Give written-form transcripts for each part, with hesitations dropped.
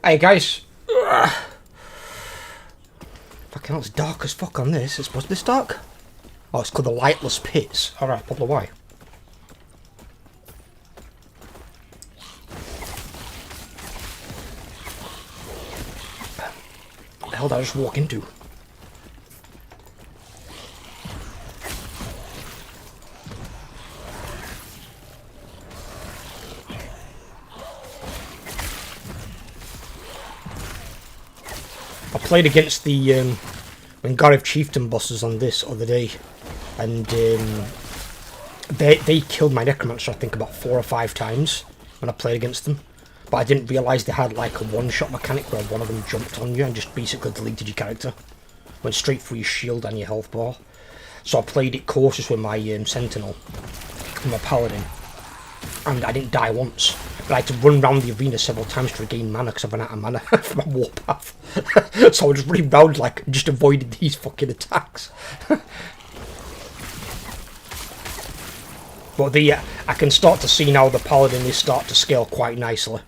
Hey guys. Fucking hell, it's dark as fuck on this. It's supposed to be this dark? Oh, it's called the Lightless Pits. Alright, probably why. What the hell did I just walk into? I played against the Gareth Chieftain bosses on this other day, and they killed my Necromancer I think about 4 or 5 times when I played against them. But I didn't realise they had like a one-shot mechanic where one of them jumped on you and just basically deleted your character. Went straight through your shield and your health bar. So I played it cautious with my Sentinel and my Paladin, and I didn't die once. But I had to run around the arena several times to regain mana because I ran out of mana from my warpath. So I was just running around like just avoided these fucking attacks. But I can start to see now the Paladin is start to scale quite nicely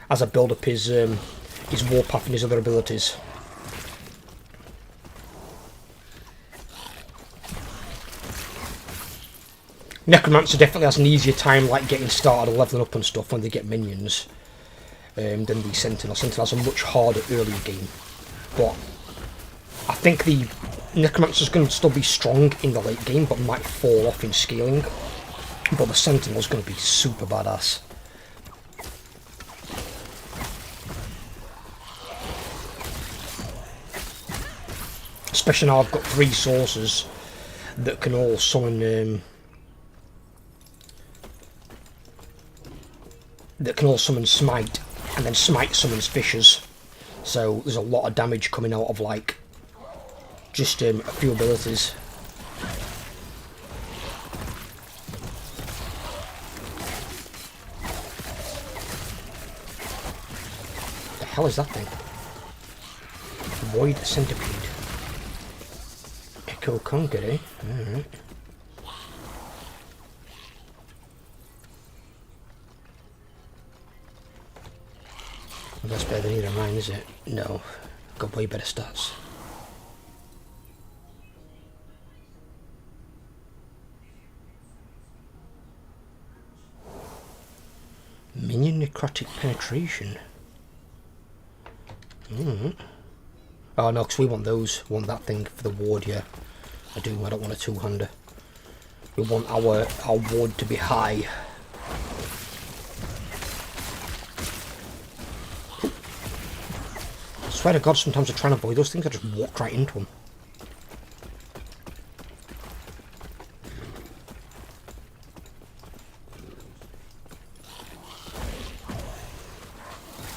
as I build up his warpath and his other abilities. Necromancer definitely has an easier time like getting started and leveling up and stuff when they get minions than the Sentinel. Sentinel has a much harder earlier game. But I think the Necromancer's going to still be strong in the late game but might fall off in scaling. But the Sentinel's going to be super badass. Especially now I've got 3 sources that can all summon Smite, and then Smite summons Fissures. So there's a lot of damage coming out of like just a few abilities. What the hell is that thing? Void Centipede. Echo Conquer, eh? Alright. Well, that's better than either of mine, is it? No. Got way better stats. Minion Necrotic Penetration. Oh no, because we want those. We want that thing for the ward, yeah. I do, I don't want a two-hander. We want our ward to be high. I swear to God, sometimes I try and avoid those things, I just walk right into them.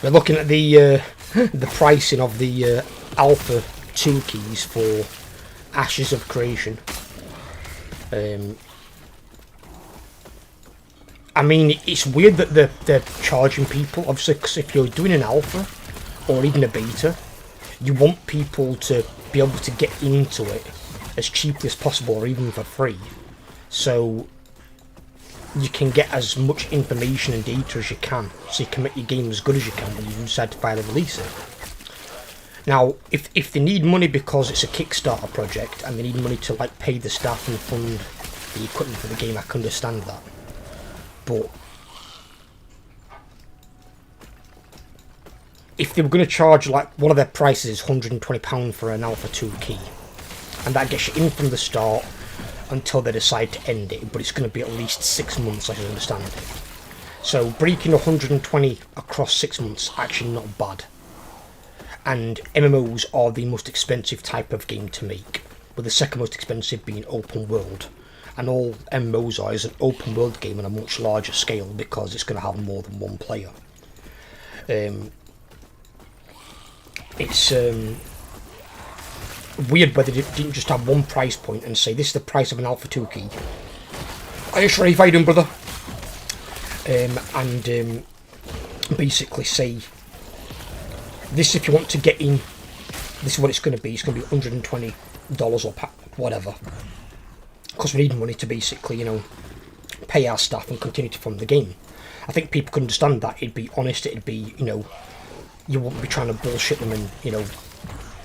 We're looking at the pricing of the Alpha 2 keys for Ashes of Creation. I mean, it's weird that they're charging people, obviously, because if you're doing an Alpha, or even a Beta, you want people to be able to get into it as cheaply as possible, or even for free. So you can get as much information and data as you can, so you can make your game as good as you can when you decide to finally release it. Now, if they need money because it's a Kickstarter project and they need money to like pay the staff and fund the equipment for the game, I can understand that. But if they were going to charge, like, one of their prices is £120 for an Alpha 2 key, and that gets you in from the start until they decide to end it, but it's going to be at least 6 months, I understand it. So breaking 120 across 6 months, actually not bad. And MMOs are the most expensive type of game to make, with the second most expensive being open world. And all MMOs are is an open world game on a much larger scale because it's going to have more than one player. It's weird whether they didn't just have one price point and say this is the price of an Alpha 2 key. Are you sure how you doing, brother? And basically say this, if you want to get in, this is what it's going to be. It's going to be $120 or whatever, because we need money to basically, you know, pay our staff and continue to fund the game. I think people can understand that. It'd be honest, it'd be, you know, you won't be trying to bullshit them and, you know,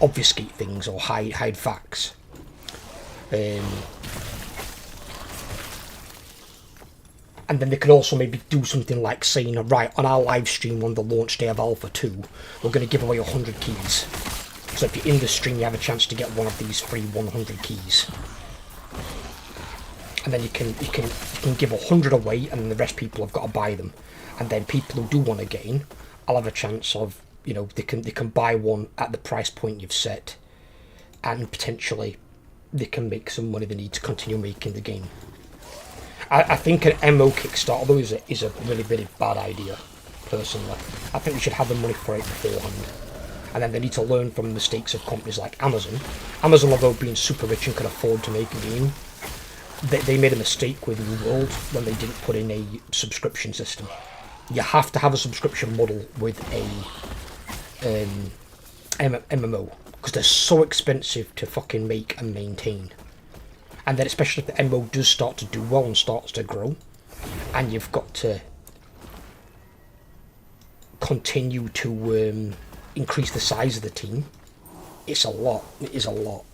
obfuscate things or hide facts. And then they could also maybe do something like saying, right, on our live stream on the launch day of Alpha 2, we're going to give away 100 keys. So if you're in the stream, you have a chance to get one of these free 100 keys. And then you can give 100 away, and the rest people have got to buy them. And then people who do want to get in, I'll have a chance of, you know, they can buy one at the price point you've set, and potentially they can make some money they need to continue making the game. I think an MO Kickstarter though is a really, really bad idea, personally. I think we should have the money for it beforehand. And then they need to learn from mistakes of companies like Amazon. Amazon, although being super rich and could afford to make a game, they made a mistake with New World when they didn't put in a subscription system. You have to have a subscription model with a MMO, because they're so expensive to fucking make and maintain. And then especially if the MMO does start to do well and starts to grow, and you've got to continue to increase the size of the team, it's a lot. It is a lot.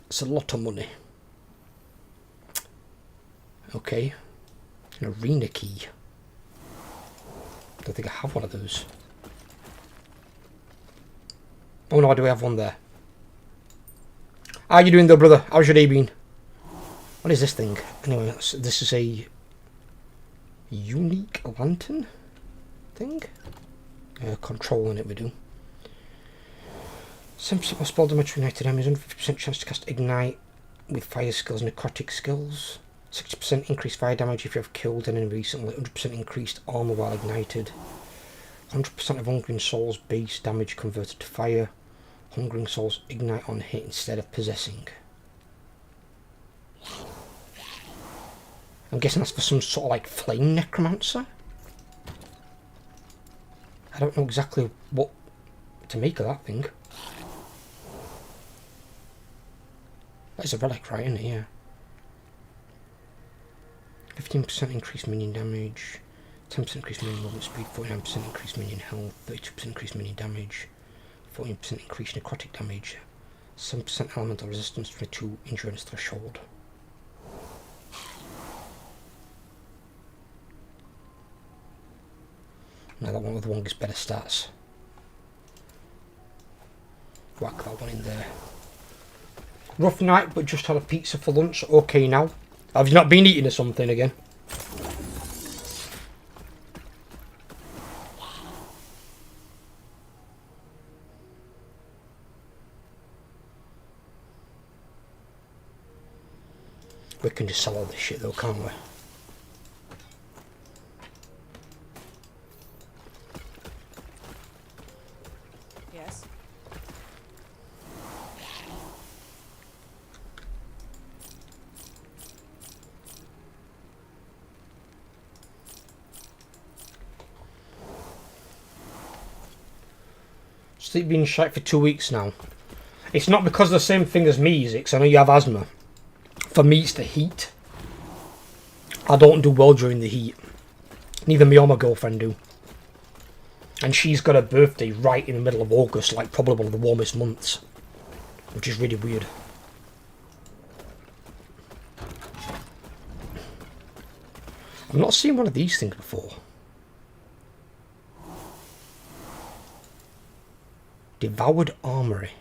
It's a lot of money. Okay. An arena key. Don't think I have one of those. Oh no, I do have one there. How you doing though, brother? How's your day been? What is this thing? Anyway, this is a unique lantern thing. Controlling it we do. 7% more spell damage for United enemies, 150% chance to cast Ignite with fire skills and necrotic skills. 60% increased fire damage if you have killed an enemy recently, 100% increased armor while ignited. 100% of Hungering Souls base damage converted to fire. Hungering Souls ignite on hit instead of possessing. I'm guessing that's for some sort of like flame necromancer. I don't know exactly what to make of that thing. That is a relic, right, isn't it? Yeah. 15% increased minion damage, 10% increased minion movement speed, 49% increased minion health, 32% increased minion damage, 14% increased necrotic damage, 7% elemental resistance, 22 endurance threshold. Now that one with the one gets better stats. Whack that one in there. Rough night, but just had a pizza for lunch. Okay now. Have you not been eating or something again? We can just sell all this shit though, can't we? Yes. Sleep being shite for 2 weeks now. It's not because of the same thing as me, is it? Because I know you have asthma. For me, it's the heat. I don't do well during the heat. Neither me or my girlfriend do. And she's got her birthday right in the middle of August, like probably one of the warmest months. Which is really weird. I've not seen one of these things before. Devoured Armory.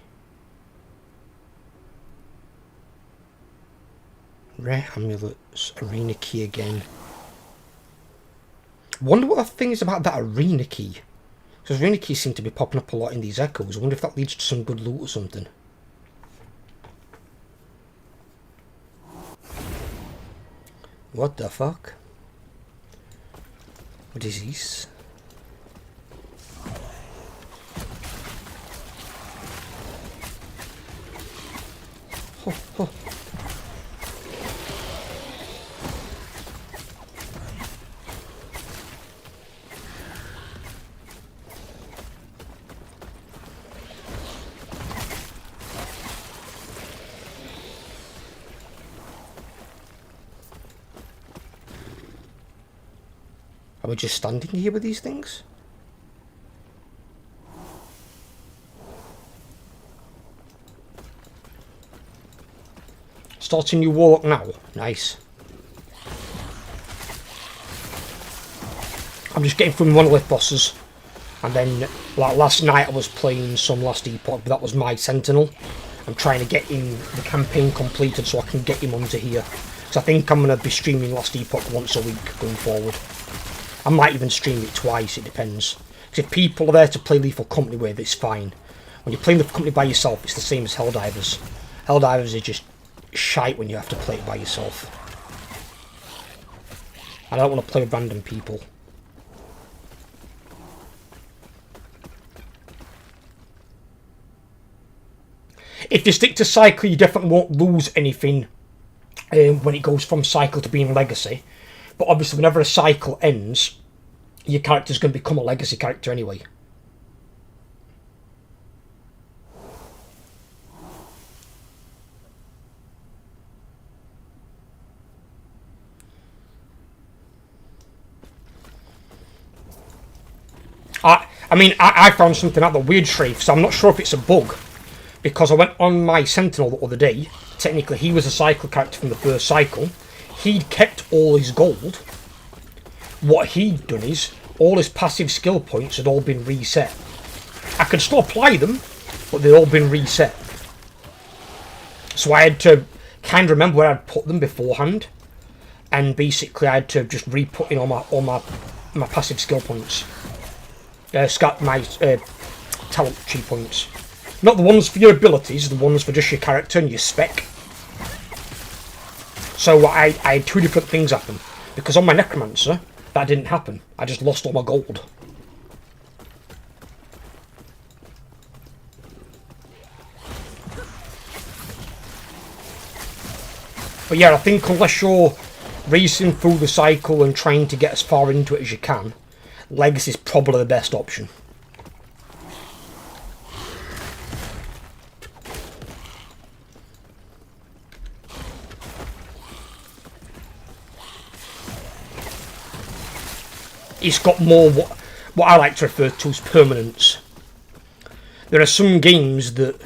Rare amulets, arena key again. Wonder what the thing is about that arena key. Because arena keys seem to be popping up a lot in these echoes. I wonder if that leads to some good loot or something. What the fuck? What is this? Oh, oh. Are we just standing here with these things? Starting new warlock now. Nice. I'm just getting through Monolith bosses. And then, like last night I was playing some last Epoch, but that was my Sentinel. I'm trying to get him, the campaign completed so I can get him onto here. Because I think I'm going to be streaming last Epoch once a week going forward. I might even stream it twice, it depends. Because if people are there to play Lethal Company with, it's fine. When you're playing Lethal Company by yourself, it's the same as Helldivers. Helldivers is just shite when you have to play it by yourself. I don't want to play with random people. If you stick to Cycle, you definitely won't lose anything when it goes from Cycle to being Legacy. But obviously, whenever a cycle ends, your character's going to become a Legacy character anyway. I found something out the weird Shrafe, so I'm not sure if it's a bug. Because I went on my Sentinel the other day. Technically, he was a cycle character from the first cycle. He'd kept all his gold. What he'd done is, all his passive skill points had all been reset. I could still apply them, but they'd all been reset. So I had to kind of remember where I'd put them beforehand. And basically I had to just re-put in all my passive skill points. My talent tree points. Not the ones for your abilities, the ones for just your character and your spec. So I had two different things happen. Because on my Necromancer, that didn't happen. I just lost all my gold. But yeah, I think unless you're racing through the cycle and trying to get as far into it as you can, Legacy is probably the best option. It's got more what I like to refer to as permanence. There are some games that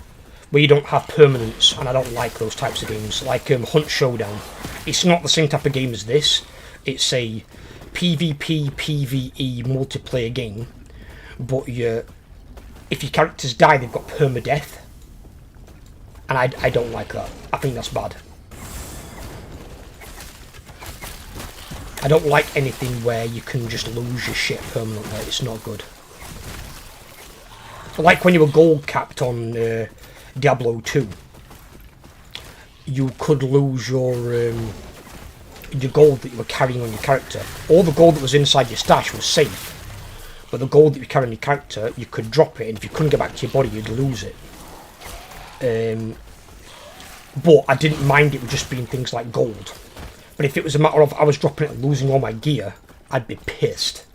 where you don't have permanence, and I don't like those types of games. Like Hunt Showdown. It's not the same type of game as this. It's a PvP, PvE multiplayer game, but if your characters die, they've got permadeath, and I don't like that. I think that's bad. I don't like anything where you can just lose your shit permanently. It's not good. Like when you were gold capped on Diablo 2, you could lose your gold that you were carrying on your character. All the gold that was inside your stash was safe, but the gold that you carry on your character, you could drop it, and if you couldn't get back to your body, you'd lose it. But I didn't mind it with just being things like gold. But if it was a matter of I was dropping it and losing all my gear, I'd be pissed.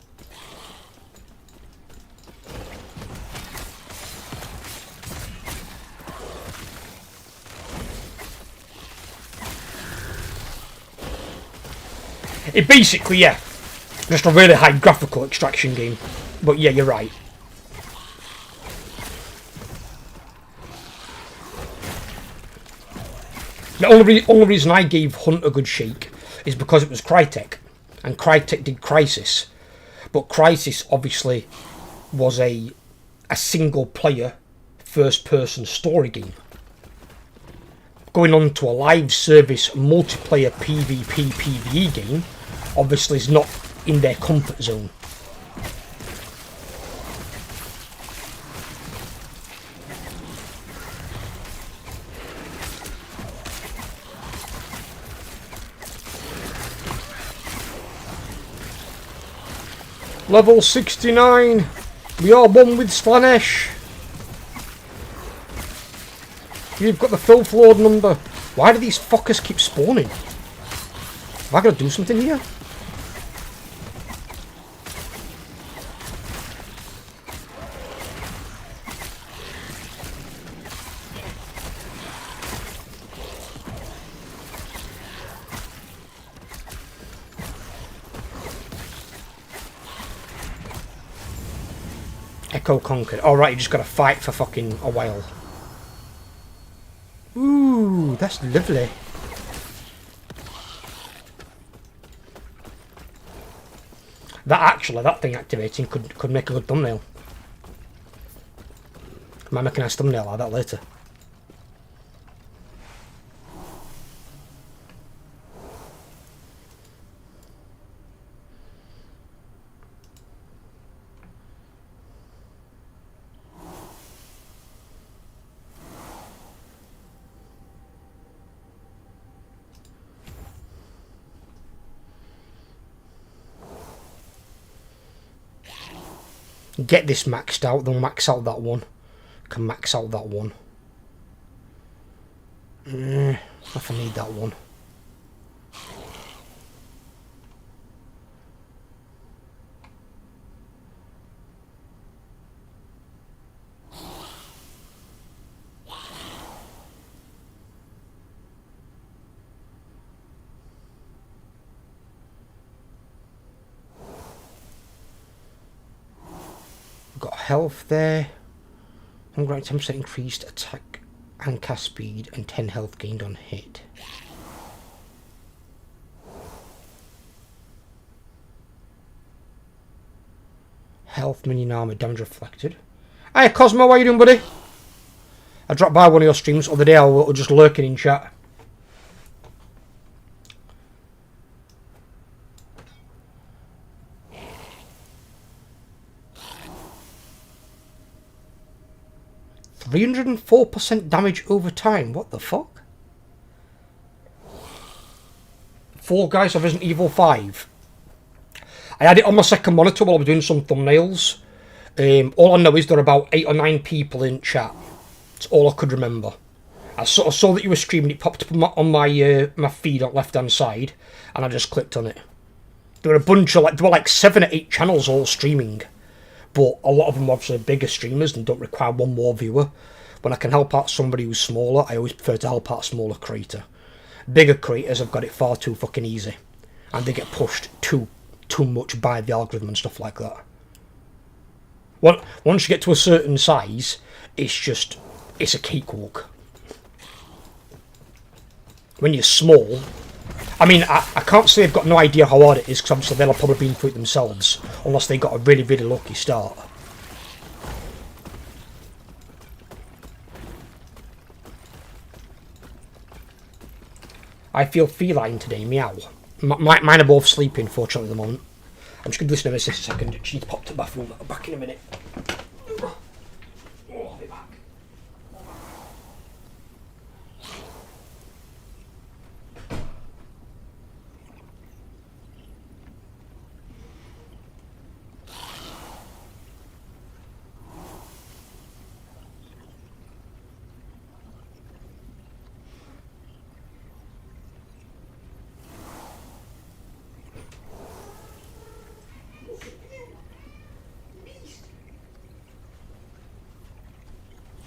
It basically, yeah, just a really high graphical extraction game. But yeah, you're right. The only reason I gave Hunt a good shake is because it was Crytek, and Crytek did Crysis, but Crysis obviously was a single player first person story game. Going on to a live service multiplayer PvP PvE game obviously is not in their comfort zone. Level 69. We are one with Slanesh. You've got the Filth Lord number. Why do these fuckers keep spawning? Have I got to do something here? Echo conquered. Alright, you just got to fight for fucking a while. Ooh, that's lovely. That thing activating could make a good thumbnail. Might make a nice thumbnail like that later. Get this maxed out, then max out that one. Can max out that one. If I need that one. Got health there. I'm going to 10% increased attack and cast speed and 10 health gained on hit. Health, minion armor, damage reflected. Hey Cosmo, how you doing, buddy? I dropped by one of your streams the other day. I was just lurking in chat. %304% damage over time. What the fuck? Fall Guys of Resident Evil 5. I had it on my second monitor while I was doing some thumbnails. All I know is there are about 8 or 9 people in chat. That's all I could remember. I saw that you were streaming. It popped up on my my feed on the left hand side, and I just clicked on it. There were a bunch of there were like 7 or 8 channels all streaming, but a lot of them are obviously bigger streamers and don't require one more viewer. When I can help out somebody who's smaller, I always prefer to help out a smaller creator. Bigger creators have got it far too fucking easy, and they get pushed too much by the algorithm and stuff like that. Once you get to a certain size, it's a cakewalk. When you're small, I mean, I can't say they've got no idea how hard it is, because obviously they'll have probably been through it themselves, unless they got a really, really lucky start. I feel feline today, meow. Mine are both sleeping, fortunately, at the moment. I'm just going to listen to this a second. She's popped to the bathroom. I'll be back in a minute. Oh, I'll be back.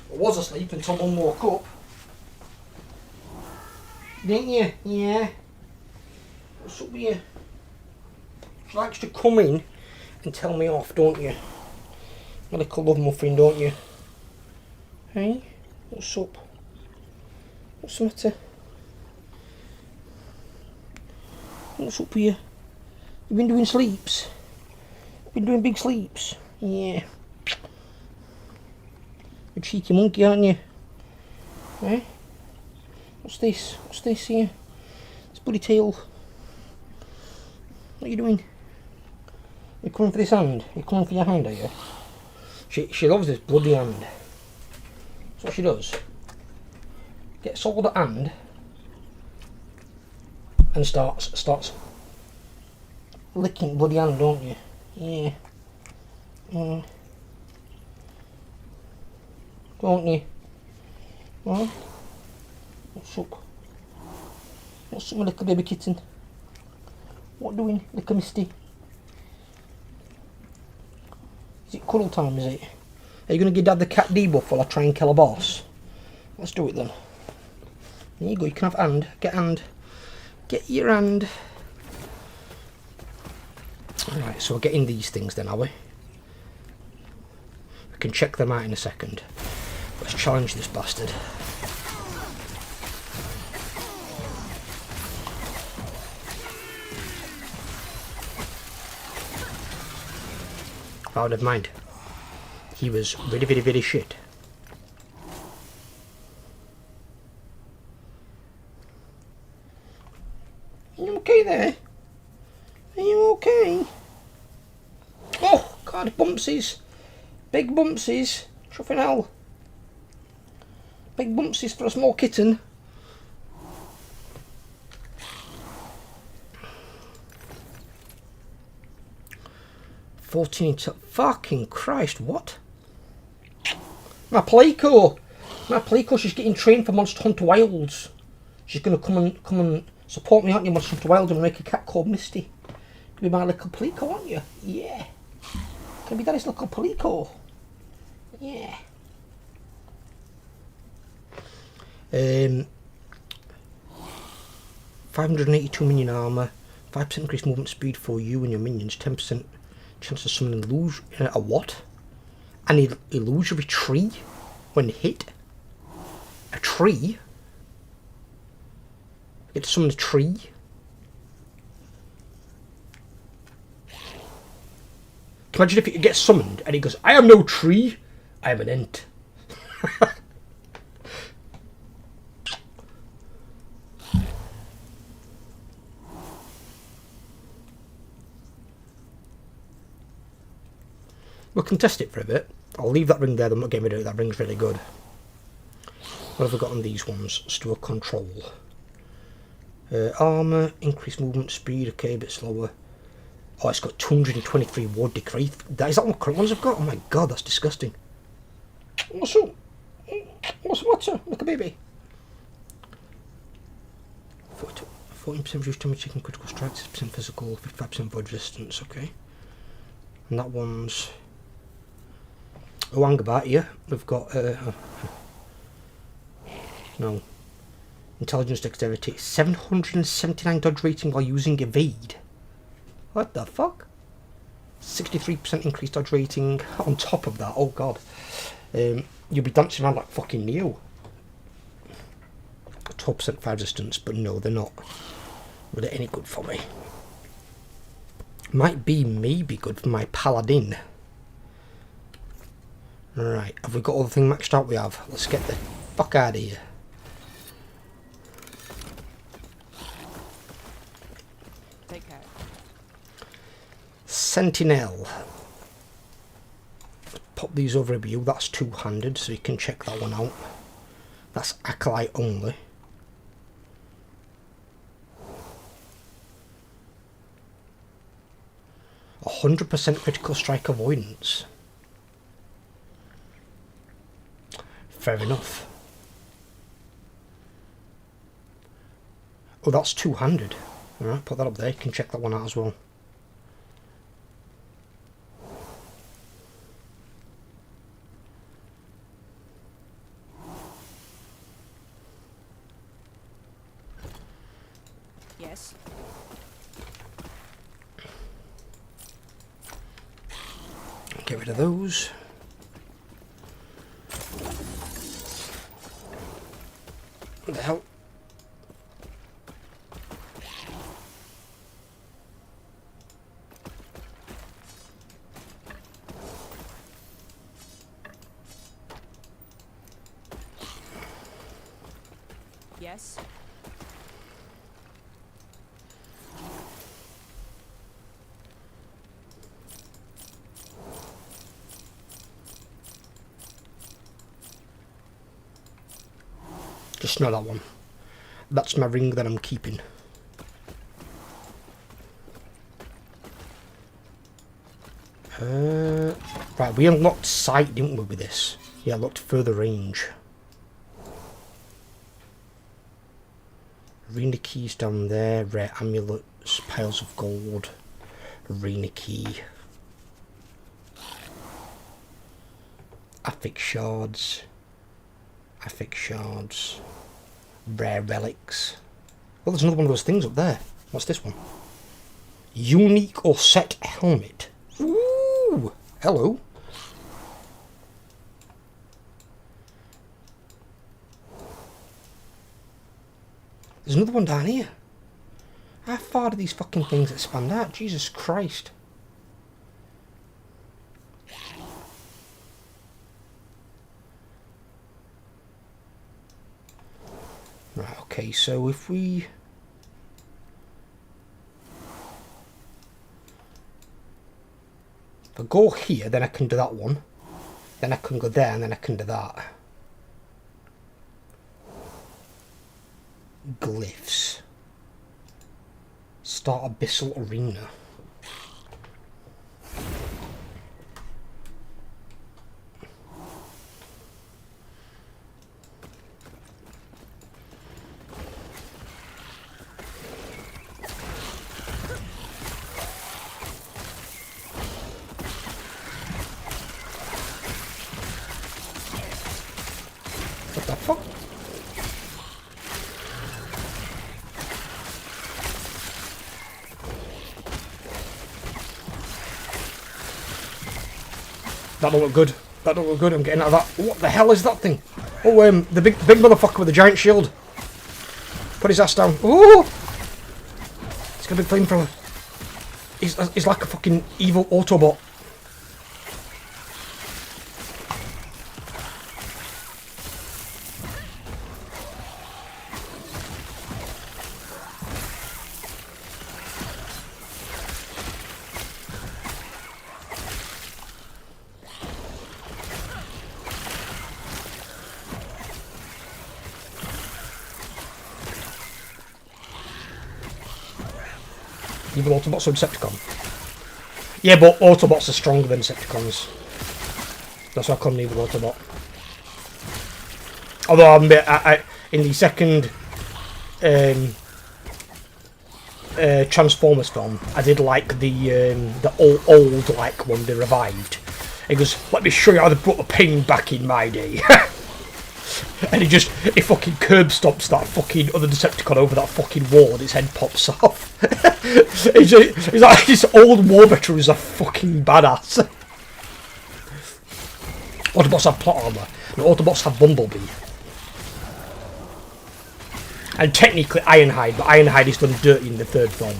I was asleep until Mum woke up. Didn't you? Yeah. What's up with you? She likes to come in and tell me off, don't you? A little love muffin, don't you? Hey? What's up? What's the matter? What's up with you? You've been doing sleeps? Been doing big sleeps? Yeah. A cheeky monkey, aren't you? Eh? What's this? What's this here? It's bloody tail. What are you doing? You coming for this hand? You coming for your hand, are you? She loves this bloody hand. That's what she does. Gets all the hand and starts licking bloody hand, don't you? Yeah. Don't you? Huh? What's up? What's up, my little baby kitten? What doing, little misty? Is it cuddle time, is it? Are you going to give Dad the cat debuff while I try and kill a boss? Let's do it then. There you go, you can have hand. Get hand. Get your hand. Alright, so we're getting these things then, are we? We can check them out in a second. Let's challenge this bastard. Oh, never mind. He was very, very, very shit. Are you okay there? Are you okay? Oh, God, bumpsies. Big bumpsies. Chuffing hell. Big bumpsies for a small kitten. Fucking Christ, what? My Playco! My Playco, she's getting trained for Monster Hunter Wilds. She's gonna come and support me, aren't you, Monster Hunter Wilds, and make a cat called Misty. Gonna be my little Playco, aren't you? Yeah. Gonna be Daddy's little Playco. Yeah. 582 minion armor, 5% increased movement speed for you and your minions, 10% chance to summon a what? An illusory tree when hit? A tree? I get to summon a tree? Imagine if it gets summoned and he goes, I am no tree, I am an ent. We can test it for a bit. I'll leave that ring there, I'm not getting rid of it, that ring's really good. What have I got on these ones? Store control. Armour, increased movement speed, okay, a bit slower. Oh, it's got 223 ward decrease. Is that what current ones have got? Oh my god, that's disgusting. What's up? What's the matter? Look a baby. 14% reduced damage taking critical strikes, 6% physical, 55% void resistance, okay. And that one's... Oh, hang about here. We've got... no. Intelligence dexterity. 779 dodge rating while using evade. What the fuck? 63% increased dodge rating on top of that. Oh god. You'll be dancing around like fucking Neo. 12% fire resistance, but no, they're not really any good for me. Might be maybe good for my paladin. Right, have we got all the things maxed out? We have. Let's get the fuck out of here. Take care. Sentinel. Pop these over a view. That's two-handed, so you can check that one out. That's Acolyte only. A 100% critical strike avoidance. Fair enough. Oh, that's two-handed. Alright, put that up there. You can check that one out as well. Yes. Get rid of those. What the hell? Yes. Just not that one. That's my ring that I'm keeping. Right, we unlocked sight, didn't we, with this? Yeah, unlocked further range. Arena keys down there, rare amulets, piles of gold, arena key. Affix shards. Affix shards. Rare relics. Oh, there's another one of those things up there. What's this one? Unique or set helmet. Ooh! Hello. There's another one down here. How far do these fucking things expand out? Jesus Christ. Okay, so if we... If I go here, then I can do that one. Then I can go there, and then I can do that. Glyphs. Start Abyssal Arena. What the fuck? That don't look good. That don't look good. I'm getting out of that. What the hell is that thing? Oh, the big motherfucker with the giant shield. Put his ass down. Ooh! He's got a big flamethrower. He's like a fucking evil Autobot. Evil Autobots or Decepticon? Yeah, but Autobots are stronger than Decepticons. That's why I call them Evil Autobot. Although I in the second Transformers film, I did like the old like one they revived. It goes, let me show you how they brought the pain back in my day. And he fucking curb stomps that fucking other Decepticon over that fucking wall and his head pops off. he's like, this old war veteran is a fucking badass. Autobots have plot armor, and Autobots have Bumblebee. And technically Ironhide, but Ironhide is done dirty in the third film.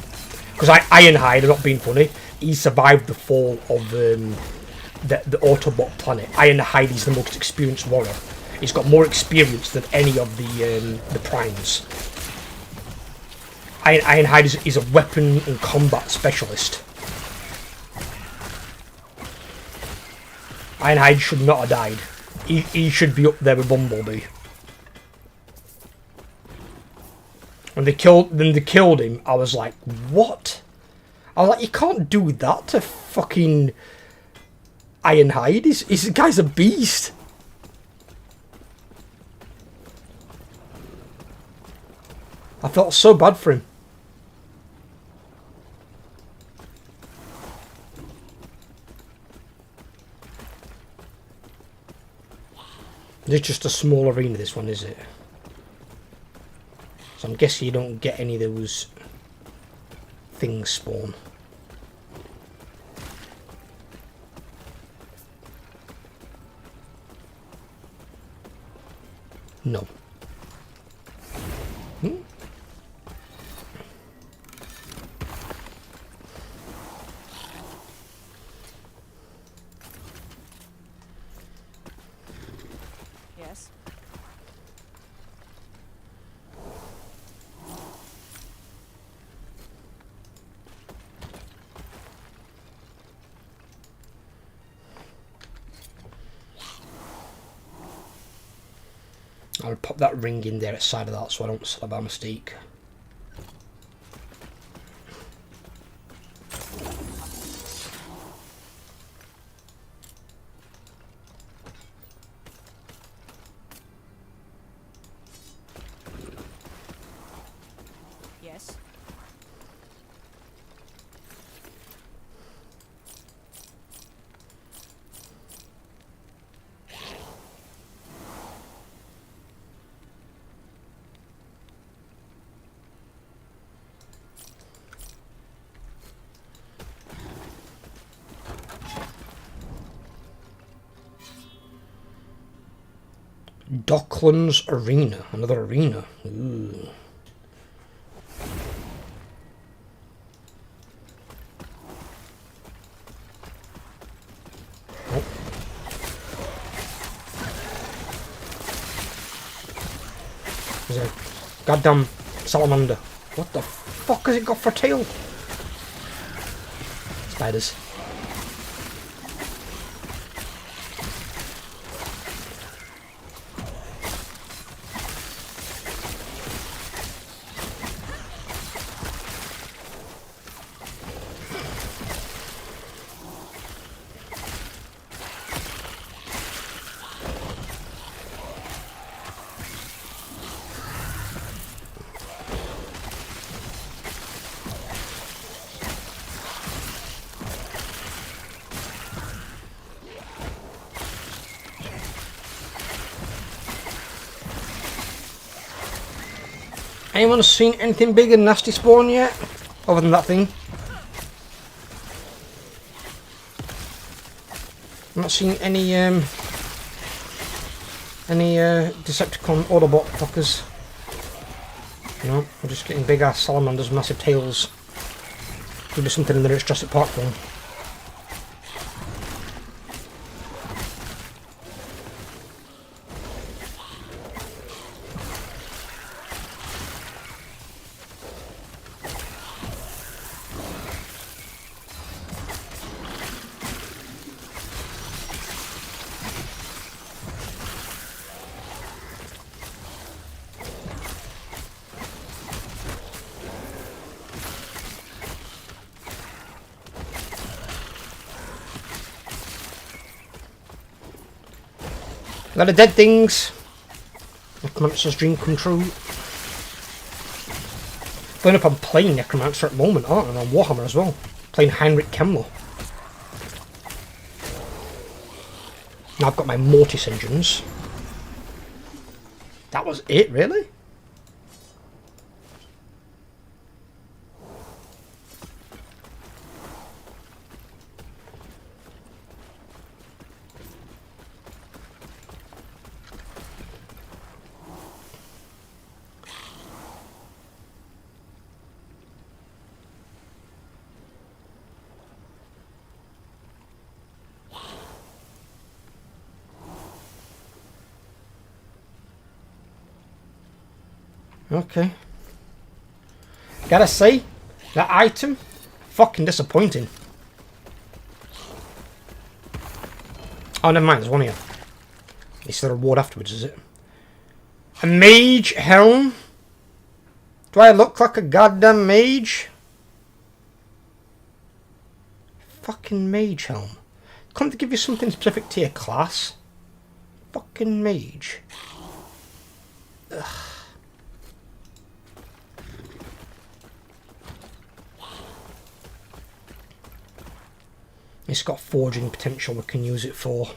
Because Ironhide, I'm not being funny, he survived the fall of the Autobot planet. Ironhide is the most experienced warrior. He's got more experience than any of the primes. Ironhide is a weapon and combat specialist. Ironhide should not have died. He should be up there with Bumblebee. When they killed him, I was like, what? I was like, you can't do that to fucking Ironhide. The guy's a beast. I felt so bad for him. It's just a small arena, this one, is it? So I'm guessing you don't get any of those things spawn. No. Yes. I'll pop that ring in there at the side of that so I don't slip by mistake. Yes. Docklands Arena, another arena. Ooh. Oh. Is there Goddamn salamander. What the fuck has it got for a tail? Spiders. Anyone seen anything big and nasty spawn yet? Other than that thing? I'm not seeing any Decepticon Autobot fuckers. No, I'm just getting big ass salamanders, massive tails. Could be something in the next Jurassic Park film. A lot of dead things. Necromancer's dream come true. Going up on playing Necromancer at the moment, aren't I? On Warhammer as well. Playing Heinrich Kemmler. Now I've got my Mortis engines. That was it, really? Okay. Gotta say, that item, fucking disappointing. Oh, never mind, there's one here. It's the reward afterwards, is it? A mage helm? Do I look like a goddamn mage? Fucking mage helm. Can't they give you something specific to your class? Fucking mage. Ugh. It's got forging potential we can use it for.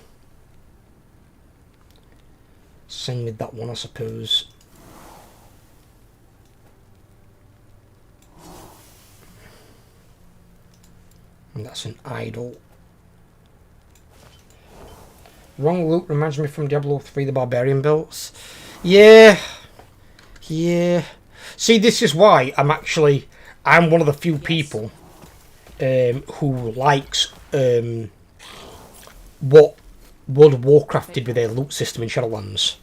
Same with that one, I suppose. And that's an idol. Wrong loot reminds me from Diablo 3, the Barbarian belts. Yeah. Yeah. See, this is why I'm one of the few people who likes what World of Warcraft did with their loot system in Shadowlands,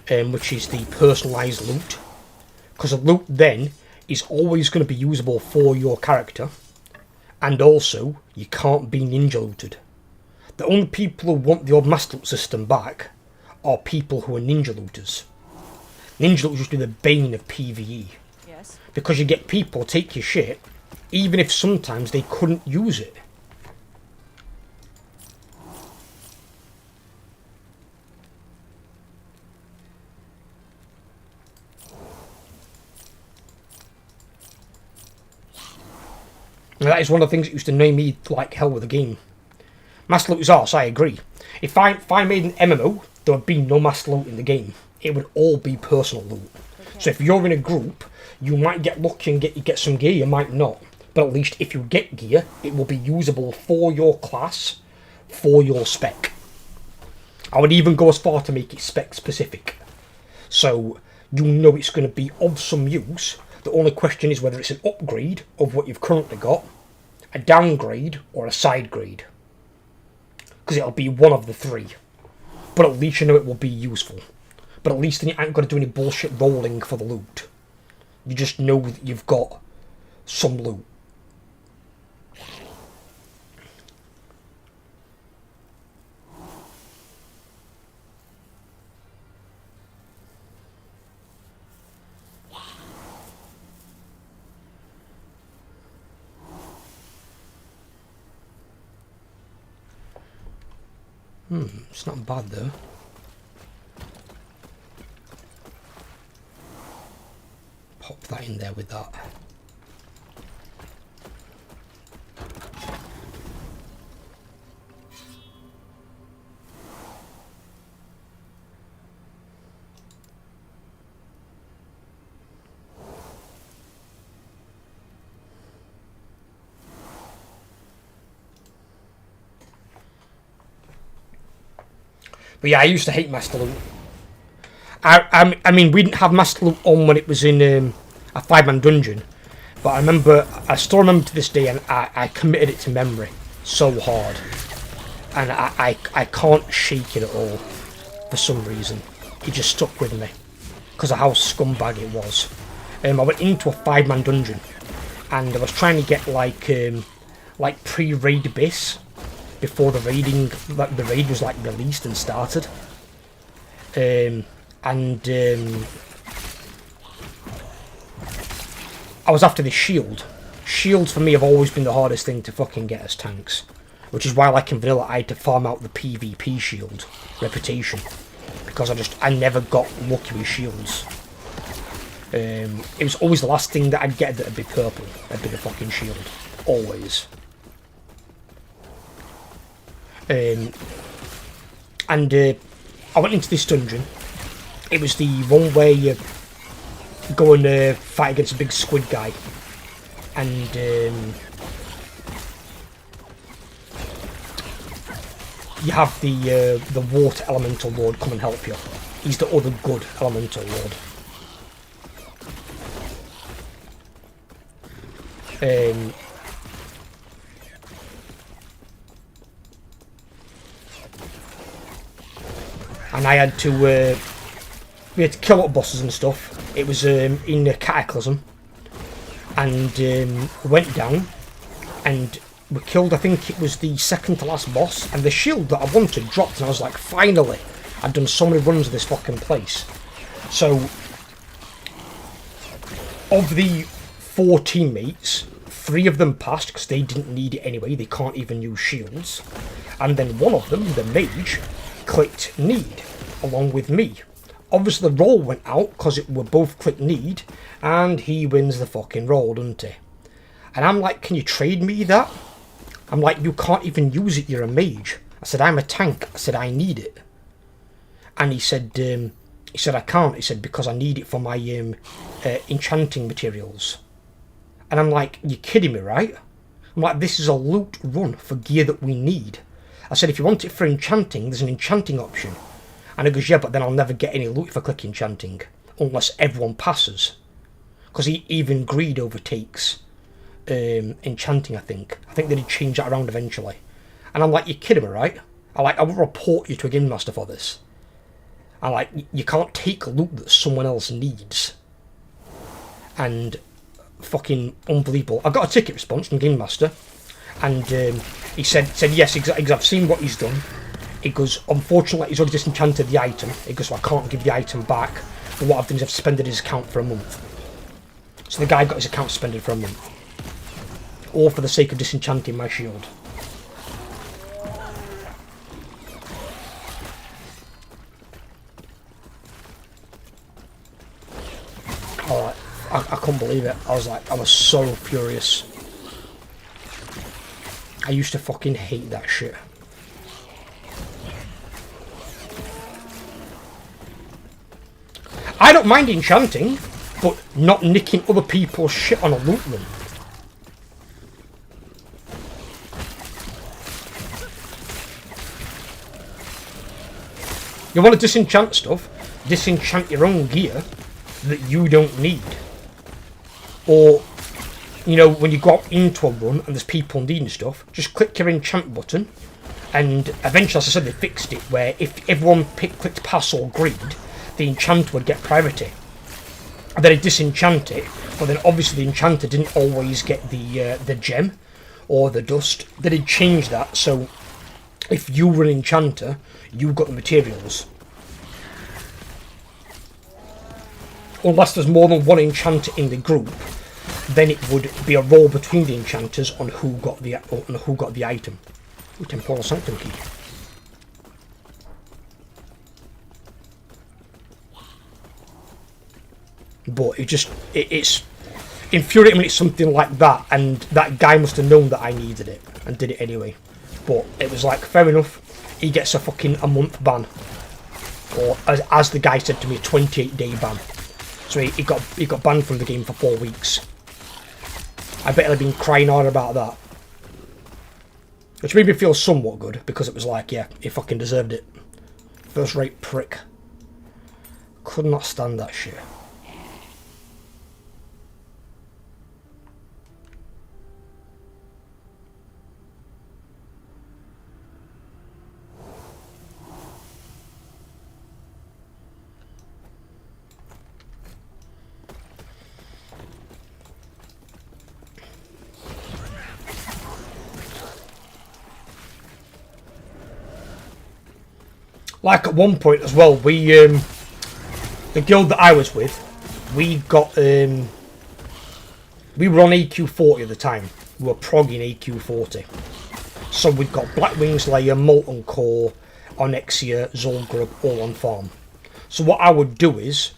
which is the personalised loot. Because a loot then is always going to be usable for your character, and also you can't be ninja looted. The only people who want the old master loot system back are people who are ninja looters. Ninja looters do the bane of PvE. Yes. Because you get people take your shit, even if sometimes they couldn't use it. And that is one of the things that used to annoy me like hell with the game. Master loot is arse, I agree. If I made an MMO, there would be no master loot in the game. It would all be personal loot. Okay. So if you're in a group, you might get lucky and get some gear, you might not. But at least if you get gear, it will be usable for your class, for your spec. I would even go as far to make it spec specific. So you know it's going to be of some use. The only question is whether it's an upgrade of what you've currently got, a downgrade, or a side grade. Because it'll be one of the three. But at least you know it will be useful. But at least then you ain't got to do any bullshit rolling for the loot. You just know that you've got some loot. It's not bad though. Pop that in there with that. But yeah, I used to hate Master Loot. I mean, we didn't have Master Loot on when it was in a 5-man dungeon. But I still remember to this day, and I committed it to memory so hard. And I can't shake it at all, for some reason. It just stuck with me, because of how scumbag it was. I went into a 5-man dungeon, and I was trying to get like pre-raid base, before the raid was like released and started. I was after the shield. Shields for me have always been the hardest thing to fucking get as tanks, which is why, like in vanilla, I had to farm out the PvP shield reputation, because I never got lucky with shields. It was always the last thing that I'd get that'd be purple. That'd be the fucking shield, always. I went into this dungeon. It was the one where you go and fight against a big squid guy, and you have the water elemental lord come and help you. He's the other good elemental lord. And I had to, we had to kill up bosses and stuff. It was in a cataclysm, and we went down, and we killed, I think it was the second to last boss, and the shield that I wanted dropped, and I was like, finally! I'd done so many runs of this fucking place. So, of the 4 teammates, 3 of them passed, because they didn't need it anyway, they can't even use shields, and then one of them, the mage, clicked need along with me. Obviously the roll went out because we both clicked need, and he wins the fucking roll, doesn't he? And I'm like, can you trade me that? I'm like, you can't even use it, you're a mage. I said, I'm a tank. I said, I need it. And he said I can't. He said, because I need it for my enchanting materials. And I'm like, you're kidding me, right? I'm like, this is a loot run for gear that we need. I said, if you want it for enchanting, there's an enchanting option. And he goes, yeah, but then I'll never get any loot if I click enchanting, unless everyone passes. Because even greed overtakes enchanting, I think. I think they did change that around eventually. And I'm like, you're kidding me, right? I will report you to a game master for this. I'm like, you can't take loot that someone else needs. And fucking unbelievable. I got a ticket response from game master, and he said yes, exactly. I've seen what he's done. He goes, unfortunately, he's already disenchanted the item. He goes, so I can't give the item back. But what I've done is I've suspended his account for a month. So the guy got his account suspended for a month, all for the sake of disenchanting my shield. Oh, I couldn't believe it. I was so furious. I used to fucking hate that shit. I don't mind enchanting, but not nicking other people's shit on a loot run. You want to disenchant stuff? Disenchant your own gear that you don't need. Or, you know, when you go out into a run and there's people needing stuff, just click your enchant button, and eventually, as I said, they fixed it, where if everyone clicked pass or greed, the enchanter would get priority. And then I disenchant it, but then obviously the enchanter didn't always get the gem or the dust. They did change that, so if you were an enchanter, you got the materials. Unless there's more than one enchanter in the group, then it would be a roll between the enchanters on who got the item. Ooh, temporal sanctum key. But it's infuriating when it's something like that, and that guy must have known that I needed it and did it anyway. But it was like, fair enough, he gets a month ban, or as the guy said to me, a 28-day ban. So he got banned from the game for 4 weeks. I bet he'll have been crying hard about that, which made me feel somewhat good, because it was like, yeah, he fucking deserved it. First rate prick. Could not stand that shit. Like at one point as well, we the guild that I was with, we got we were on AQ40 at the time. We were progging AQ40, so we've got Blackwing Slayer, Molten Core, Onyxia, Zul'Grub all on farm. So what I would do is,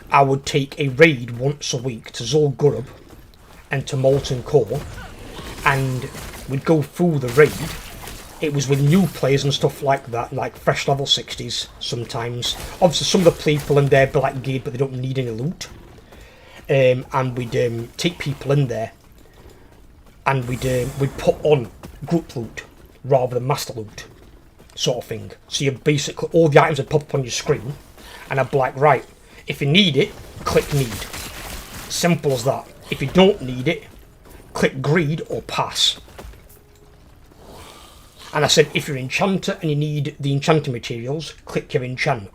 I would take a raid once a week to Zul'Grub and to Molten Core, and we'd go through the raid. It was with new players and stuff like that, like fresh level 60s sometimes. Obviously some of the people in there be like geared, but they don't need any loot. And we'd take people in there, and we'd put on group loot rather than master loot, sort of thing. So you basically, all the items would pop up on your screen, and I'd be like, right, if you need it, click need. Simple as that. If you don't need it, click greed or pass. And I said, if you're an enchanter and you need the enchanting materials, click your enchant.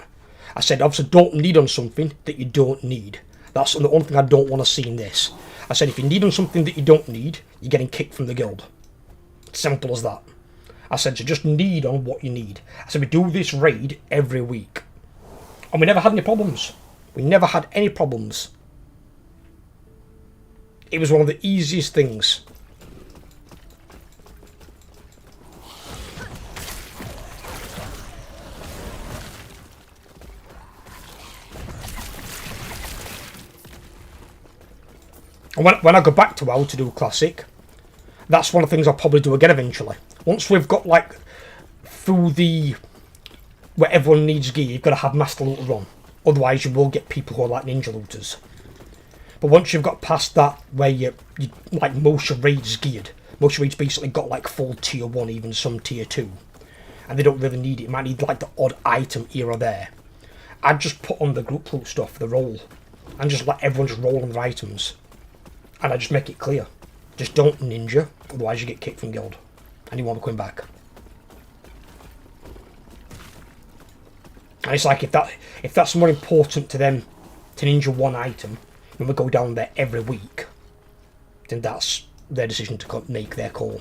I said, obviously don't need on something that you don't need. That's the only thing I don't want to see in this. I said, if you need on something that you don't need, you're getting kicked from the guild. Simple as that. I said, so just need on what you need. I said, we do this raid every week. And we never had any problems. We never had any problems. It was one of the easiest things. And when I go back to WoW to do Classic, that's one of the things I'll probably do again eventually. Once we've got like through the where everyone needs gear, you've got to have Master Looter on. Otherwise you will get people who are like ninja looters. But once you've got past that where you like most of raids geared, most raids basically got like full tier 1, even some tier 2. And they don't really need it. Might need like the odd item here or there. I'd just put on the group loot stuff, the roll, and just let everyone just roll on their items. And I just make it clear. Just don't ninja, otherwise you get kicked from guild. And you won't be coming back. And it's like, if that's more important to them to ninja one item, when we go down there every week, then that's their decision to make their call.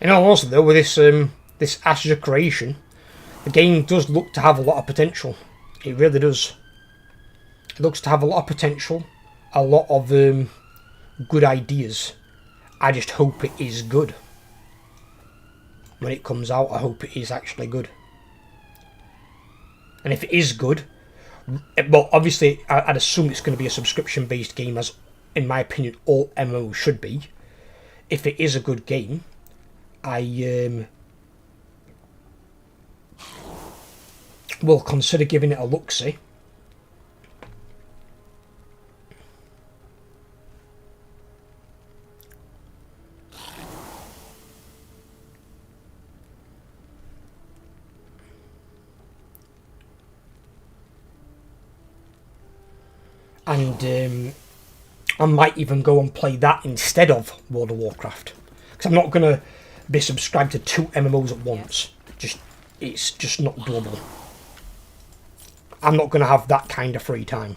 And also though, with this Ashes of Creation, the game does look to have a lot of potential. It really does. It looks to have a lot of potential, a lot of good ideas. I just hope it is good. When it comes out, I hope it is actually good. And if it is good, well, obviously I'd assume it's going to be a subscription-based game, as in my opinion, all MMOs should be. If it is a good game, I will consider giving it a look-see. And I might even go and play that instead of World of Warcraft, because I'm not going to be subscribed to 2 MMOs at once. It's just not doable. I'm not going to have that kind of free time.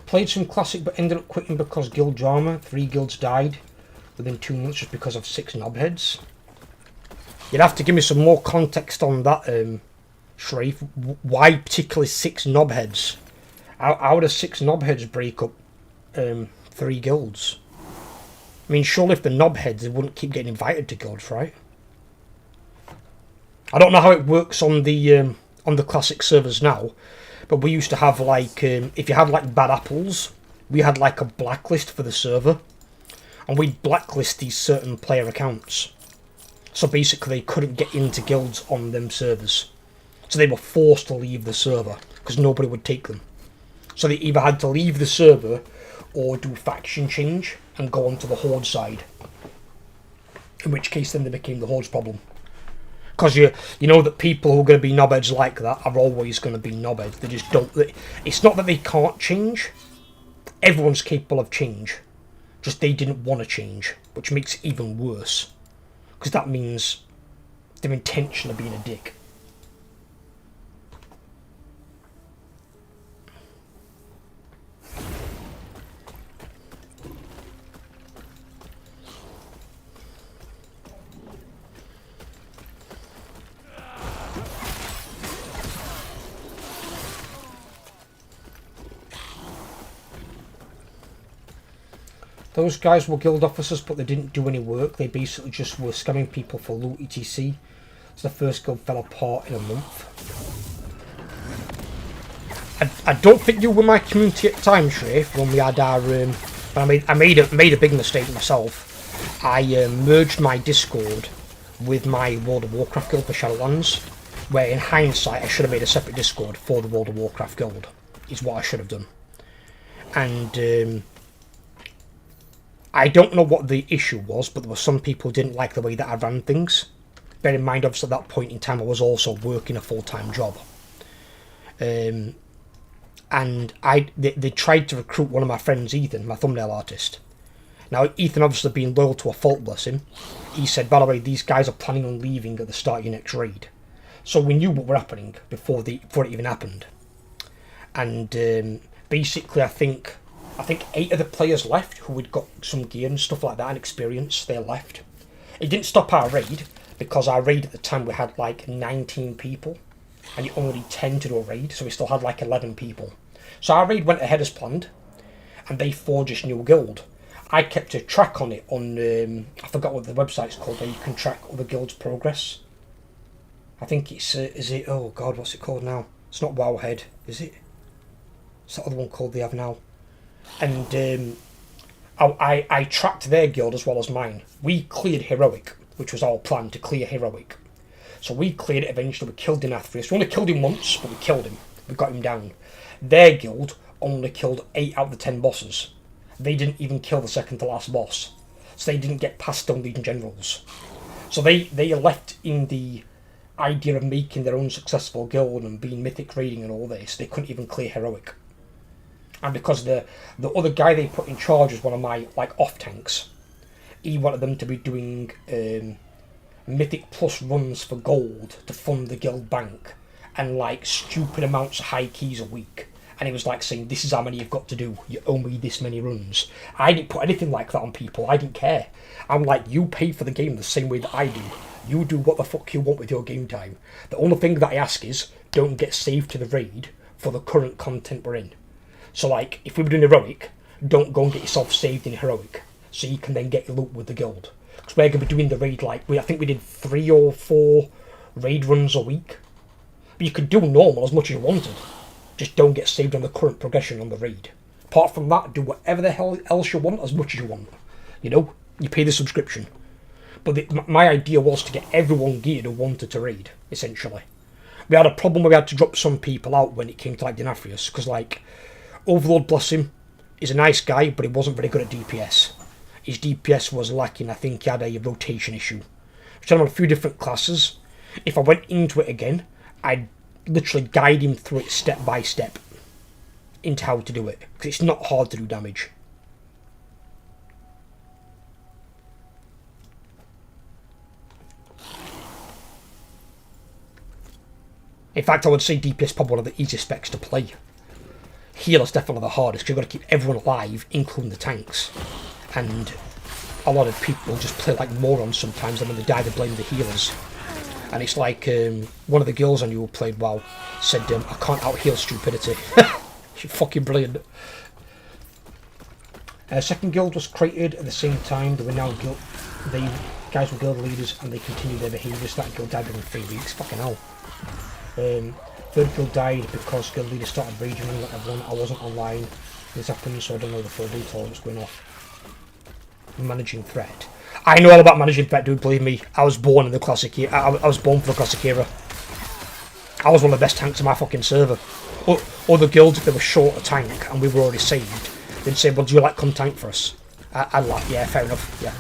Played some Classic but ended up quitting because guild drama. 3 guilds died within 2 months just because of 6 knobheads. You'd have to give me some more context on that, Shreve. Why particularly 6 knobheads? How do 6 knobheads break up 3 guilds? I mean, surely if they're knobheads, they wouldn't keep getting invited to guilds, right? I don't know how it works on the Classic servers now, but we used to have, like, if you had, like, bad apples, we had, like, a blacklist for the server. And we'd blacklist these certain player accounts. So basically, they couldn't get into guilds on them servers. So they were forced to leave the server, because nobody would take them. So they either had to leave the server, or do faction change, and go onto the Horde side. In which case, then they became the Horde's problem. Because you know that people who are going to be knobheads like that are always going to be knobheads. They just don't... It's not that they can't change. Everyone's capable of change. Just they didn't want to change. Which makes it even worse. Because that means they're intentionally being a dick. Those guys were guild officers, but they didn't do any work. They basically just were scamming people for loot, etc. So the first guild fell apart in a month. I don't think you were my community at the time, Shreve, when we had our... but I made a big mistake myself. I merged my Discord with my World of Warcraft guild for Shadowlands, where in hindsight I should have made a separate Discord for the World of Warcraft guild, is what I should have done. And... I don't know what the issue was, but there were some people who didn't like the way that I ran things. Bear in mind, obviously, at that point in time, I was also working a full-time job. And they tried to recruit one of my friends, Ethan, my thumbnail artist. Now, Ethan, obviously being loyal to a fault, bless him, he said, by the way, these guys are planning on leaving at the start of your next raid. So we knew what were happening before it even happened. And basically, I think 8 of the players left who had got some gear and stuff like that and experience. They left. It didn't stop our raid, because our raid at the time we had like 19 people and only 10 to do a raid, so we still had like 11 people. So our raid went ahead as planned, and they forged this new guild. I kept a track on it on, I forgot what the website's called, where you can track other guilds' progress. I think it's, oh god, what's it called now? It's not Wowhead, is it? It's the other one called they have now. And I tracked their guild as well as mine. We cleared Heroic, which was our plan, to clear Heroic. So we cleared it eventually. We killed Dinathrius. We only killed him once, but we killed him. We got him down. Their guild only killed 8 out of the 10 bosses. They didn't even kill the second to last boss. So they didn't get past Stone Legion Generals. So they left in the idea of making their own successful guild and being mythic raiding and all this. They couldn't even clear Heroic. And because the other guy they put in charge was one of my off tanks, he wanted them to be doing Mythic Plus runs for gold to fund the guild bank, and stupid amounts of high keys a week. And he was saying, this is how many you've got to do, you owe me this many runs. I didn't put anything like that on people. I didn't care. I'm like, you pay for the game the same way that I do. You do what the fuck you want with your game time. The only thing that I ask is, don't get saved to the raid for the current content we're in. So like, if we were doing heroic, don't go and get yourself saved in heroic, so you can then get your loot with the guild. Because we're going to be doing the raid, like, I think we did 3 or 4 raid runs a week. But you could do normal as much as you wanted. Just don't get saved on the current progression on the raid. Apart from that, do whatever the hell else you want as much as you want. You know, you pay the subscription. But my idea was to get everyone geared who wanted to raid, essentially. We had a problem where we had to drop some people out when it came to like Denathrius, because like, Overlord, bless him, is a nice guy, but he wasn't very good at DPS. His DPS was lacking. I think he had a rotation issue. Which I'm on a few different classes. If I went into it again, I'd literally guide him through it step by step into how to do it, because it's not hard to do damage. In fact, I would say DPS is probably one of the easiest specs to play. Healer's definitely the hardest, because you've got to keep everyone alive, including the tanks. And a lot of people just play like morons sometimes, and when they die they blame the healers. And it's like, one of the girls I knew who played WoW said, I can't out-heal stupidity. She's fucking brilliant. Second guild was created at the same time. They were now guys were guild leaders, and they continued their behaviours. That guild died within 3 weeks. Fucking hell. Third guild died because guild leaders started raging like everyone. I wasn't online. This happened, so I don't know the full details. What's going off? Managing threat. I know all about managing threat, dude. Believe me. I was born in the classic era. I was born for the classic era. I was one of the best tanks on my fucking server. Other guilds, if they were short a tank and we were already saved, they'd say, "Well, do you like come tank for us?" I'd like, yeah, fair enough. Yeah.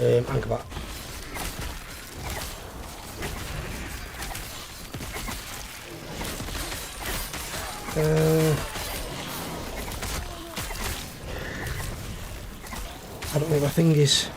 Anchor back. I don't know what my thing is.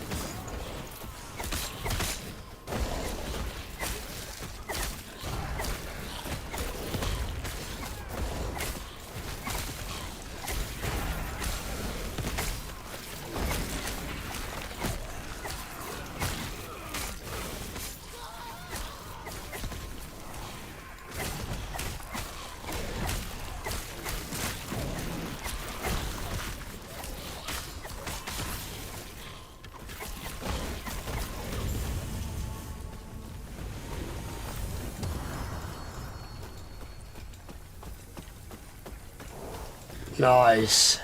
Nice.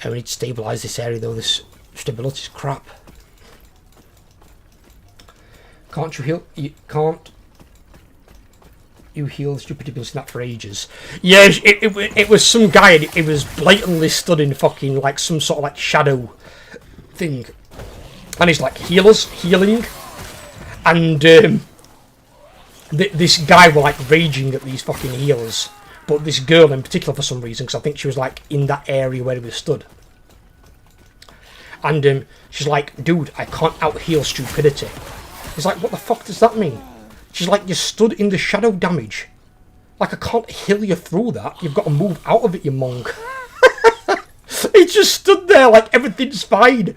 I need to stabilise this area though, this stability's crap. Can't you heal? You can't. You heal stupid people snap for ages. Yeah, it was some guy, and it was blatantly stood in fucking like some sort of like shadow thing, and he's like healing, and this guy were like raging at these fucking healers, but this girl in particular for some reason, because I think she was like in that area where he was stood, and she's like, "Dude, I can't out heal stupidity." He's like, "What the fuck does that mean?" She's like, "You stood in the shadow damage. Like, I can't heal you through that. You've got to move out of it, you monk." He just stood there like everything's fine.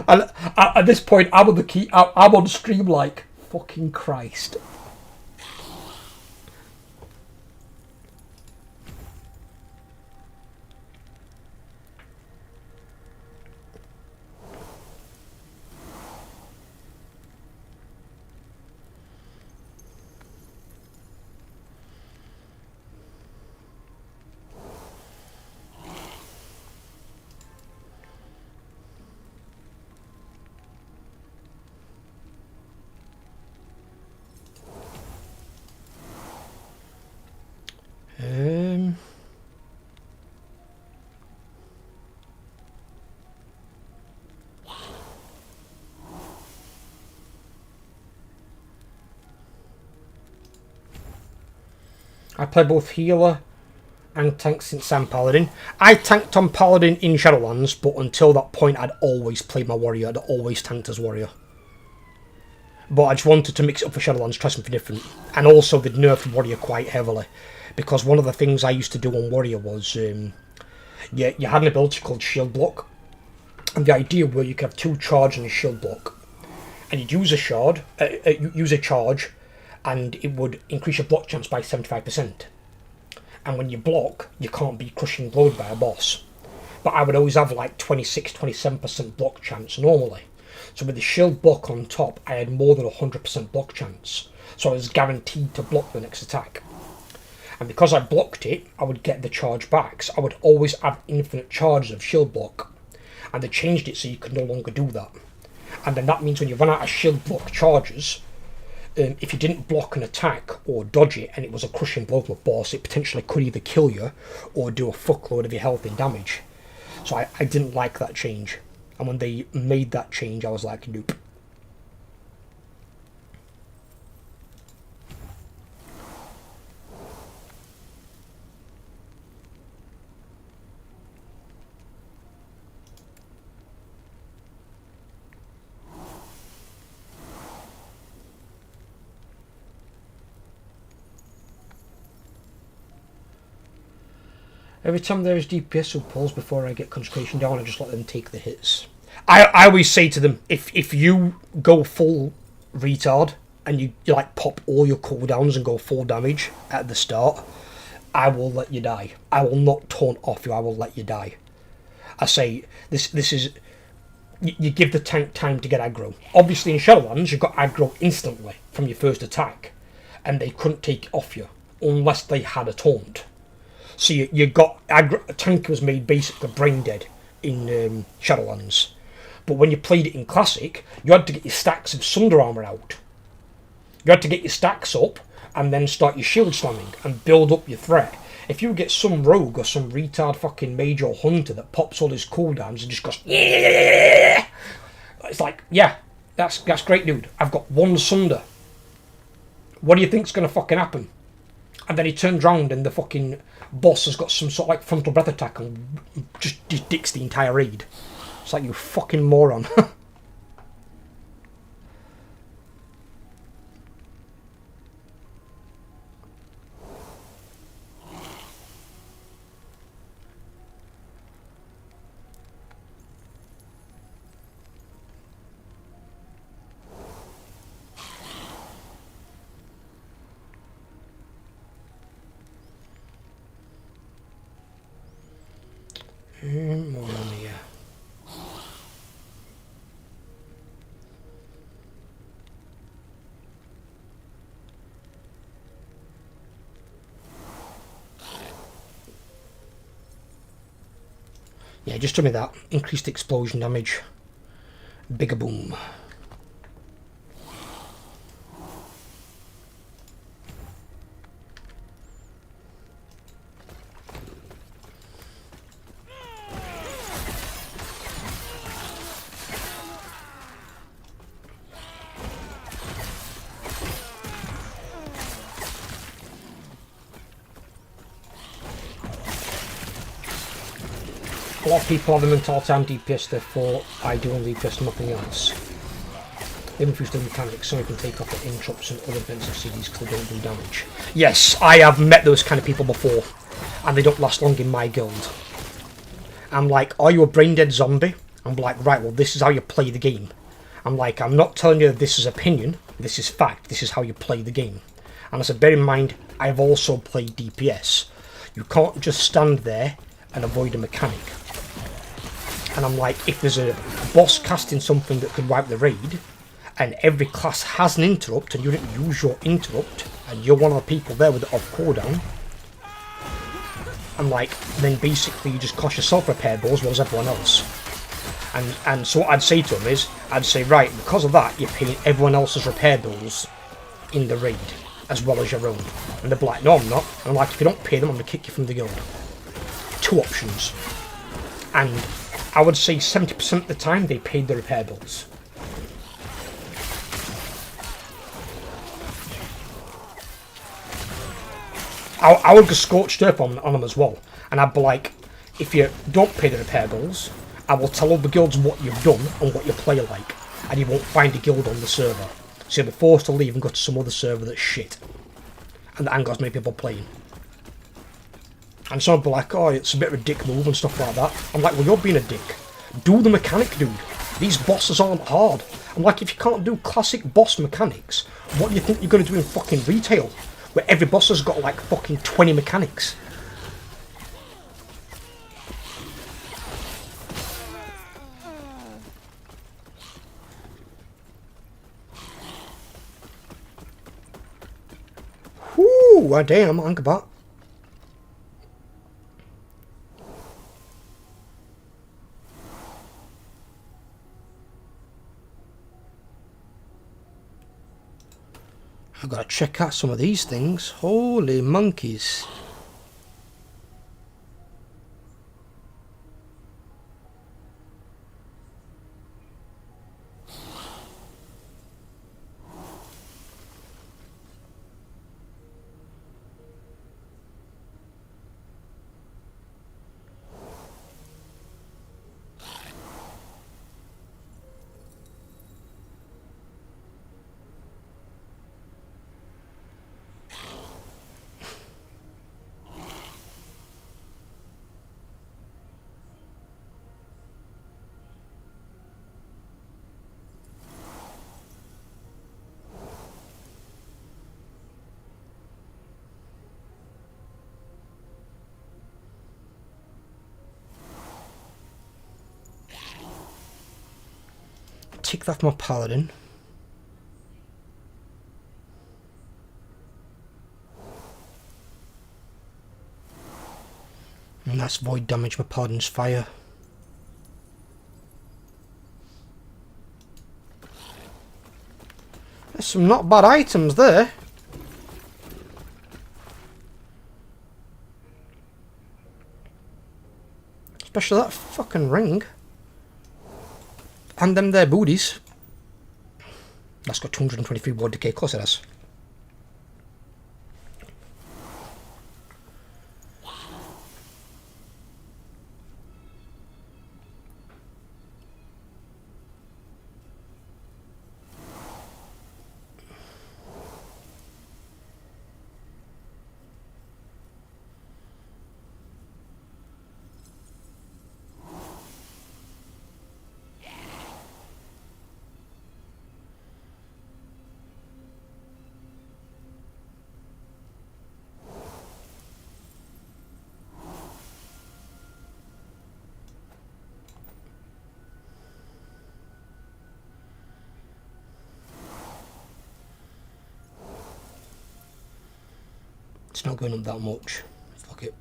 And at this point, I'm on stream like, fucking Christ. I play both healer and tank since I'm Paladin. I tanked on Paladin in Shadowlands, but until that point I'd always played my warrior. I'd always tanked as warrior. But I just wanted to mix it up for Shadowlands, try something different. And also they nerfed Warrior quite heavily. Because one of the things I used to do on Warrior was, you had an ability called Shield Block. And the idea where you could have 2 charge and a Shield Block. And you'd use a charge, and it would increase your block chance by 75%. And when you block, you can't be crushing blowed by a boss. But I would always have like 26-27% block chance normally. So with the shield block on top, I had more than 100% block chance. So I was guaranteed to block the next attack. And because I blocked it, I would get the charge back. So I would always have infinite charges of shield block. And they changed it so you could no longer do that. And then that means when you run out of shield block charges, if you didn't block an attack or dodge it and it was a crushing blow from a boss, it potentially could either kill you or do a fuckload of your health in damage. So I didn't like that change. And when they made that change, I was like, nope. Every time there is DPS who pulls before I get concentration down, I just let them take the hits. I always say to them, if you go full retard and you like pop all your cooldowns and go full damage at the start, I will let you die. I will not taunt off you, I will let you die. I say, this is... You give the tank time to get aggro. Obviously in Shadowlands, you got aggro instantly from your first attack, and they couldn't take it off you, unless they had a taunt. So you got aggro. A tank was made basically brain dead in Shadowlands. But when you played it in Classic, you had to get your stacks of Sunder Armour out. You had to get your stacks up and then start your shield slamming and build up your threat. If you get some rogue or some retard fucking mage or hunter that pops all his cooldowns and just goes, yeah, it's like, yeah, that's great, dude. I've got 1 Sunder. What do you think's going to fucking happen? And then he turns round and the fucking boss has got some sort of like frontal breath attack and just dicks the entire raid. It's like, you fucking moron. More on here. Yeah, just tell me that. Increased explosion damage. Bigger boom. A lot of people have the mentality I'm DPS, therefore I do only DPS, nothing else. They've infused the mechanics so you can take off the interrupts and other defensive CDs because they don't do damage. Yes, I have met those kind of people before, and they don't last long in my guild. I'm like, are you a brain dead zombie? I'm like, right, well this is how you play the game. I'm like, I'm not telling you this is opinion, this is fact, this is how you play the game. And I said, bear in mind, I've also played DPS. You can't just stand there and avoid a mechanic. And I'm like, if there's a boss casting something that could wipe the raid, and every class has an interrupt, and you didn't use your interrupt, and you're one of the people there with the off cooldown, I'm like, then basically you just cost yourself repair balls, well as everyone else. And so what I'd say to them is, I'd say, right, because of that, you're paying everyone else's repair bills in the raid, as well as your own. And they're like, no I'm not. And I'm like, if you don't pay them, I'm going to kick you from the guild. 2 options. And I would say 70% of the time they paid the repair bills. I would go scorched earth on them as well. And I'd be like, if you don't pay the repair bills, I will tell all the guilds what you've done and what you play like. And you won't find a guild on the server. So he'll be forced to leave and go to some other server that's shit. And that ain't got as many people playing. And some people are like, oh, it's a bit of a dick move and stuff like that. I'm like, well, you're being a dick. Do the mechanic, dude. These bosses aren't hard. I'm like, if you can't do classic boss mechanics, what do you think you're going to do in fucking retail? Where every boss has got like fucking 20 mechanics. Whoo, damn, think about. I've got to check out some of these things. Holy monkeys. Tick that for my paladin. And that's void damage, my paladin's fire. There's some not bad items there. Especially that fucking ring. And them there booties. That's got 223 ward decay, of course it has. It's not going up that much. Fuck it.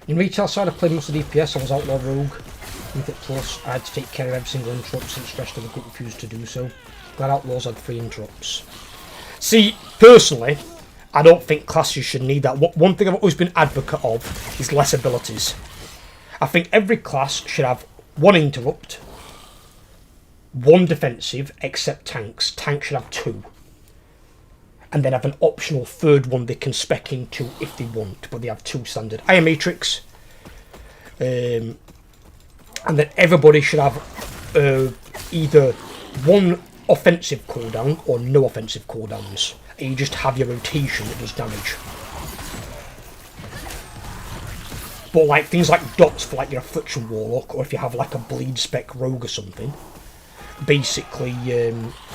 In retail side, I played most of DPS. I was Outlaw Rogue. Mythic Plus, I had to take care of every single interrupt since the rest of the group refused to do so. Glad Outlaws had 3 interrupts. See, personally, I don't think classes should need that. One thing I've always been advocate of is less abilities. I think every class should have 1 interrupt, 1 defensive, except tanks. Tanks should have 2. And then have an optional 3rd one they can spec into if they want, but they have 2 standard. I am Matrix. And then everybody should have either 1 offensive cooldown or no offensive cooldowns. And you just have your rotation that does damage. But like things like dots for like your Affliction Warlock, or if you have like a Bleed Spec Rogue or something, basically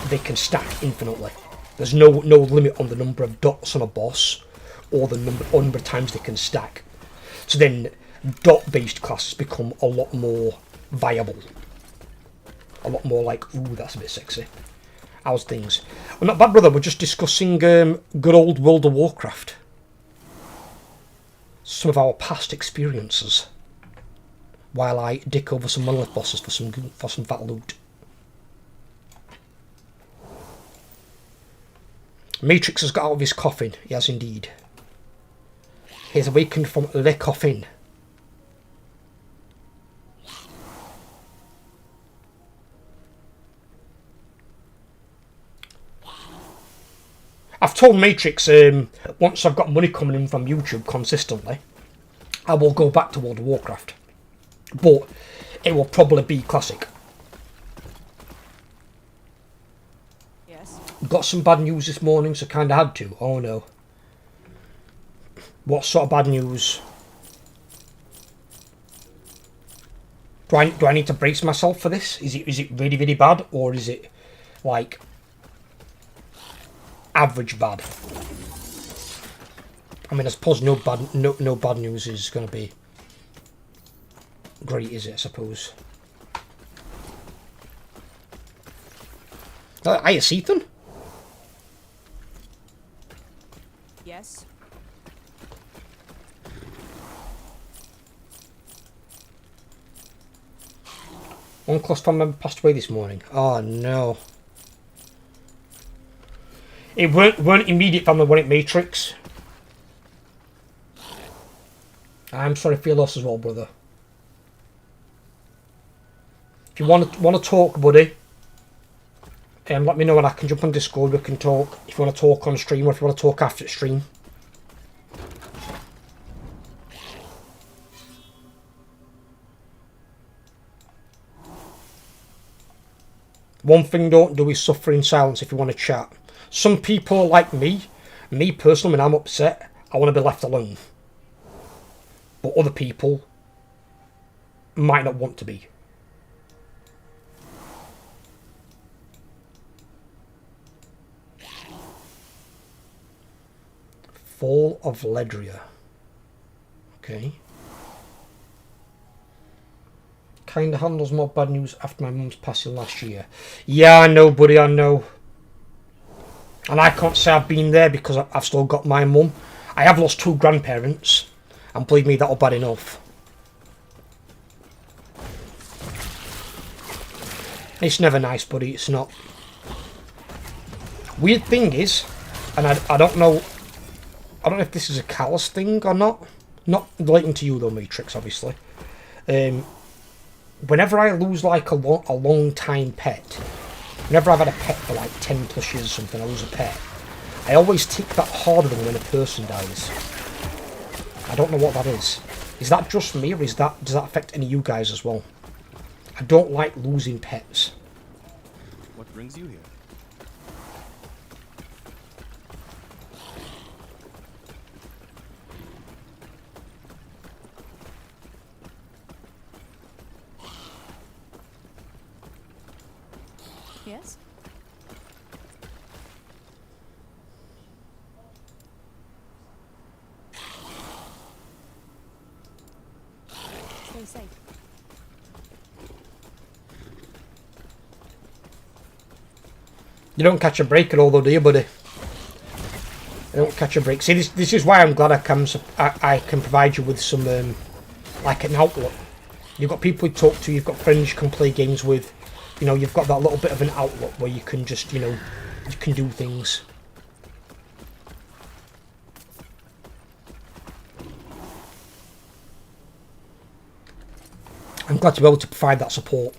they can stack infinitely. There's no limit on the number of dots on a boss or the number of times they can stack. So then dot based classes become a lot more viable. A lot more like, ooh, that's a bit sexy. How's things? Well, not bad, brother. We're just discussing good old World of Warcraft. Some of our past experiences. While I dick over some Monolith bosses for some fat loot. Matrix has got out of his coffin. He has indeed. He has awakened from the coffin. I've told Matrix once I've got money coming in from YouTube consistently, I will go back to World of Warcraft. but it will probably be classic. Yes. Got some bad news this morning, so kind of had to. Oh no. What sort of bad news? Do I need to brace myself for this? Is it really, really bad, or is it like average bad? I mean, I suppose no bad news is going to be great, is it? I suppose. Hiya, Ethan. Yes. One close family member passed away this morning. Oh no. It weren't immediate family, weren't it, Matrix? I'm sorry for your loss as well, brother. If you want to talk, buddy, let me know and I can jump on Discord. We can talk. If you want to talk on stream, or if you want to talk after stream. One thing don't do is suffer in silence if you want to chat. Some people are like me personally, when I'm upset, I want to be left alone. But other people might not want to be. Fall of Ledria. Okay. Kinda handles more bad news after my mum's passing last year. Yeah, I know, buddy, I know. And I can't say I've been there because I've still got my mum. I have lost 2 grandparents. And believe me, that'll bad enough. It's never nice, buddy, it's not. Weird thing is, and I don't know if this is a callous thing or not. Not relating to you though, Matrix, obviously. Whenever I lose like a long time pet, whenever I've had a pet for like 10 plus years or something, I lose a pet, I always take that harder than when a person dies. I don't know what that is. Is that just me, or does that affect any of you guys as well? I don't like losing pets. What brings you here? Yes. Stay safe. You don't catch a break at all though, do you, buddy? I don't catch a break. See, this is why I'm glad I can provide you with some, like an outlet. You've got people you talk to, you've got friends you can play games with. You know, you've got that little bit of an outlet where you can just, you know, you can do things. I'm glad to be able to provide that support.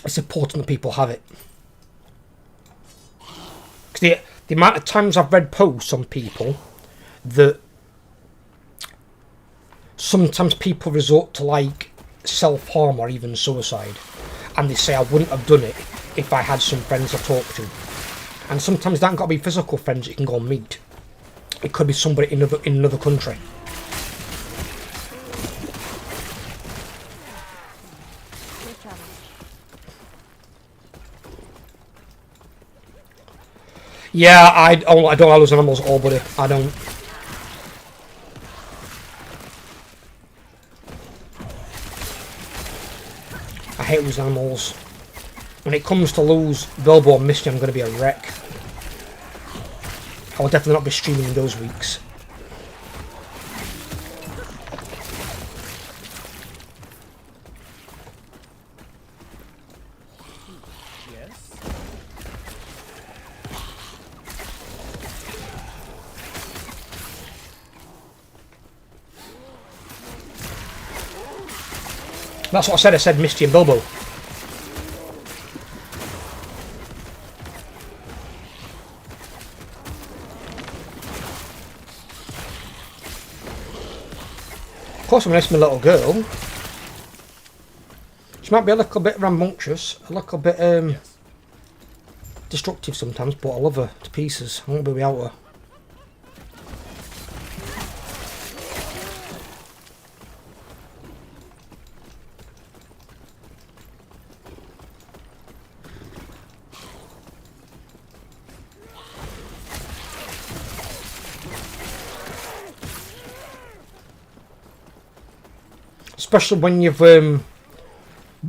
It's important that people have it. Because the amount of times I've read posts on people that sometimes people resort to like self-harm or even suicide, and they say I wouldn't have done it if I had some friends to talk to. And sometimes that ain't got to be physical friends you can go and meet. It could be somebody in another country. Safe travels. Yeah, I don't like those animals at all, buddy. I don't. I hate those animals. When it comes to lose Bilbo and Misty, I'm going to be a wreck. I will definitely not be streaming in those weeks. Yes? That's what I said. I said Misty and Bilbo. Of course, I'm going to miss my little girl. might be a little bit rambunctious, a little bit Yes. destructive sometimes, but I love her to pieces. I won't be without her. Especially when you've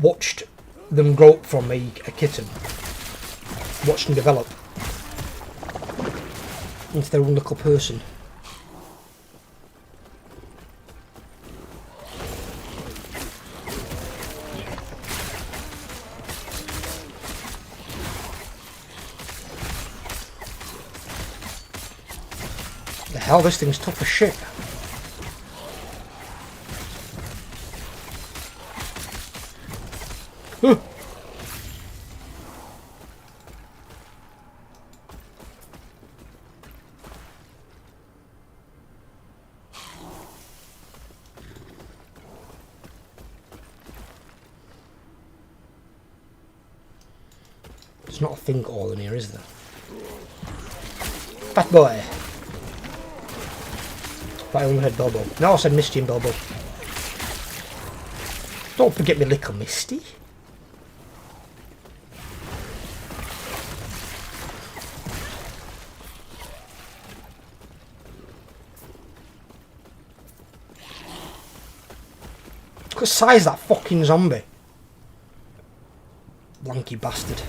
watched them grow up from a kitten. Watched them develop into their own little person. The hell, this thing's tough as shit. Huh. There's not a thing all in here, is there? Fat boy. But I only heard Bobo. No, I said Misty and Bobo. Don't forget me little Misty. Look at the size of that fucking zombie. Lanky bastard.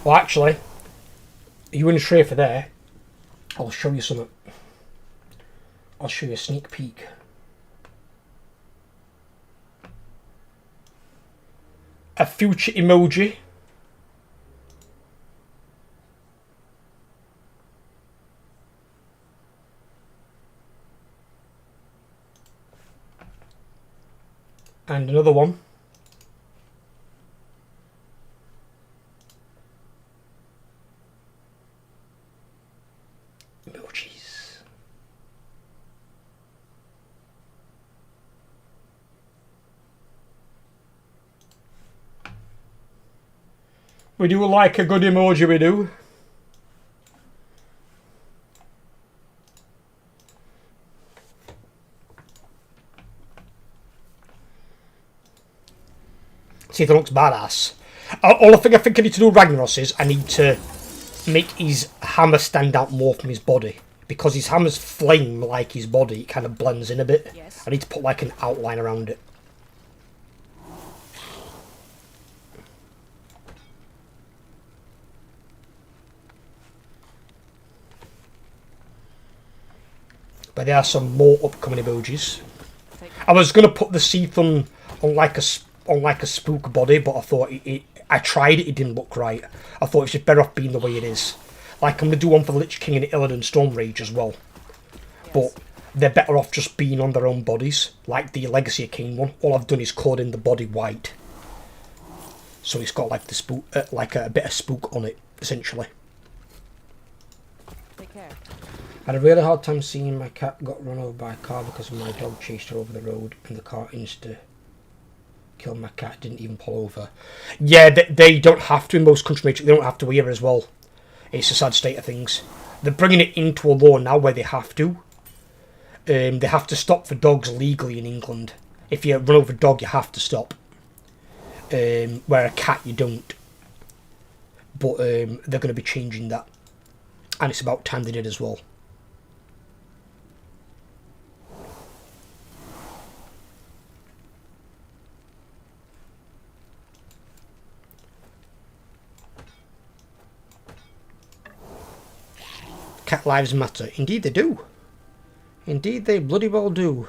Well, actually, you in a tray for there. I'll show you something. I'll show you a sneak peek. A future emoji. And another one. Emojis. We do like a good emoji, we do. See if it looks badass. All I think I need to do with Ragnaros is I need to make his hammer stand out more from his body. Because his hammer's flame like his body, it kind of blends in a bit. Yes. I need to put like an outline around it. But there are some more upcoming emojis. I was gonna put the Seathun on like a spook body, but I thought I tried it. It didn't look right. I thought it's just better off being the way it is. Like I'm gonna do one for the Lich King and Illidan Storm Rage as well. Yes. But they're better off just being on their own bodies, like the Legacy of King one. All I've done is colored in the body white, so it's got like the spook, like a bit of spook on it, essentially. Take care. I had a really hard time seeing my cat got run over by a car because my dog chased her over the road and the car insta killed my cat, didn't even pull over. Yeah, they don't have to in most countries, they don't have to here as well. It's a sad state of things. They're bringing it into a law now where they have to. They have to stop for dogs legally in England. If you run over a dog, you have to stop. Where a cat, you don't. But they're going to be changing that. And it's about time they did as well. Cat lives matter. Indeed they do. Indeed they bloody well do.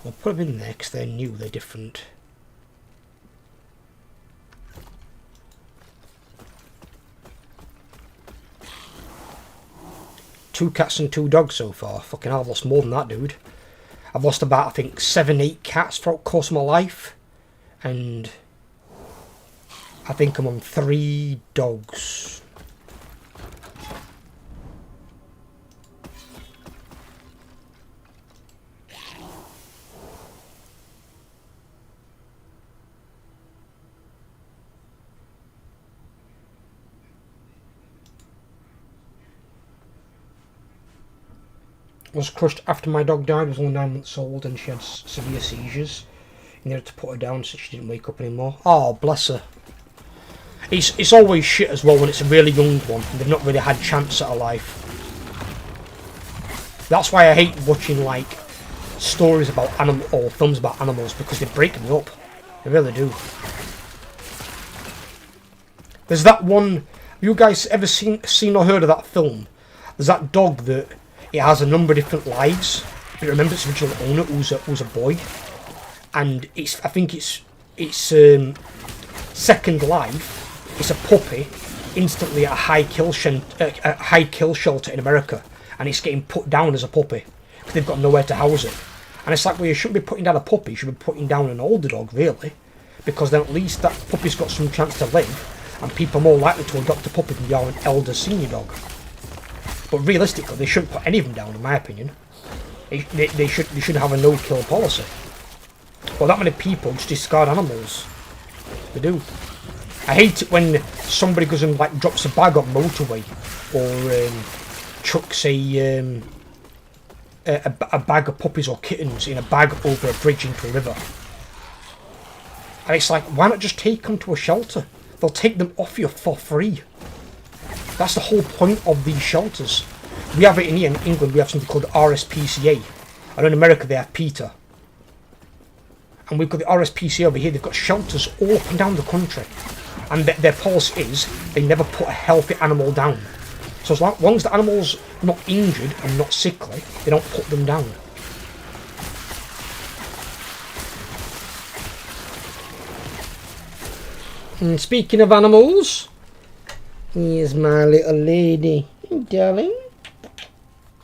We'll put them in there because they're new, they're different. Two cats and two dogs so far. Fucking hell, I've lost more than that, dude. I've lost about, I think, 7, 8 cats throughout the course of my life. And I think I'm on 3 dogs. Was crushed after my dog died. Was only 9 months old and she had severe seizures. You needed to put her down so she didn't wake up anymore. Oh, bless her. It's always shit as well when it's a really young one and they've not really had chance at a life. That's why I hate watching like stories about animals or films about animals, because they break me up. They really do. There's that one. Have you guys ever seen or heard of that film? There's that dog that it has a number of different lives. It remembers its original owner, who's a boy, and I think it's second life. It's a puppy, instantly at a high kill shelter in America, and it's getting put down as a puppy because they've got nowhere to house it. And it's like, well, you shouldn't be putting down a puppy. You should be putting down an older dog, really, because then at least that puppy's got some chance to live, and people are more likely to adopt a puppy than you are an elder senior dog. But realistically, they shouldn't put any of them down, in my opinion. They should have a no-kill policy. Well, that many people just discard animals. They do. I hate it when somebody goes and like drops a bag on motorway, or chucks a bag of puppies or kittens in a bag over a bridge into a river. And it's like, why not just take them to a shelter? They'll take them off you for free. That's the whole point of these shelters. We have it in here in England. We have something called RSPCA. I know in America they have PETA. And we've got the RSPCA over here. They've got shelters all up and down the country. And their policy is they never put a healthy animal down. So as long as the animal's not injured and not sickly, they don't put them down. And speaking of animals, here's my little lady. Hey, darling.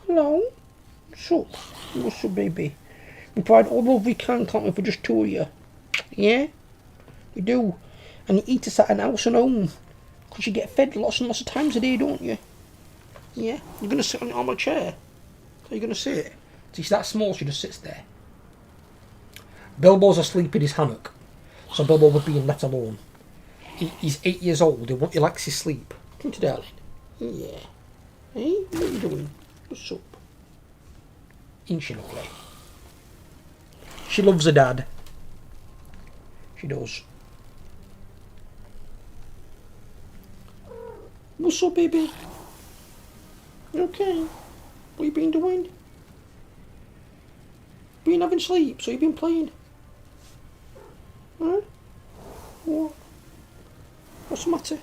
Hello. What's up? What's up, baby? We provide all the love we can, can't we, for just 2 of you? Yeah? We do. And you eat us at an house and home. Because you get fed lots and lots of times a day, don't you? Yeah? You're going to sit on your armor chair. So you're going to sit. So she's that small, she just sits there. Bilbo's asleep in his hammock. So Bilbo was being left alone. He's 8 years old. He likes his sleep. Come to darling. Yeah. Hey, what are you doing? What's up? Ain't she lovely? She loves her dad. She does. What's up, baby? You okay? What you been doing? Been having sleep, so you been playing? Huh? What? What's the matter?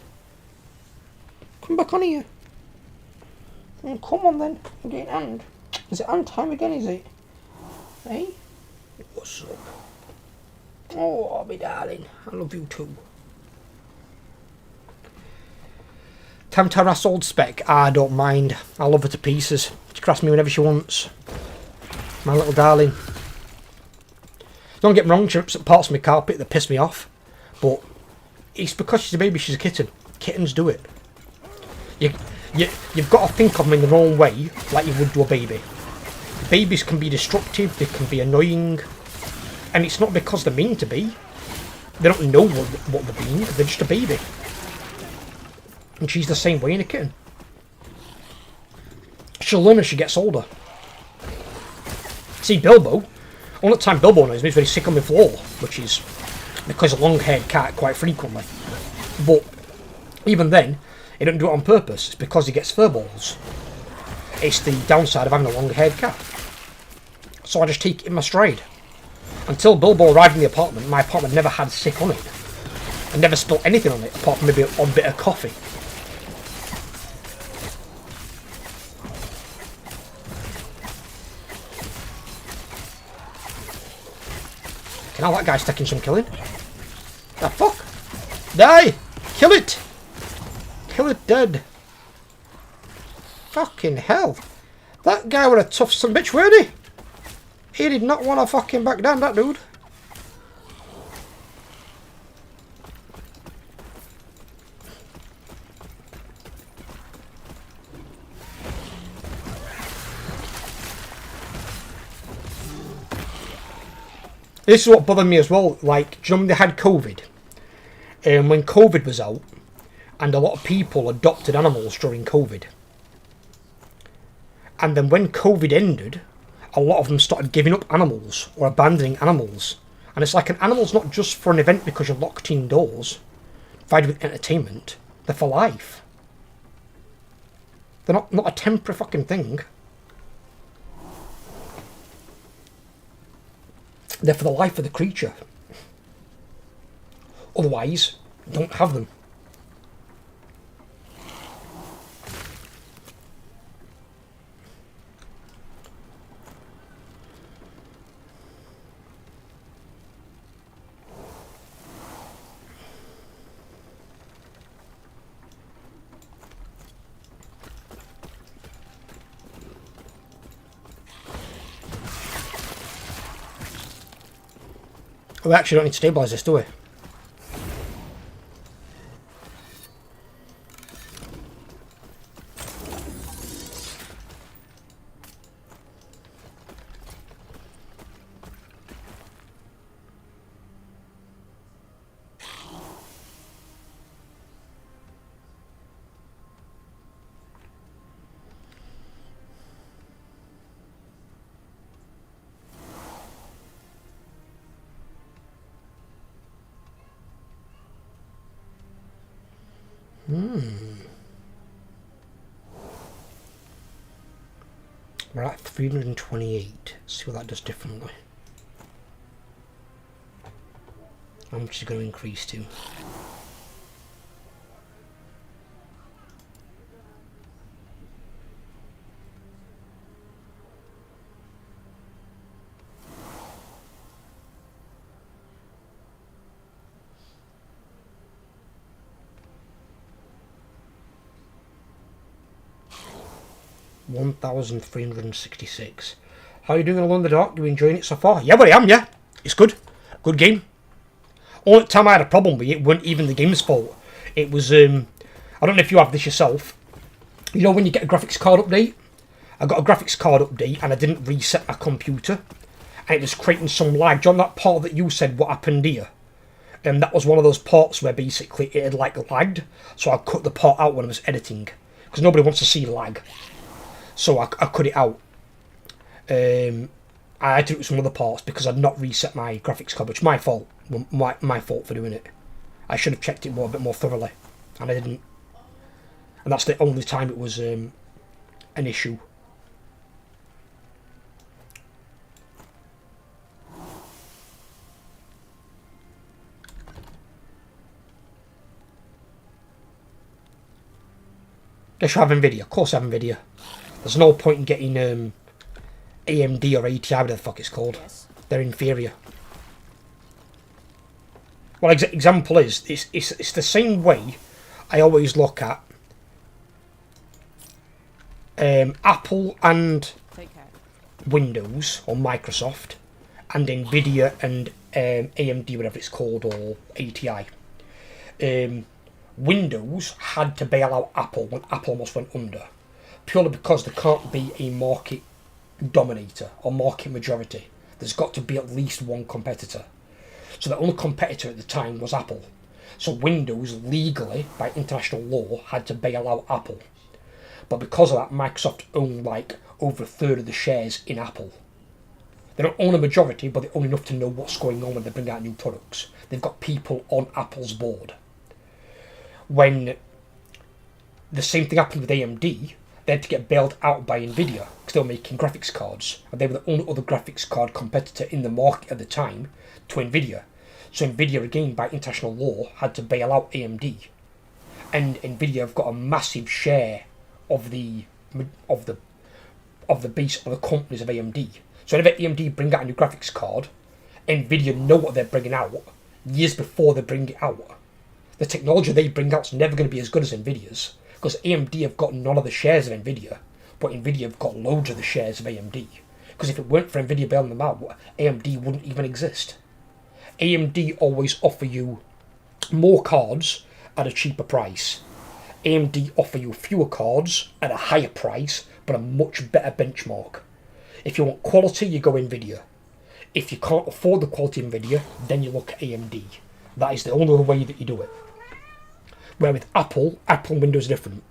Come back on here. Oh, come on then. I'm getting hand. Is it hand time again, is it? Hey? What's up? Oh, my darling. I love you too. Time to harass old Spec. I don't mind. I love her to pieces. She can harass me whenever she wants. My little darling. Don't get me wrong, she rips up parts of my carpet that piss me off. But it's because she's a baby, she's a kitten. Kittens do it. You've got to think of them in the wrong way, like you would do a baby. Babies can be destructive, they can be annoying. And it's not because they're mean to be. They don't know what they're being, they're just a baby. And she's the same way in a kitten. She'll learn as she gets older. See, Bilbo, only time Bilbo knows me is when he's sick on the floor, which is because a long-haired cat quite frequently. But even then, he doesn't do it on purpose. It's because he gets fur balls. It's the downside of having a long-haired cat. So I just take it in my stride. Until Bilbo arrived in the apartment, my apartment never had sick on it. I never spilled anything on it, apart from maybe an odd bit of coffee. Now that guy's taking some killing. Ah, fuck! Die! Kill it! Kill it dead. Fucking hell. That guy was a tough son bitch, weren't he? He did not want to fucking back down, that dude. This is what bothered me as well. Like, do you know when they had COVID? When COVID was out, and a lot of people adopted animals during COVID. And then when COVID ended, a lot of them started giving up animals or abandoning animals. And it's like an animal's not just for an event because you're locked indoors, provided with entertainment. They're for life. They're not a temporary fucking thing. They're for the life of the creature. Otherwise, don't have them. We actually don't need to stabilise this, do we? We're at 328. See what that does differently. How much is it going to increase to? $1,366. How are you doing Alone in the Dark? You enjoying it so far? Yeah, but I am, yeah. It's good. Good game. Only time I had a problem with it wasn't even the game's fault. It was, I don't know if you have this yourself. You know when you get a graphics card update? I got a graphics card update and I didn't reset my computer. And it was creating some lag. Do you know that part that you said what happened here? And that was one of those parts where basically it had like lagged. So I cut the part out when I was editing. Because nobody wants to see lag. So I cut it out. I had to do it with some other parts because I'd not reset my graphics card, which is my fault. My fault for doing it. I should have checked it a bit more thoroughly, and I didn't. And that's the only time it was an issue. Guess you have NVIDIA. Of course I have NVIDIA. There's no point in getting AMD or ATI, whatever the fuck it's called. Yes. They're inferior. Well, example is, it's the same way I always look at Apple and Take care. Windows, or Microsoft, and NVIDIA and AMD, whatever it's called, or ATI. Windows had to bail out Apple when Apple almost went under. Purely because there can't be a market dominator or market majority. There's got to be at least one competitor. So the only competitor at the time was Apple. So Windows, legally, by international law, had to bail out Apple. But because of that, Microsoft owned like over a third of the shares in Apple. They don't own a majority, but they own enough to know what's going on when they bring out new products. They've got people on Apple's board. When the same thing happened with AMD, they had to get bailed out by NVIDIA because they were making graphics cards. And they were the only other graphics card competitor in the market at the time to NVIDIA. So NVIDIA, again, by international law, had to bail out AMD. And NVIDIA have got a massive share of the base of the companies of AMD. So whenever AMD bring out a new graphics card, NVIDIA know what they're bringing out years before they bring it out. The technology they bring out is never going to be as good as NVIDIA's, because AMD have got none of the shares of NVIDIA, but NVIDIA have got loads of the shares of AMD, Because if it weren't for Nvidia bailing them out, AMD wouldn't even exist. AMD always offer you more cards at a cheaper price. AMD offer you fewer cards at a higher price, but a much better benchmark. If you want quality, you go Nvidia. If you can't afford the quality Nvidia, then you look at AMD. That is the only other way that you do it. Where with Apple and Windows are different.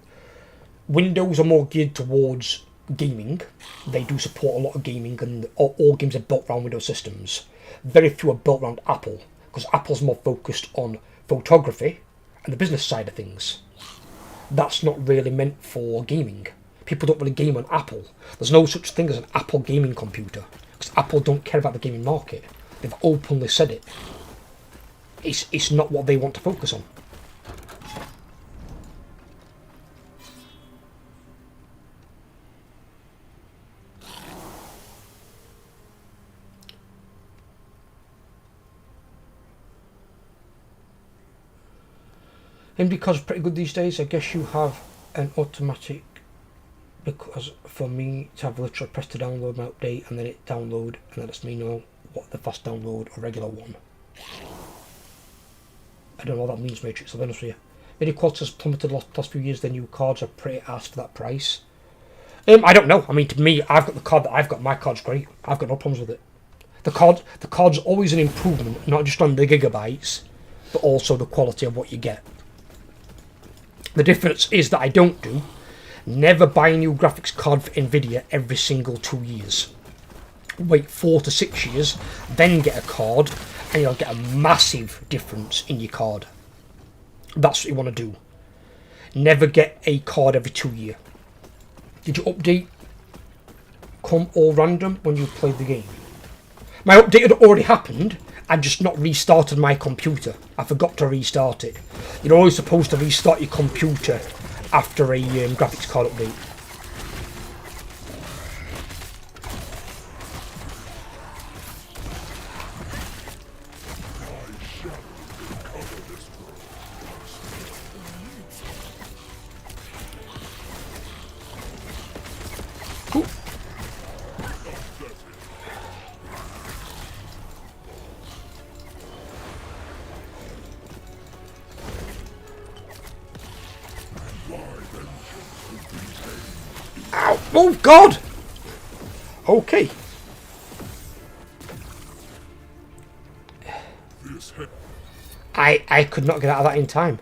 Windows are more geared towards gaming. They do support a lot of gaming, and all games are built around Windows systems. Very few are built around Apple, because Apple's more focused on photography and the business side of things. That's not really meant for gaming. People don't really game on Apple. There's no such thing as an Apple gaming computer, because Apple don't care about the gaming market. They've openly said it. It's not what they want to focus on. And because it's pretty good these days, I guess you have an automatic, because for me to have literally press to download my update and then it download and that lets me know what the fast download or regular one. I don't know what that means, Matrix, I'll be honest with you. Video quality has plummeted the last few years, the new cards are pretty ass for that price. I don't know. I mean, to me, I've got the card that I've got, my card's great. I've got no problems with it. The card's always an improvement, not just on the gigabytes, but also the quality of what you get. The difference is that I don't do. Never buy a new graphics card for Nvidia every single 2 years. Wait 4 to 6 years, then get a card, and you'll get a massive difference in your card. That's what you want to do. Never get a card every 2 years. Did your update come all random when you played the game? My update had already happened. I'd just not restarted my computer. I forgot to restart it. You're always supposed to restart your computer after a graphics card update. Ooh. Ow! Oh God! Okay. I could not get out of that in time.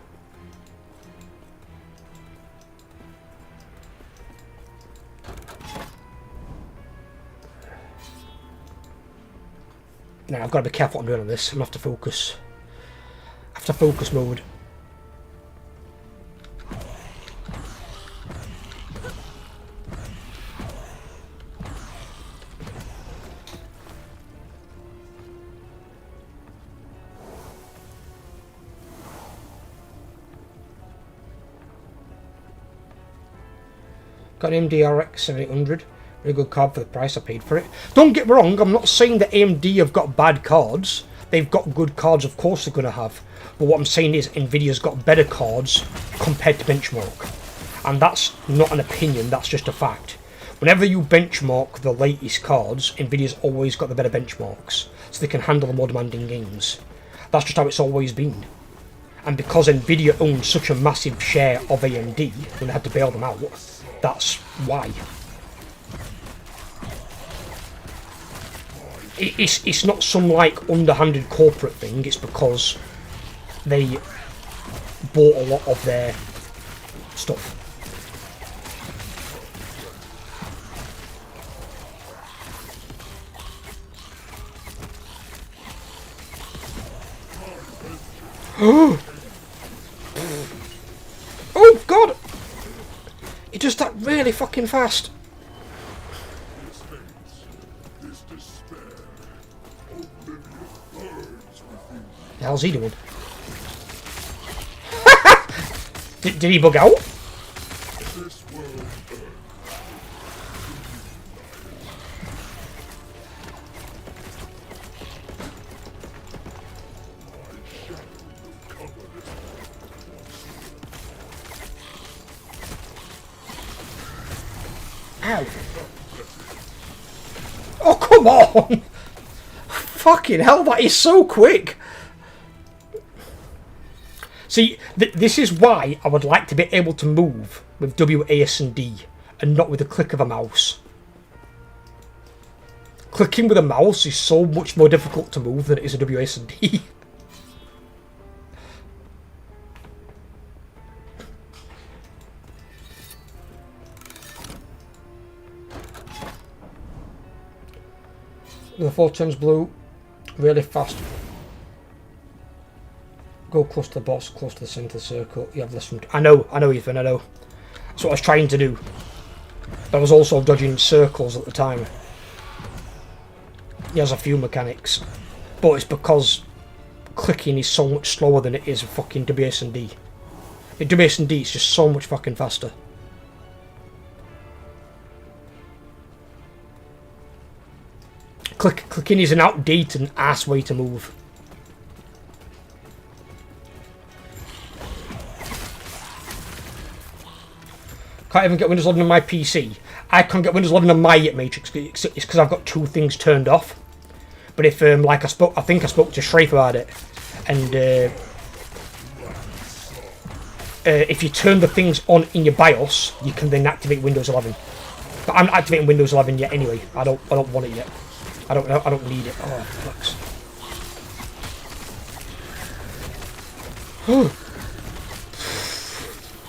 Now I've got to be careful what I'm doing on this. I'm gonna have to focus. After focus mode. Got an AMD RX 7800. Really good card for the price I paid for it. Don't get me wrong, I'm not saying that AMD have got bad cards. They've got good cards, of course they're going to have. But what I'm saying is Nvidia's got better cards compared to benchmark. And that's not an opinion, that's just a fact. Whenever you benchmark the latest cards, Nvidia's always got the better benchmarks. So they can handle the more demanding games. That's just how it's always been. And because Nvidia owns such a massive share of AMD, when they had to bail them out, that's why. It's not some like underhanded corporate thing, it's because they bought a lot of their stuff. Oh God! It does that really fucking fast. The hell's he doing? did he bug out? Ow. Oh, come on! Fucking hell, that is so quick! See, this is why I would like to be able to move with W, A, S and D, and not with the click of a mouse. Clicking with a mouse is so much more difficult to move than it is a W, A, S and D. The 4 turns blue, really fast. Go close to the boss, close to the centre of the circle. You have less from. I know, Ethan, I know. That's what I was trying to do. But I was also dodging circles at the time. He has a few mechanics, but it's because clicking is so much slower than it is with fucking WSD. In WSD, it's just so much fucking faster. Clicking is an outdated ass way to move. Can't even get Windows 11 on my PC. I can't get Windows 11 on my Matrix. It's because I've got 2 things turned off. But if, like I think I spoke to Shrafe about it, and if you turn the things on in your BIOS, you can then activate Windows 11. But I'm not activating Windows 11 yet anyway. I don't want it yet. I don't need it. Oh, fucks.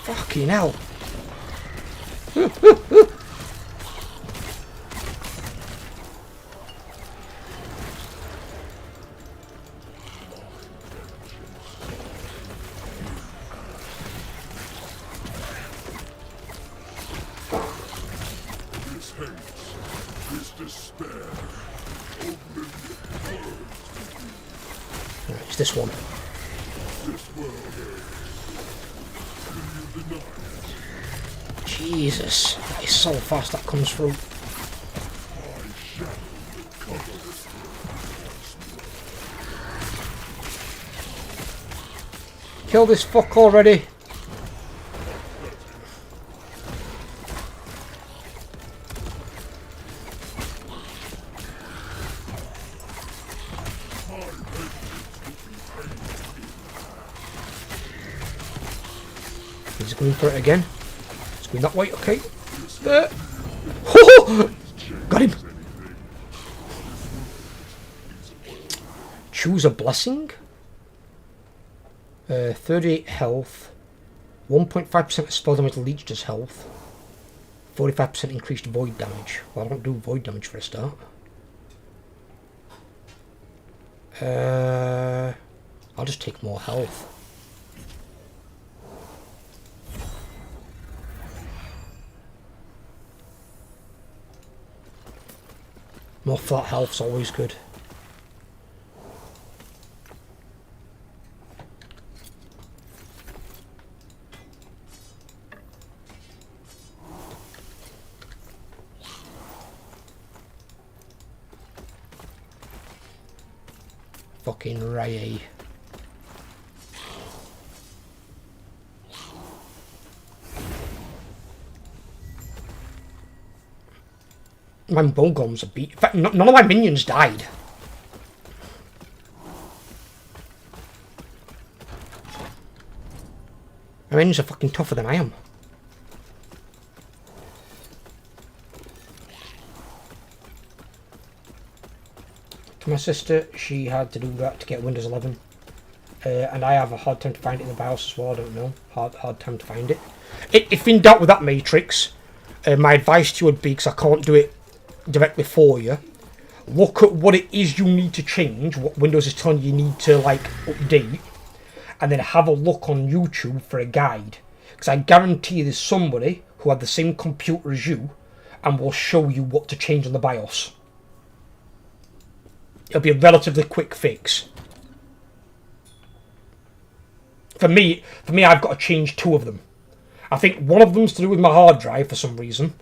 Fucking hell. It's this one. Jesus, that is so fast that comes through. Kill this fuck already. He's going for it again. It's going that way, okay. There. Oh! Got him. Choose a blessing. 38 health. 1.5% of spell damage leached as health. 45% increased void damage. Well, I don't do void damage for a start. I'll just take more health. More flat health's always good. Fucking Ray. My Bogoms are beat. In fact, none of my minions died. My minions are fucking tougher than I am. To my sister, she had to do that to get Windows 11. And I have a hard time to find it in the BIOS as well, I don't know. Hard time to find it. If in doubt with that Matrix, my advice to you would be, because I can't do it directly for you, look at what it is you need to change, what Windows is telling you need to like update, and then have a look on YouTube for a guide, because I guarantee you there's somebody who had the same computer as you and will show you what to change on the BIOS. It'll be a relatively quick fix. For me I've got to change 2 of them. I think one of them's to do with my hard drive for some reason.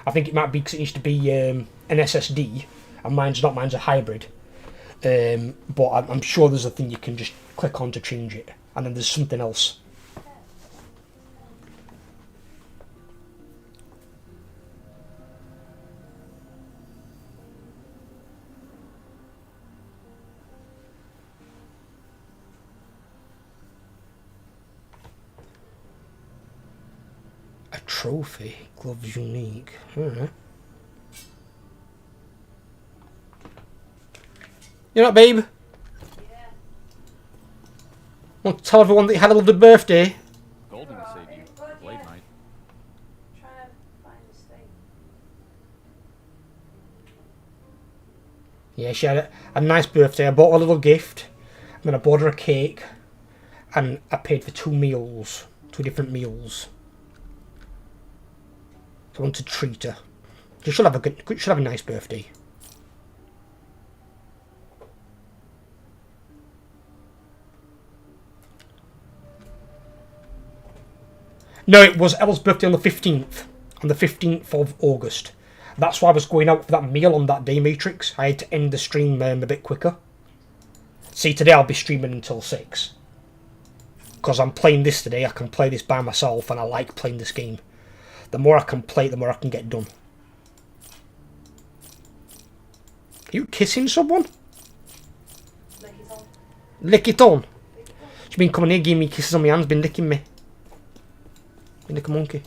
I think it might be because it needs to be an SSD, and mine's not. Mine's a hybrid. But I'm sure there's a thing you can just click on to change it, and then there's something else. Trophy. Gloves unique. Alright. You know what, babe? Yeah. Want to tell everyone that you had a lovely birthday? Golden to save you. Good, Late yeah. night. Trying to find this thing. Yeah, she had a nice birthday. I bought her a little gift. And then I bought her a cake. And I paid for 2 meals. 2 different meals. So I want to treat her. She should have a nice birthday. No, it was Ella's birthday on the 15th. On the 15th of August. That's why I was going out for that meal on that day, Matrix. I had to end the stream a bit quicker. See, today I'll be streaming until 6. Because I'm playing this today, I can play this by myself and I like playing this game. The more I can play, the more I can get done. Are you kissing someone? Lick it on. Lick it on. Lick it on. She's been coming here, giving me kisses on my hands, been licking me. Been like a monkey.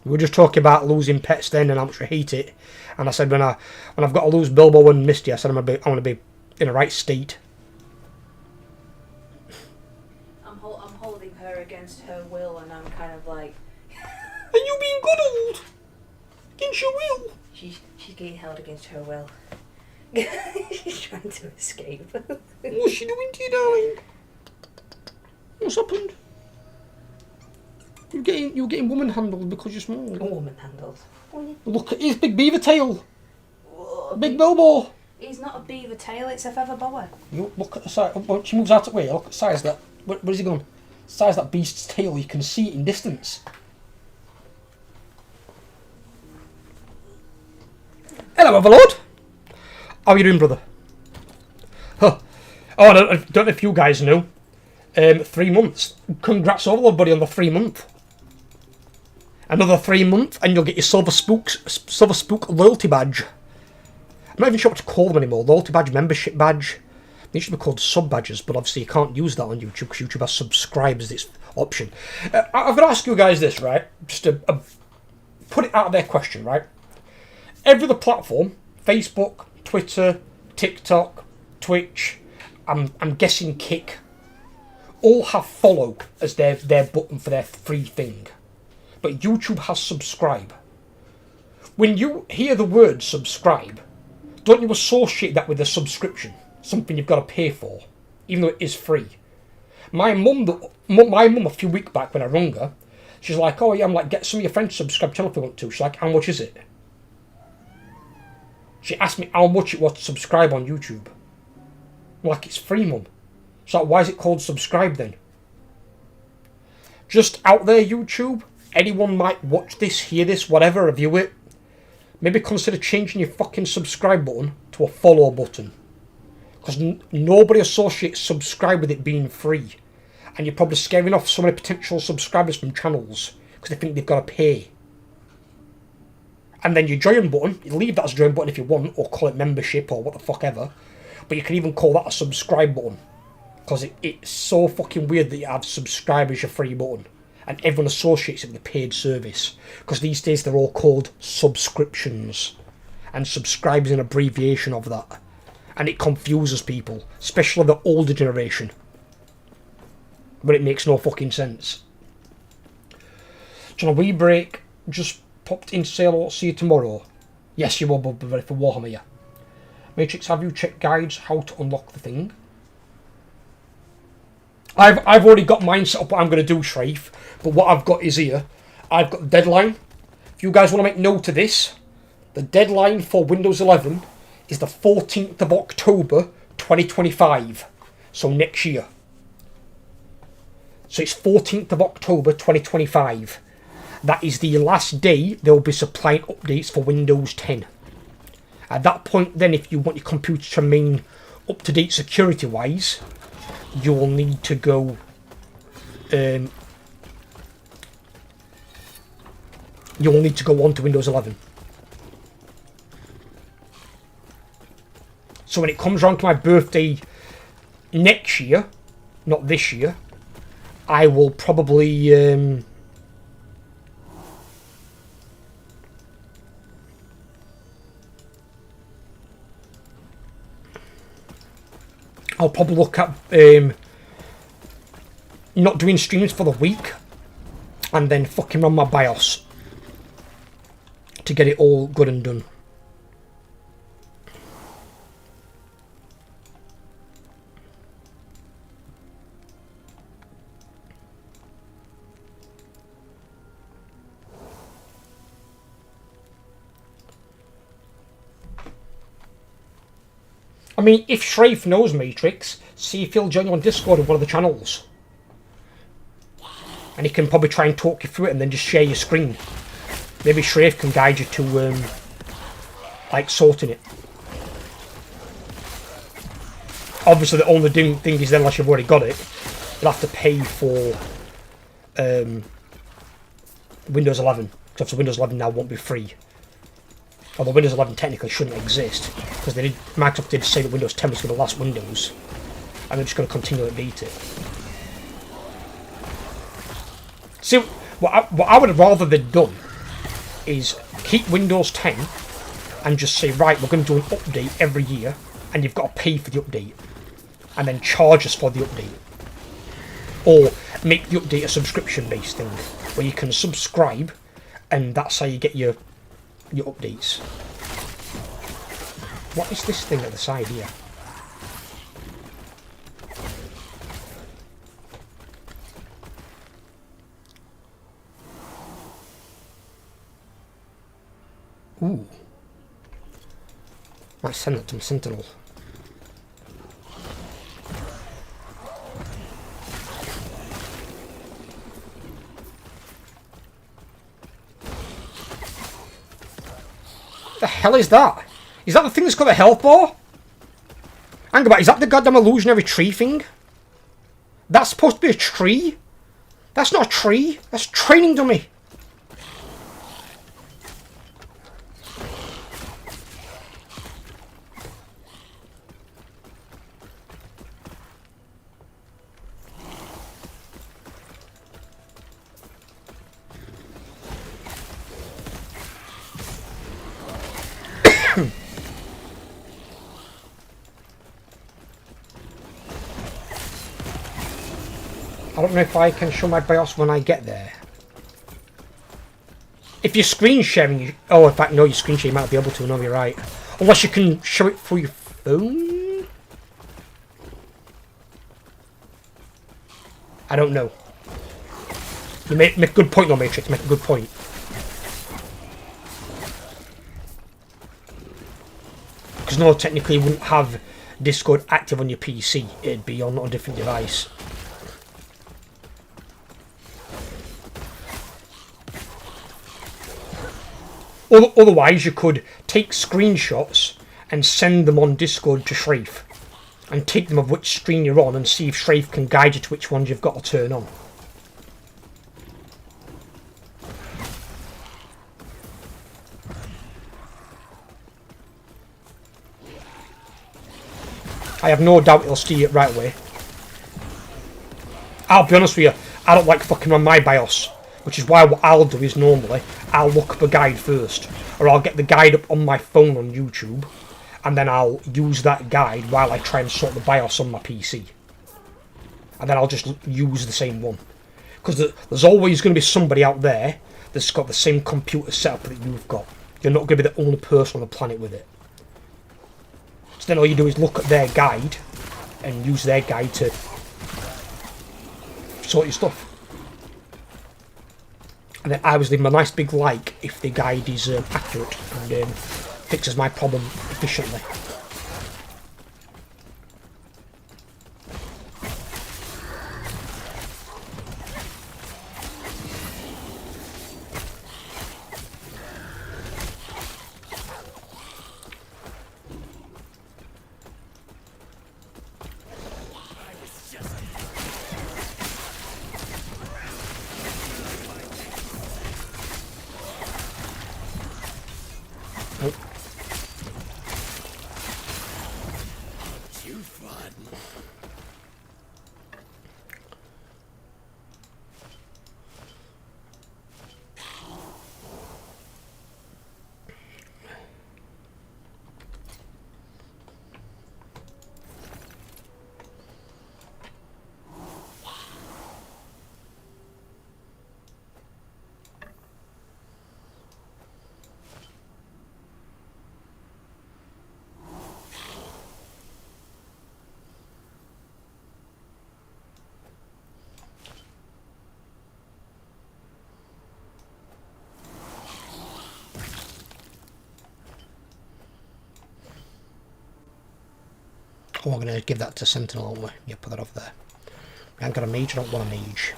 We were just talking about losing pets then and how much I hate it. And I said when I've got to lose Bilbo and Misty, I said I want to be in a right state. I'm holding her against her will, and I'm kind of like. Are you being good old? Against your will? She's getting held against her will. She's trying to escape. What's she doing to you, darling? What's happened? You're getting woman handled because you're small. A woman handled. Look at his big beaver tail. Big Bilbo. He's not a beaver tail, it's a feather boa. You look at the size. When she moves out of the way, look at the size of that. Where's he gone? Size of that beast's tail. You can see it in distance. Hello, Overlord. How are you doing, brother? Huh. Oh, I don't know if you guys know. 3 months. Congrats, Overlord, buddy, on the 3 month. Another 3 month, and you'll get your Silver Spook loyalty badge. I'm not even sure what to call them anymore. Loyalty badge, membership badge. They should be called sub badges, but obviously you can't use that on YouTube because YouTube has subscribe as its option. I've got to ask you guys this, right? Just to put it out of their question, right? Every other platform, Facebook, Twitter, TikTok, Twitch, I'm guessing Kick, all have follow as their button for their free thing. But YouTube has subscribe. When you hear the word subscribe, don't you associate that with a subscription? Something you've got to pay for, even though it is free. My mum a few weeks back when I rung her, she's like, oh yeah, I'm like, get some of your friends to subscribe to channel if you want to. She's like, how much is it? She asked me how much it was to subscribe on YouTube. I'm like, it's free, mum. She's like, why is it called subscribe then? Just out there, YouTube, anyone might watch this, hear this, whatever, review it. Maybe consider changing your fucking subscribe button to a follow button. Because nobody associates subscribe with it being free. And you're probably scaring off so many potential subscribers from channels because they think they've got to pay. And then your join button, you leave that as a join button if you want, or call it membership or what the fuck ever. But you can even call that a subscribe button. Because it's so fucking weird that you have subscribe as your free button. And everyone associates it with a paid service. Because these days they're all called subscriptions. And subscribe is an abbreviation of that. And it confuses people. Especially the older generation. But it makes no fucking sense. So on a wee break, just popped in to say hello, see you tomorrow. Yes, you will be ready for Warhammer, yeah. Matrix, have you checked guides how to unlock the thing? I've already got mine set up what I'm going to do, Shrafe. But what I've got is here. I've got the deadline. If you guys want to make note of this, the deadline for Windows 11 is the 14th of October 2025. So next year. So it's 14th of October 2025. That is the last day they'll be supplying updates for Windows 10. At that point then, if you want your computer to remain up to date security wise, you will need to go on to Windows 11. So when it comes around to my birthday next year, not this year, I will probably I'll probably look at not doing streams for the week and then fucking run my BIOS to get it all good and done. I mean, if Shrafe knows Matrix, see if he'll join you on Discord on one of the channels. And he can probably try and talk you through it and then just share your screen. Maybe Shrafe can guide you to, like, sorting it. Obviously, the only thing is then, unless you've already got it, you'll have to pay for Windows 11. Because obviously Windows 11 now won't be free. Although Windows 11 technically shouldn't exist, because Microsoft did say that Windows 10 was going to last Windows, and they're just going to continue to beat it. See, what I would have rather they'd done is keep Windows 10 and just say, right, we're going to do an update every year, and you've got to pay for the update, and then charge us for the update. Or make the update a subscription-based thing, where you can subscribe, and that's how you get your updates. What is this thing at the side here? Ooh. Might send it to my Sentinel. The hell is that? Is that the thing that's got the health bar? Hang about, is that the goddamn illusionary tree thing? That's supposed to be a tree? That's not a tree. That's a training dummy. I don't know if I can show my BIOS when I get there. If you're screen sharing, oh, in fact, no, your screen share you might be able to. No, you're right. Unless you can show it through your phone. I don't know. You make a good point, though, Matrix. Make a good point. Because no, technically, you wouldn't have Discord active on your PC. It'd be on a different device. Otherwise, you could take screenshots and send them on Discord to Shrafe, and take them of which screen you're on and see if Shrafe can guide you to which ones you've got to turn on. I have no doubt he'll see it right away. I'll be honest with you, I don't like fucking on my BIOS. Which is why what I'll do is normally, I'll look up a guide first. Or I'll get the guide up on my phone on YouTube. And then I'll use that guide while I try and sort the BIOS on my PC. And then I'll just use the same one. Because there's always going to be somebody out there that's got the same computer setup that you've got. You're not going to be the only person on the planet with it. So then all you do is look at their guide. And use their guide to sort your stuff. And then I always leave them a nice big like if the guide is accurate and fixes my problem efficiently. Oh, we're going to give that to Sentinel, aren't we? Yeah, put that over there. We ain't got a mage, I don't want a mage.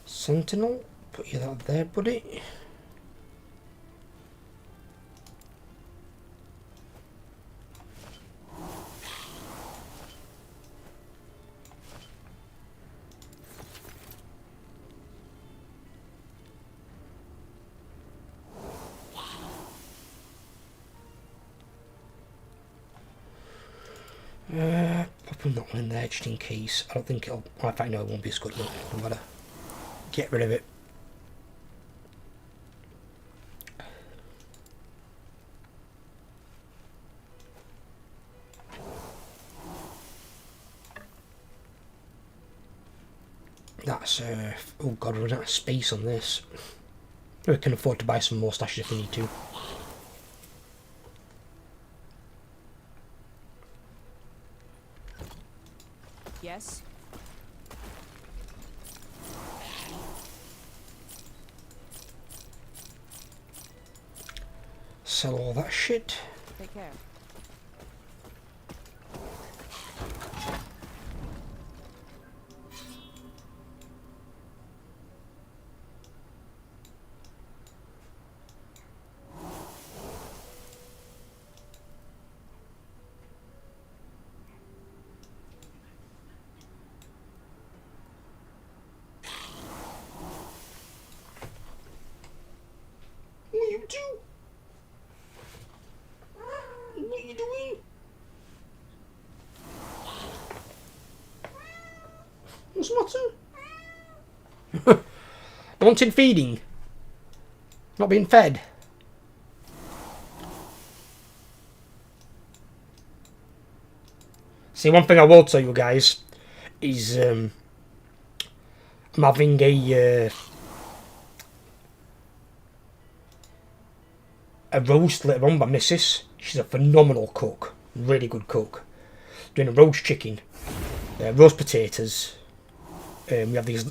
Sentinel, put you that there, buddy. Popping that one in there just in case. I don't think it'll. Oh, in fact, no, it won't be as good. No matter. Get rid of it. That's oh god, we're out of space on this. We can afford to buy some more stashes if we need to. Yes. Sell all that shit. Take care. What are you doing? What are you doing? What's the matter? Wanted feeding. Not being fed. See, one thing I will tell you guys is I'm having a roast later on by Mrs. She's a phenomenal cook, really good cook. Doing a roast chicken, roast potatoes. We have these.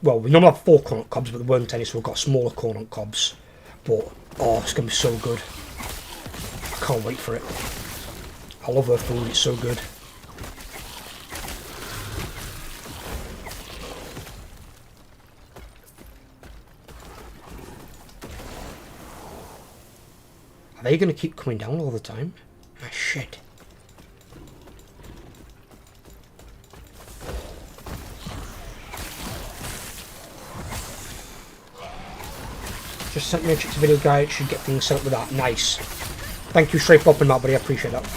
Well, we normally have 4 corn on cobs, but there weren't any, so we've got smaller corn on cobs. But oh, it's gonna be so good. I can't wait for it. I love her food. It's so good. Are they going to keep coming down all the time? Ah, shit. Just sent me a Chicks video guide. Should get things set up with that. Nice. Thank you straight for popping that, buddy. I appreciate that.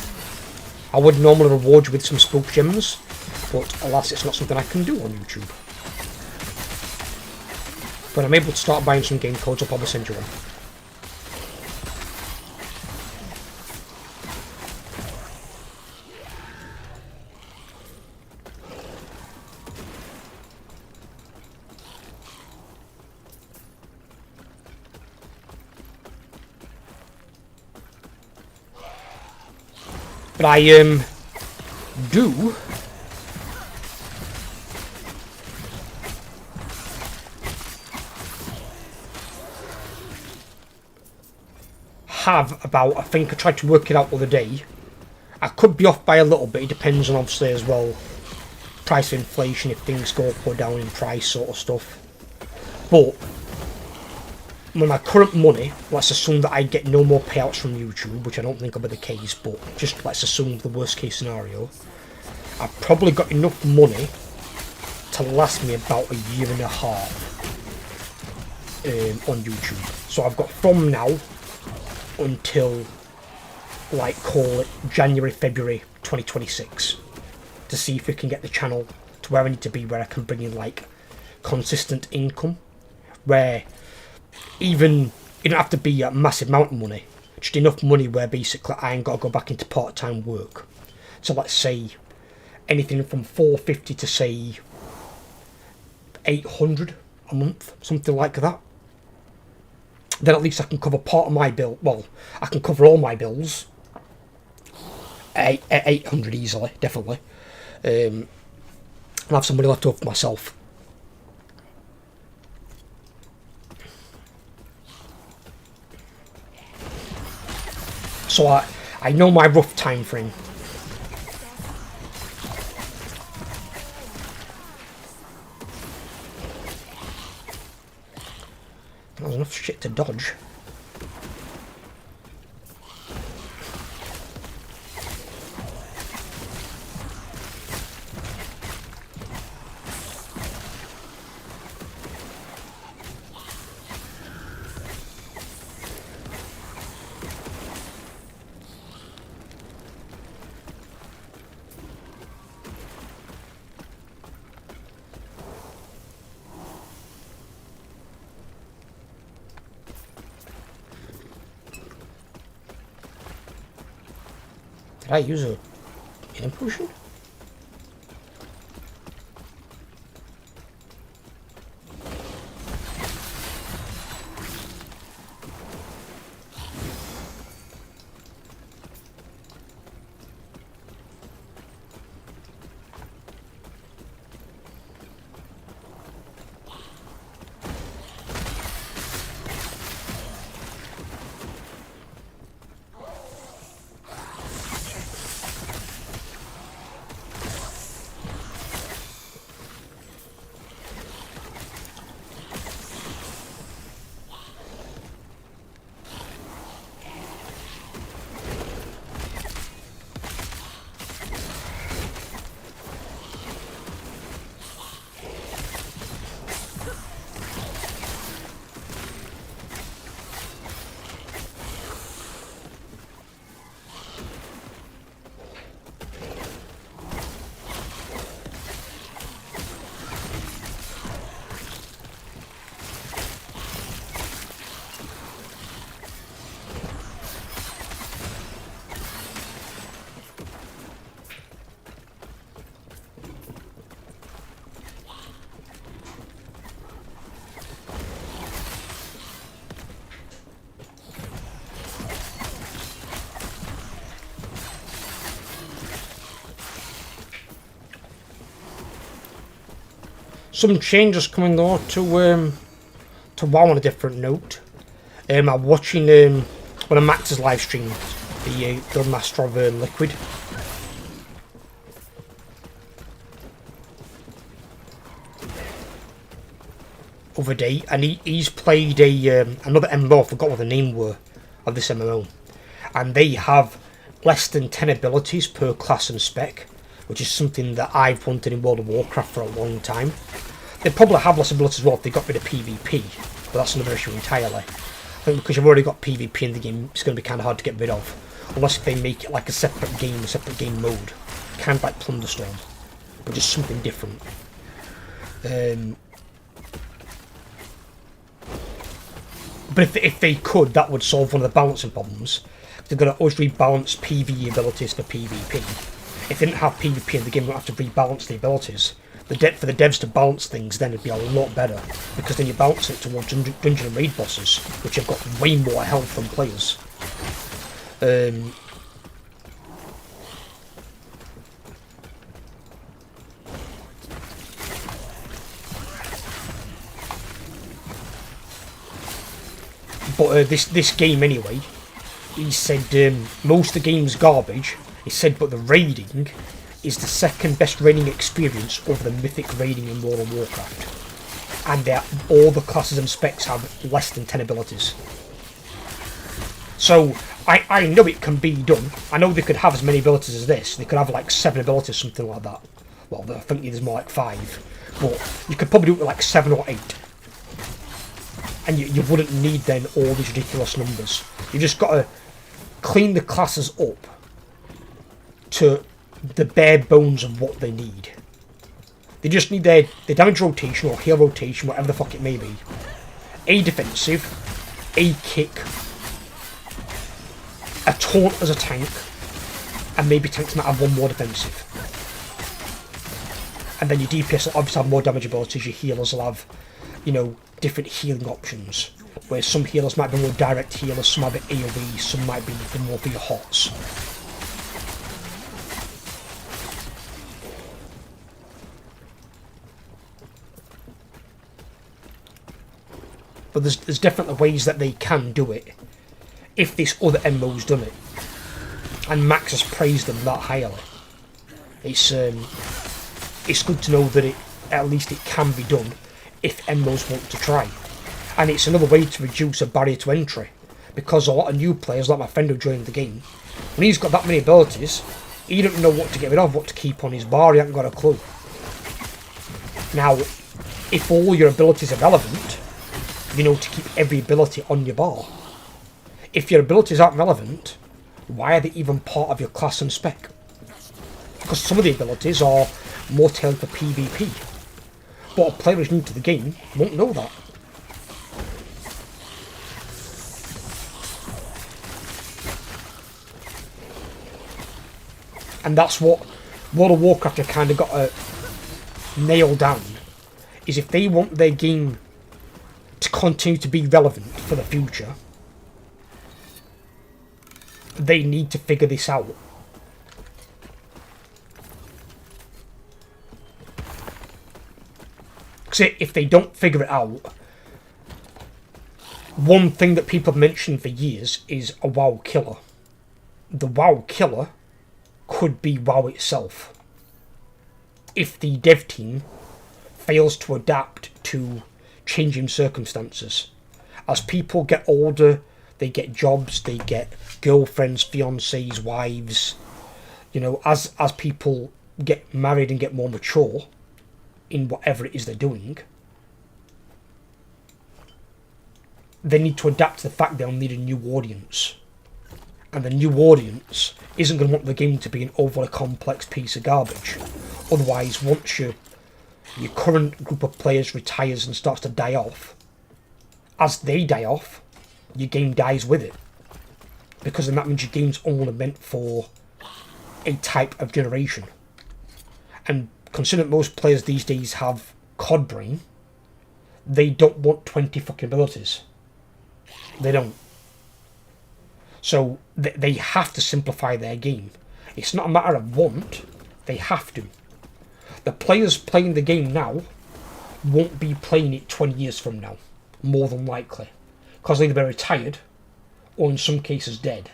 I would normally reward you with some spook gems, but alas, it's not something I can do on YouTube. When I'm able to start buying some game codes, I'll probably send you one. But I do have about, I think I tried to work it out the other day. I could be off by a little bit, it depends on obviously as well price of inflation, if things go up or down in price sort of stuff. But with my current money, let's assume that I get no more payouts from YouTube, which I don't think will be the case, but just let's assume the worst case scenario. I've probably got enough money to last me about a year and a half on YouTube. So I've got from now until, like, call it January, February 2026 to see if we can get the channel to where I need to be, where I can bring in, like, consistent income, where even it don't have to be a massive amount of money, just enough money where basically I ain't got to go back into part-time work. So let's say anything from 450 to say 800 a month, something like that. Then at least I can cover part of my bill. Well, I can cover all my bills at 800 easily, definitely. And have some money left over for myself. So I know my rough time frame. There's enough shit to dodge. Did I use a healing potion? Some changes coming though to WoW on a different note. I'm watching one of Max's live streams, the Master of Liquid. Other day, and he's played another MMO. I forgot what the name were of this MMO, and they have less than 10 abilities per class and spec, which is something that I've wanted in World of Warcraft for a long time. They probably have less abilities as well if they got rid of PvP, but that's another issue entirely. I think because you've already got PvP in the game, it's going to be kind of hard to get rid of, unless they make it like a separate game mode, kind of like Plunderstorm, but just something different. But if they could, that would solve one of the balancing problems. They're going to always rebalance PvE abilities for PvP. If they didn't have PvP in the game, they don't have to rebalance the abilities. For the devs to balance things, then it'd be a lot better, because then you balance it towards dungeon and raid bosses, which have got way more health than players. But this game anyway, he said most of the game's garbage. He said, but the raiding is the second best raiding experience over the mythic raiding in World of Warcraft. And all the classes and specs have less than 10 abilities. So, I know it can be done. I know they could have as many abilities as this. They could have like 7 abilities, something like that. Well, I think there's more like 5. But you could probably do it with like 7 or 8. And you wouldn't need then all these ridiculous numbers. You just got to clean the classes up to the bare bones of what they need. They just need their damage rotation or heal rotation, whatever the fuck it may be. A defensive, a kick, a taunt as a tank, and maybe tanks might have one more defensive. And then your DPS will obviously have more damage abilities, your healers will have, you know, different healing options. Where some healers might be more direct healers, some might be AoE, some might be more for your HOTS. But there's definitely ways that they can do it if this other MMO's done it. And Max has praised them that highly. It's good to know that at least it can be done if MMOs want to try. And it's another way to reduce a barrier to entry. Because a lot of new players, like my friend who joined the game, when he's got that many abilities, he doesn't know what to get rid of, what to keep on his bar, he hasn't got a clue. Now, if all your abilities are relevant, you know to keep every ability on your bar. If your abilities aren't relevant, why are they even part of your class and spec? Because some of the abilities are more tailored for PvP. But a player who's new to the game won't know that. And that's what World of Warcraft have kind of got to nail down, is if they want their game to continue to be relevant for the future, they need to figure this out. Because if they don't figure it out, one thing that people have mentioned for years is a WoW killer. The WoW killer could be WoW itself. If the dev team fails to adapt to changing circumstances. As people get older, they get jobs, they get girlfriends, fiancés, wives. You know, as people get married and get more mature in whatever it is they're doing, they need to adapt to the fact they'll need a new audience. And the new audience isn't going to want the game to be an overly complex piece of garbage. Otherwise, once your current group of players retires and starts to die off, as they die off, your game dies with it. Because then that means your game's only meant for a type of generation. And considering most players these days have COD brain, they don't want 20 fucking abilities. They don't. So they have to simplify their game. It's not a matter of want, they have to. The players playing the game now won't be playing it 20 years from now, more than likely. Because they'll either be retired, or in some cases dead.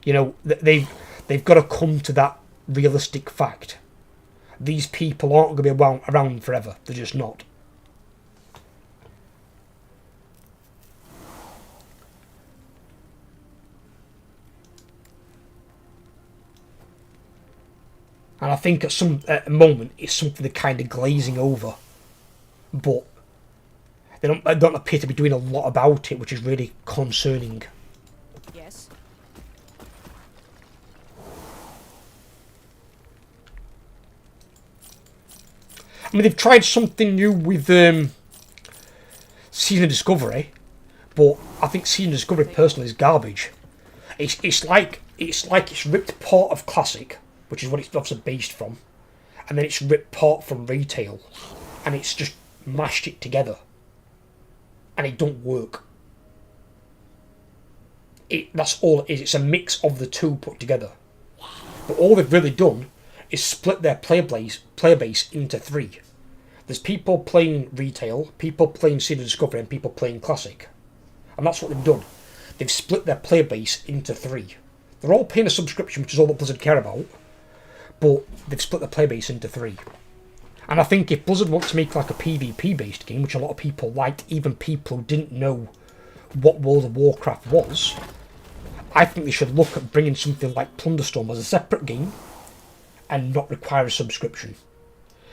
You know, they've got to come to that realistic fact. These people aren't going to be around forever, they're just not. And I think at a moment it's something they're kind of glazing over, but they don't appear to be doing a lot about it, which is really concerning. Yes. I mean, they've tried something new with Season of Discovery, but I think Season of Discovery personally is garbage. It's like it's ripped part of Classic, which is what it's obviously based from, and then it's ripped part from Retail, and it's just mashed it together, and it don't work. That's all it is. It's a mix of the two put together. But all they've really done is split their player base into three. There's people playing Retail, people playing Season of Discovery, and people playing Classic. And that's what they've done. They've split their player base into three. They're all paying a subscription, which is all that Blizzard care about, but they've split the player base into three. And I think if Blizzard wants to make like a PvP based game, which a lot of people liked, even people who didn't know what World of Warcraft was, I think they should look at bringing something like Plunderstorm as a separate game and not require a subscription.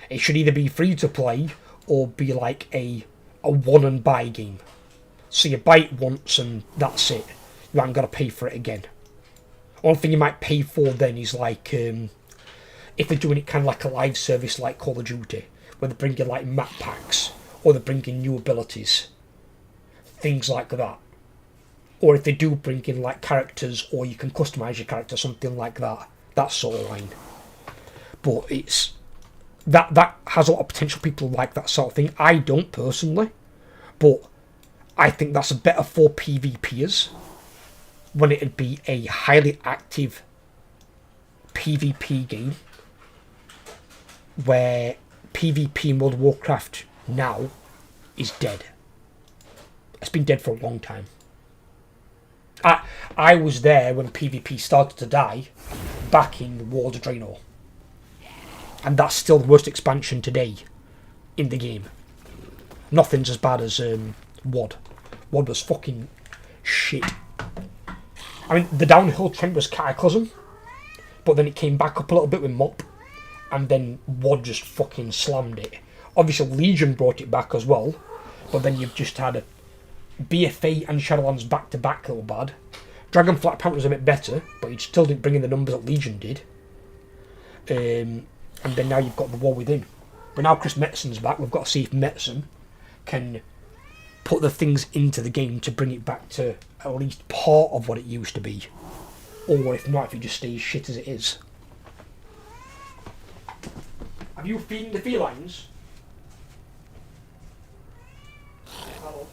It should either be free to play or be like a one and buy game. So you buy it once and that's it. You haven't got to pay for it again. One thing you might pay for then is like if they're doing it kind of like a live service like Call of Duty, where they're bringing like map packs, or they're bringing new abilities, things like that. Or if they do bring in like characters, or you can customise your character, something like that, that sort of line. But it's that has a lot of potential. People like that sort of thing. I don't personally, but I think that's better for PvPers when it'd be a highly active PvP game where PvP in World of Warcraft now is dead. It's been dead for a long time. I was there when PvP started to die back in Wars of Draenor. And that's still the worst expansion today in the game. Nothing's as bad as WoD. WoD was fucking shit. I mean, the downhill trend was Cataclysm, but then it came back up a little bit with MOP, and then WoD just fucking slammed it. Obviously, Legion brought it back as well, but then you've just had a BFA and Shadowlands back-to-back a little bad. Dragonflight apparently was a bit better, but it still didn't bring in the numbers that Legion did. And then now you've got the War Within. But now Chris Metzen's back, we've got to see if Metzen can put the things into the game to bring it back to at least part of what it used to be. Or if not, if it just stays shit as it is. Have you feeding the felines? Hello.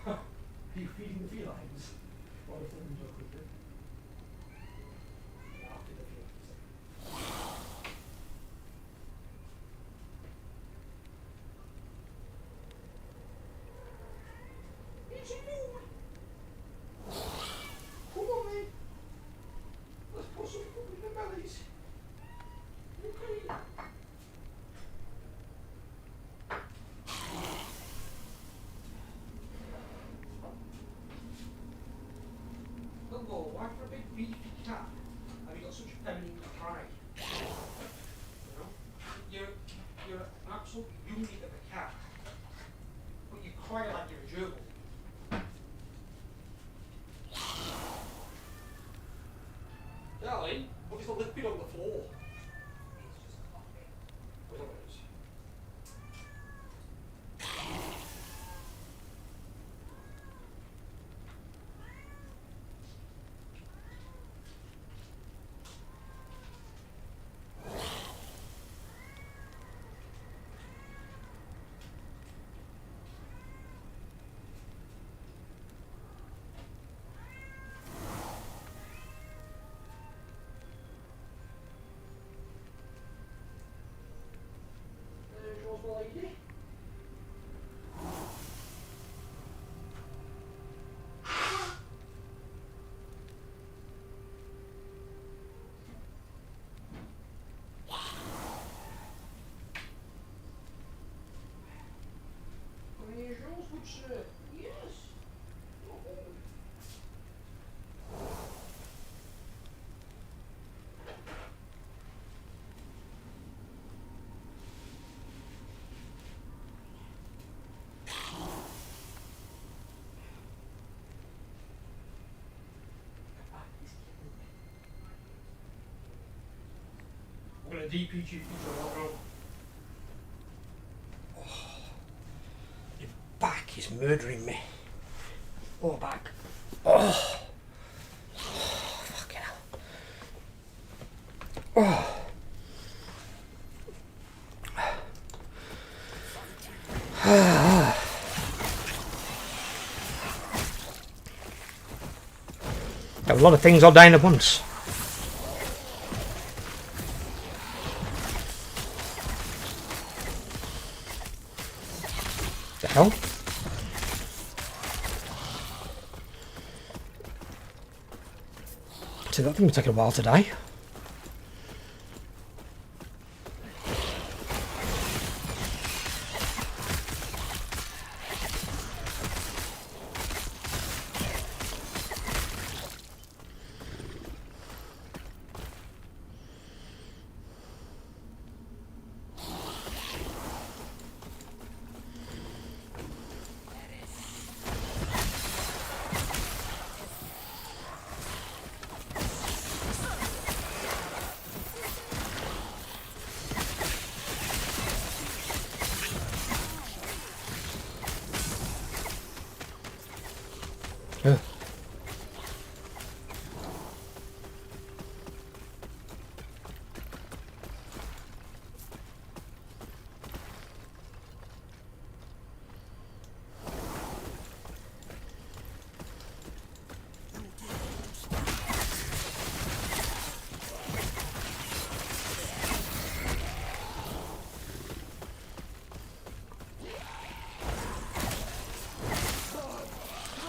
Are you feeding the felines? Why for a big beefy cat have you got such a feminine cry? You know? You're an absolute unit of a cat, but you cry like you're a gerbil. Darling, what is the liquid on the floor? It's just coffee. Where is it? Lady. Yes. I'm going to DPG future logo. Oh, your back is murdering me. Oh, back. Oh. Oh, fucking hell. Oh. A lot of things all dying at once. The hell? So that thing will take a while to die.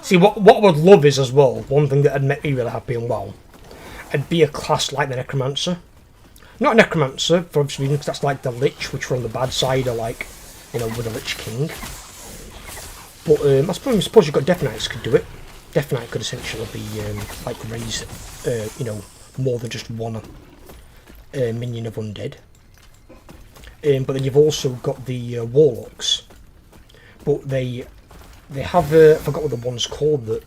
See, what I would love is as well, one thing that would make me really happy and well, it'd be a class like the Necromancer. Not a Necromancer, for obvious reasons, because that's like the Lich, which are on the bad side, or like, you know, with the Lich King. But I suppose you've got Death Knights could do it. Death Knight could essentially be, like, raise, you know, more than just one minion of undead. But then you've also got the Warlocks. But they have, I forgot what the one's called that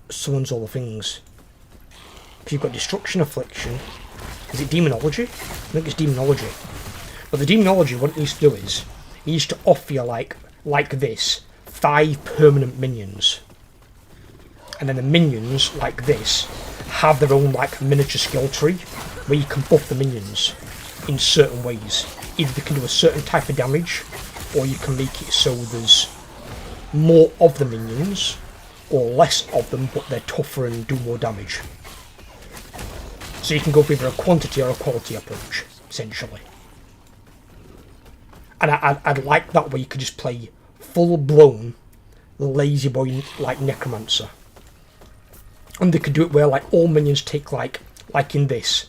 summons all the things. Because you've got Destruction Affliction. Is it Demonology? I think it's Demonology. But the Demonology, what it needs to do is, it needs to offer you, like this, 5 permanent minions. And then the minions, like this, have their own, like, miniature skill tree, where you can buff the minions in certain ways. Either they can do a certain type of damage, or you can make it so there's more of the minions, or less of them, but they're tougher and do more damage. So you can go for either a quantity or a quality approach, essentially. And I'd like that where you could just play full-blown lazy boy like Necromancer. And they could do it where like all minions take like in this,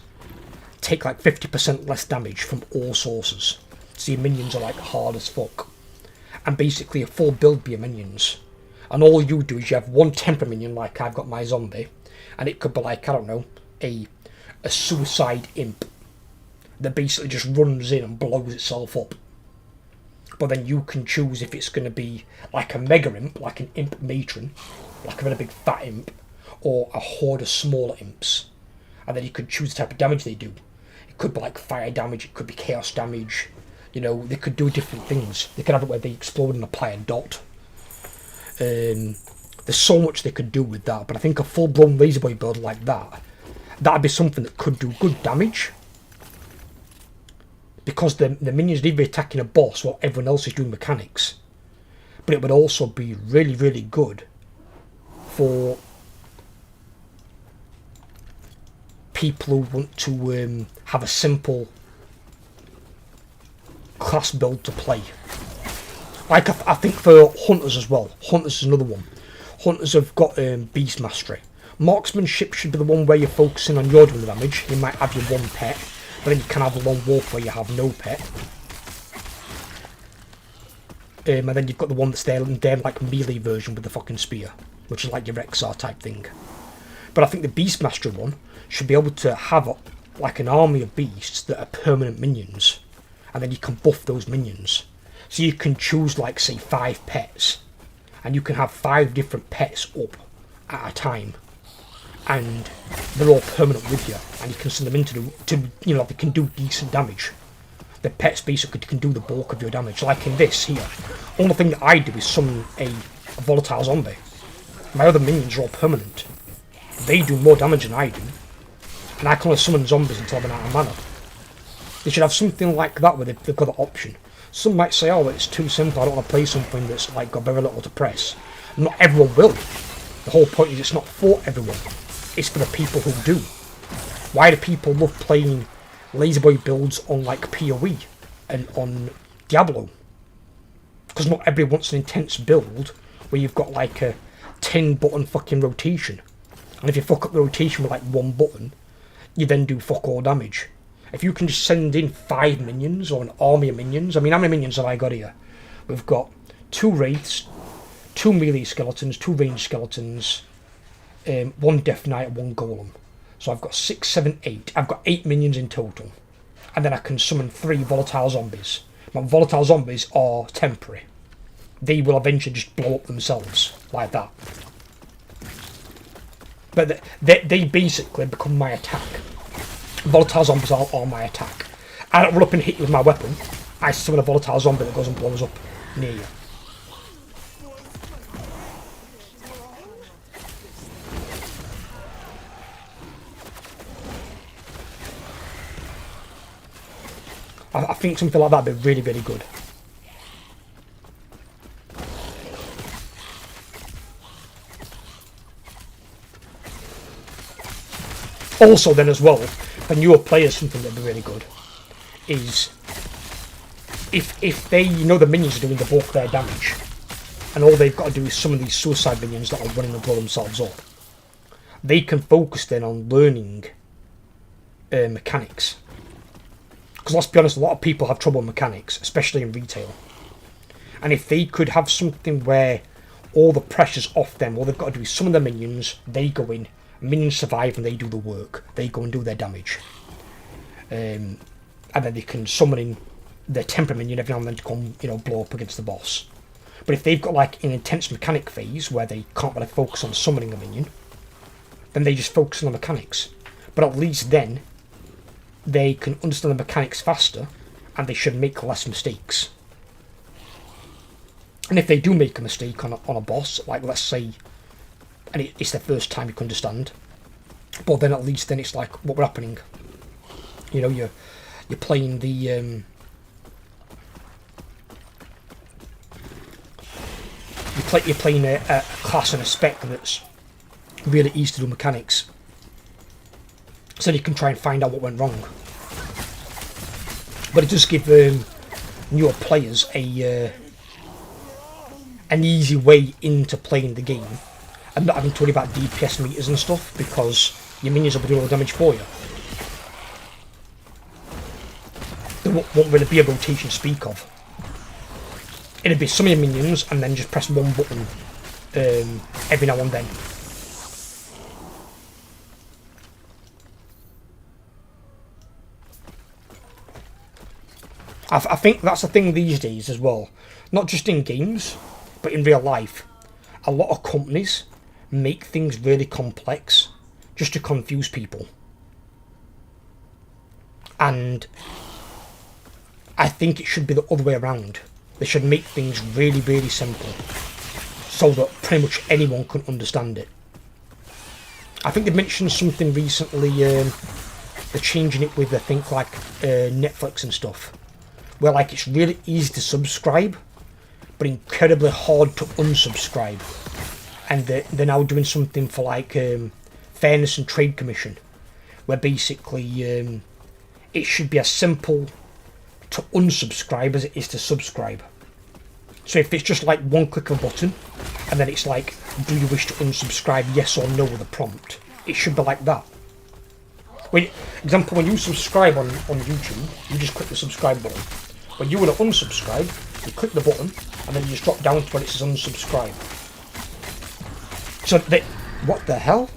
take like 50% less damage from all sources. So your minions are like hard as fuck. And basically a full build be your minions. And all you do is you have one temper minion like I've got my zombie. And it could be like, I don't know, a suicide imp. That basically just runs in and blows itself up. But then you can choose if it's going to be like a mega imp, like an imp matron. Like a very big fat imp. Or a horde of smaller imps. And then you could choose the type of damage they do. It could be like fire damage, it could be chaos damage. You know, they could do different things. They could have it where they explode and apply a dot. There's so much they could do with that, but I think a full-blown laser boy build like that, that'd be something that could do good damage. Because the minions need to be attacking a boss while everyone else is doing mechanics. But it would also be really, really good for people who want to have a simple class build to play. Like I think for Hunters as well. Hunters is another one. Hunters have got Beast Mastery. Marksmanship should be the one where you're focusing on your doing the damage. You might have your one pet, but then you can have a lone wolf where you have no pet. And then you've got the one that's their like melee version with the fucking spear, which is like your Rexar type thing. But I think the Beastmaster one should be able to have like an army of beasts that are permanent minions, and then you can buff those minions. So you can choose like say 5 pets, and you can have 5 different pets up at a time, and they're all permanent with you, and you can send them in to you know, they can do decent damage. The pets basically can do the bulk of your damage. Like in this here, only thing that I do is summon a volatile zombie. My other minions are all permanent. They do more damage than I do, and I can only summon zombies until they're out of mana. They should have something like that where they've got the option. Some might say, oh, it's too simple, I don't want to play something that's like got very little to press. Not everyone will. The whole point is it's not for everyone. It's for the people who do. Why do people love playing lazy boy builds on like PoE and on Diablo? Because not everyone wants an intense build where you've got like a 10 button fucking rotation. And if you fuck up the rotation with like 1 button, you then do fuck all damage. If you can just send in 5 minions or an army of minions, I mean, how many minions have I got here? We've got 2 wraiths, 2 melee skeletons, 2 ranged skeletons, 1 death knight and 1 golem. So I've got 6, 7, 8. I've got 8 minions in total. And then I can summon 3 volatile zombies. My volatile zombies are temporary. They will eventually just blow up themselves, like that. But they basically become my attack. Volatile zombies are my attack. I don't run up and hit you with my weapon. I summon a volatile zombie that goes and blows up near you. I think something like that would be really, really good. Also then as well, for newer players, something that'd be really good is if they, you know, the minions are doing the bulk of their damage, and all they've got to do is summon these suicide minions that are running and blow themselves up. They can focus then on learning mechanics. Because let's be honest, a lot of people have trouble with mechanics, especially in retail. And if they could have something where all the pressure's off them, all they've got to do is summon their minions, they go in, minions survive and they do the work. They go and do their damage. And then they can summon in their temper minion every now and then to come, blow up against the boss. But if they've got like an intense mechanic phase where they can't really focus on summoning a minion, then they just focus on the mechanics. But at least then, they can understand the mechanics faster, and they should make less mistakes. And if they do make a mistake on a boss, like let's say, and it's their first time you can understand, but then at least then it's like, what we're happening? You're playing the you're playing a class and a spec that's really easy to do mechanics, so you can try and find out what went wrong. But it does give newer players an easy way into playing the game and not having to worry about DPS meters and stuff, because your minions will be doing all the damage for you. There won't really be a rotation to speak of. It'll be some of your minions and then just press one button every now and then. I think that's the thing these days as well. Not just in games, but in real life. A lot of companies make things really complex just to confuse people. And I think it should be the other way around. They should make things really, really simple, so that pretty much anyone can understand it. I think they mentioned something recently, they're changing it with, I think, like Netflix and stuff, where like it's really easy to subscribe, but incredibly hard to unsubscribe. And they're now doing something for like Fairness and Trade Commission, where basically it should be as simple to unsubscribe as it is to subscribe. So if it's just like one click of a button, and then it's like, do you wish to unsubscribe, yes or no, with a prompt, it should be like that. Example, when you subscribe on YouTube, you just click the subscribe button. When you want to unsubscribe, you click the button, and then you just drop down to where it says unsubscribe. So what the hell?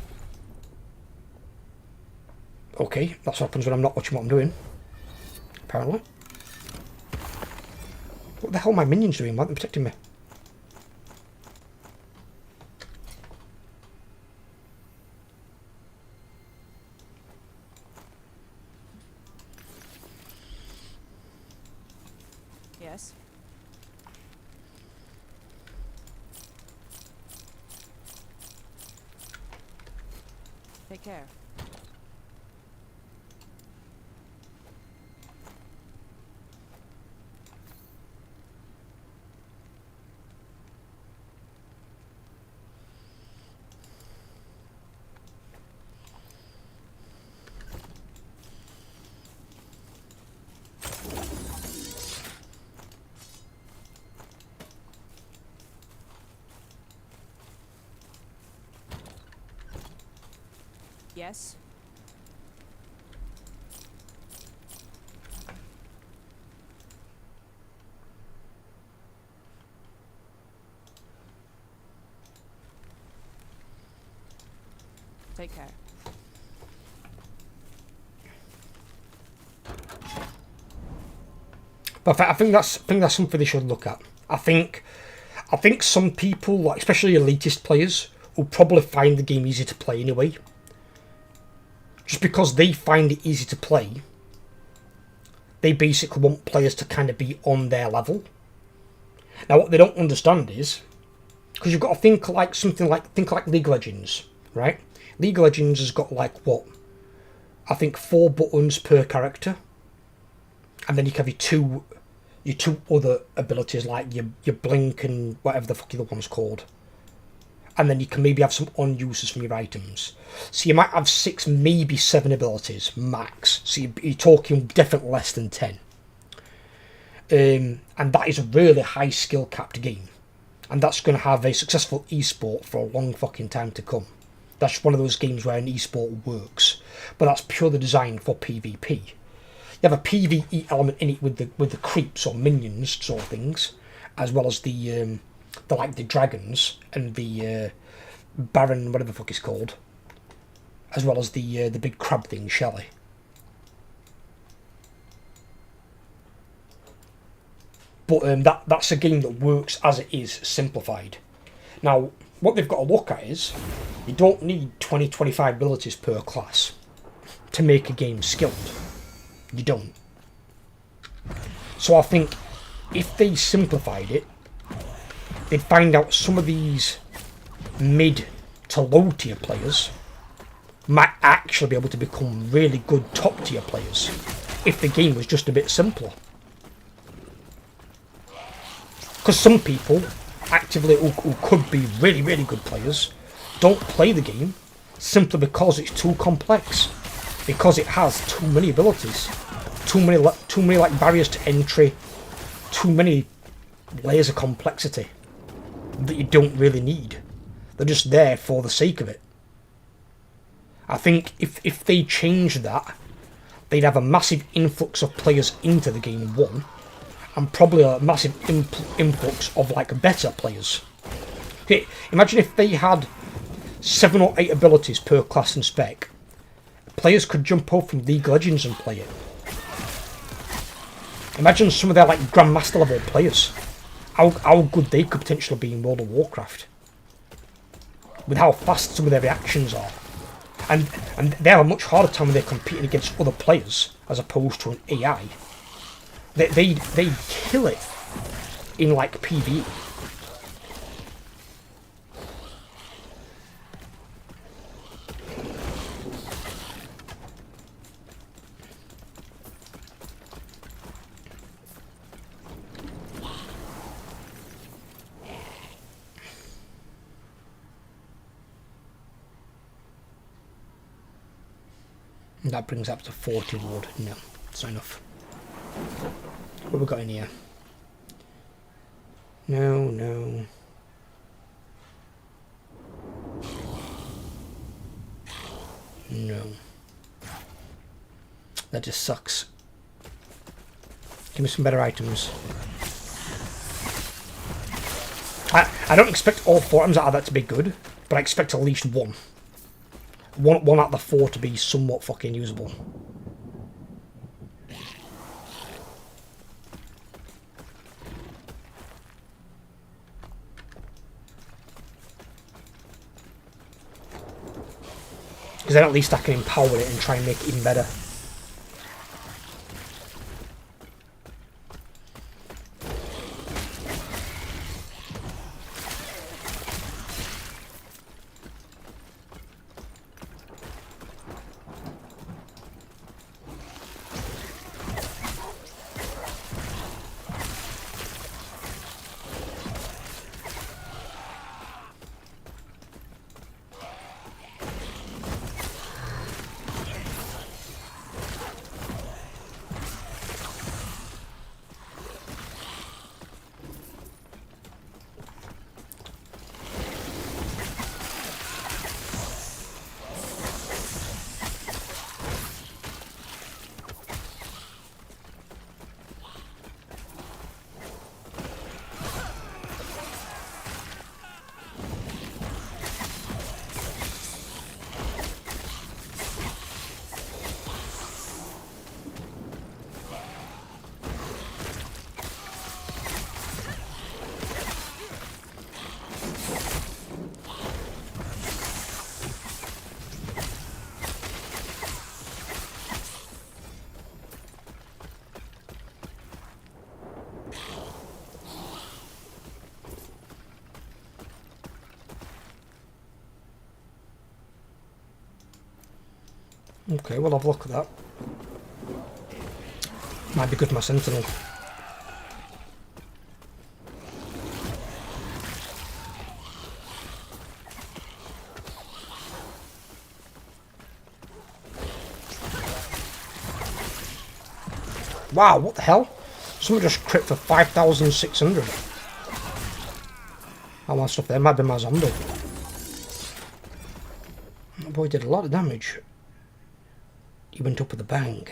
Okay, that's what happens when I'm not watching what I'm doing, apparently. What the hell are my minions doing? Why aren't they protecting me? Yes. Take care. Yes. Take care. But I think that's something they should look at. I think some people, like especially elitist players, will probably find the game easy to play anyway. Just because they find it easy to play, they basically want players to kind of be on their level. Now, what they don't understand is, because you've got to think like League of Legends, right? League of Legends has got like what? I think 4 buttons per character, and then you can have your two other abilities like your blink and whatever the fuck the other one's called. And then you can maybe have some on uses from your items. So you might have 6, maybe 7 abilities max. So you're talking definitely less than 10. And that is a really high skill capped game. and that's going to have a successful esport for a long fucking time to come. That's one of those games where an esport works, but that's purely designed for PvP. You have a PvE element in it with the creeps or minions sort of things, as well as the dragons and the Baron, whatever the fuck it's called, as well as the big crab thing, Shelly. But that's a game that works as it is, simplified. Now, what they've got to look at is, you don't need 20-25 abilities per class to make a game skilled. You don't. So I think if they simplified it, they'd find out some of these mid to low tier players might actually be able to become really good top tier players if the game was just a bit simpler. Because some people actively who could be really, really good players don't play the game simply because it's too complex, because it has too many abilities, too many like barriers to entry, too many layers of complexity that you don't really need. They're just there for the sake of it. I think if they change that, they'd have a massive influx of players into the game, one, and probably a massive influx of like better players. Okay, imagine if they had 7 or 8 abilities per class and spec. Players could jump up from League of Legends and play it. Imagine some of their like Grandmaster level players. How good they could potentially be in World of Warcraft. With how fast some of their reactions are. And they have a much harder time when they're competing against other players as opposed to an AI. They kill it in like PvE. And that brings up to 40 wood. No, it's not enough. What have we got in here? No. No. That just sucks. Give me some better items. I don't expect all 4 items out of that to be good, but I expect at least one. One out of the 4 to be somewhat fucking usable. Because then at least I can empower it and try and make it even better. Okay, we'll have a look at that. Might be good for my sentinel. Wow, what the hell? Someone just crit for 5,600. I want stuff there. Might be my zombie. That boy did a lot of damage. He went up with a bang.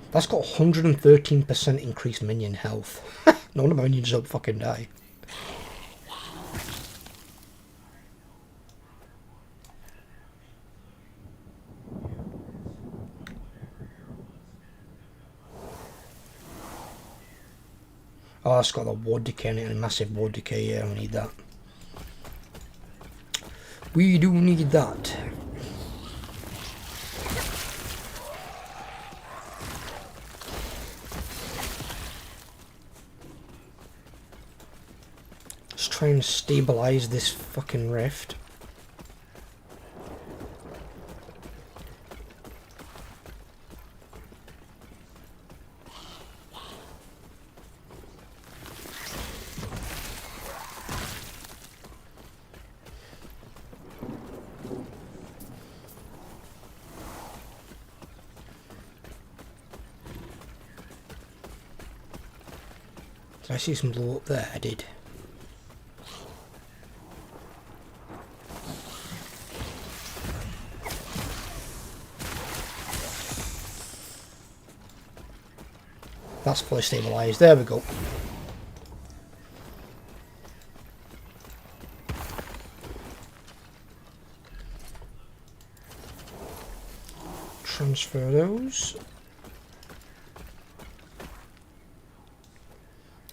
That's got 113% increased minion health. None of my minions don't fucking die. Oh, that's got a ward decay in it, and a massive ward decay. Yeah, we need that. We do need that. Let's try and stabilize this fucking rift. Did I see some blow up there? I did. That's fully stabilised. There we go. Transfer those.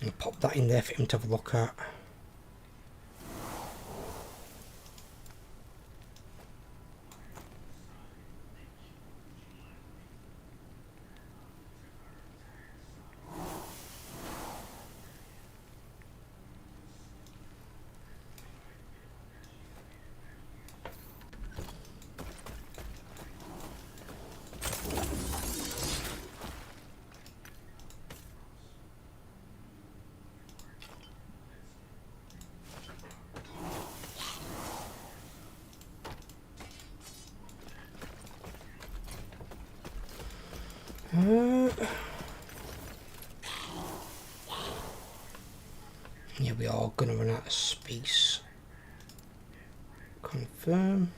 And pop that in there for him to have a look at. Yeah, we are gonna run out of space. Confirm.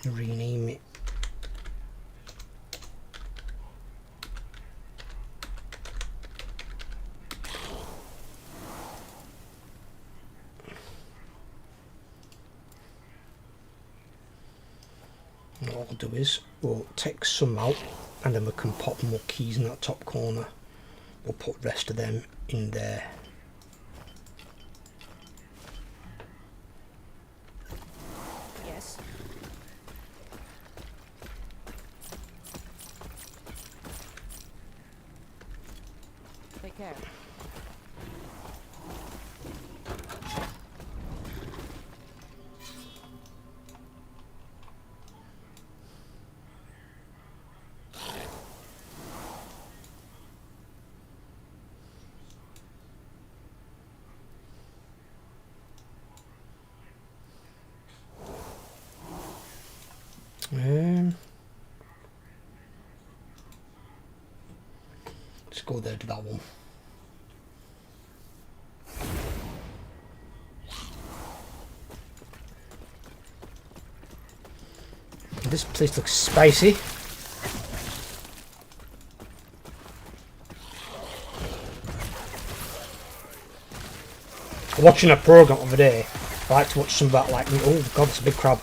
Rename it. What I'll do is we'll take some out and then we can pop more keys in that top corner. We'll put the rest of them in there. Yes. Take care. Let's go there to that one. This place looks spicy. Watching a program of a day, I like to watch some about like, oh god, it's a big crab.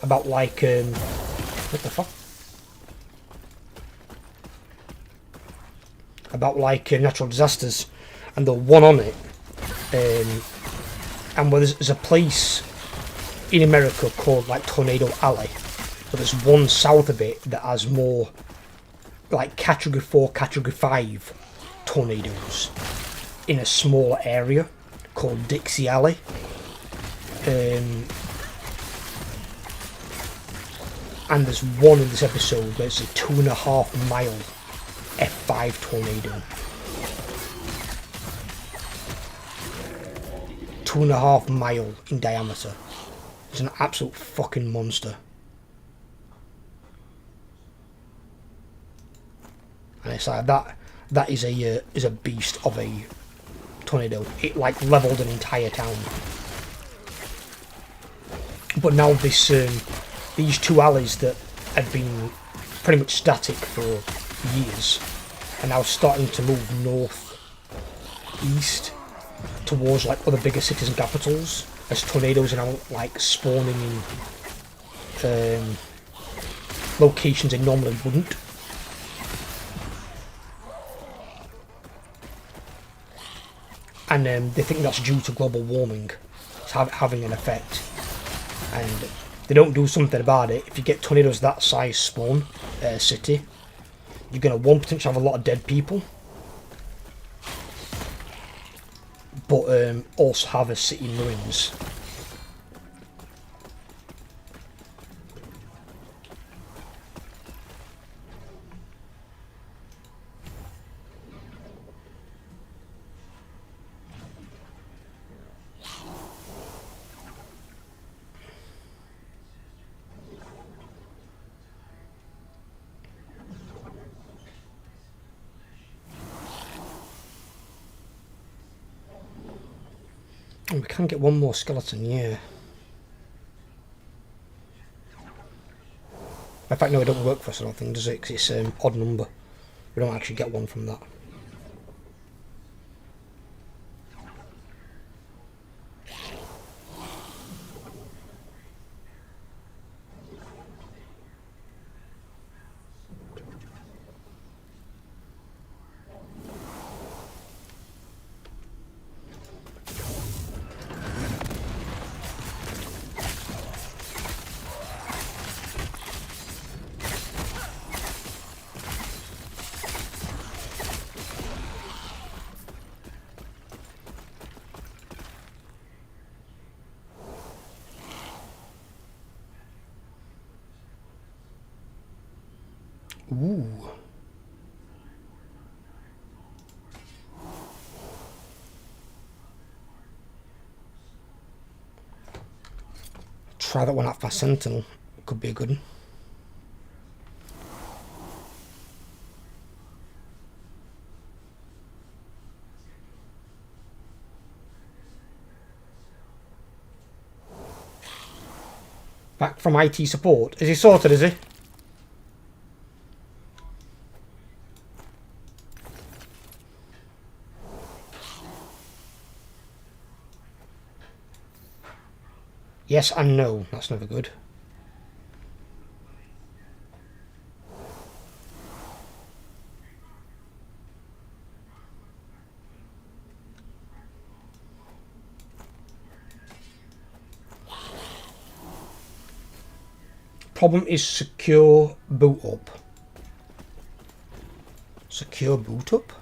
About like, what the fuck? About like natural disasters, and the one on it, and where there's a place in America called like Tornado Alley, but there's one south of it that has more like category 4, category 5 tornadoes in a smaller area called Dixie Alley. And there's one in this episode where it's a 2.5 mile F5 tornado. 2.5 mile in diameter. It's an absolute fucking monster. And it's like that is a beast of a tornado. It like leveled an entire town. But now this these two alleys that had been pretty much static for years are now starting to move north east towards like other bigger cities and capitals, as tornadoes are now like spawning in locations they normally wouldn't. And they think that's due to global warming. It's having an effect. And they don't do something about it. If you get tornadoes that size spawn a city, you're going to, one, potentially have a lot of dead people, but also have a city in ruins. Oh, we can get one more skeleton, yeah. In fact, no, it don't work for us, I don't think, does it? Because it's an odd number. We don't actually get one from that. Ooh. Try that one out for Sentinel. Could be a good one. Back from IT support. Is he sorted, is he? Yes and no. That's never good. Problem is secure boot up. Secure boot up?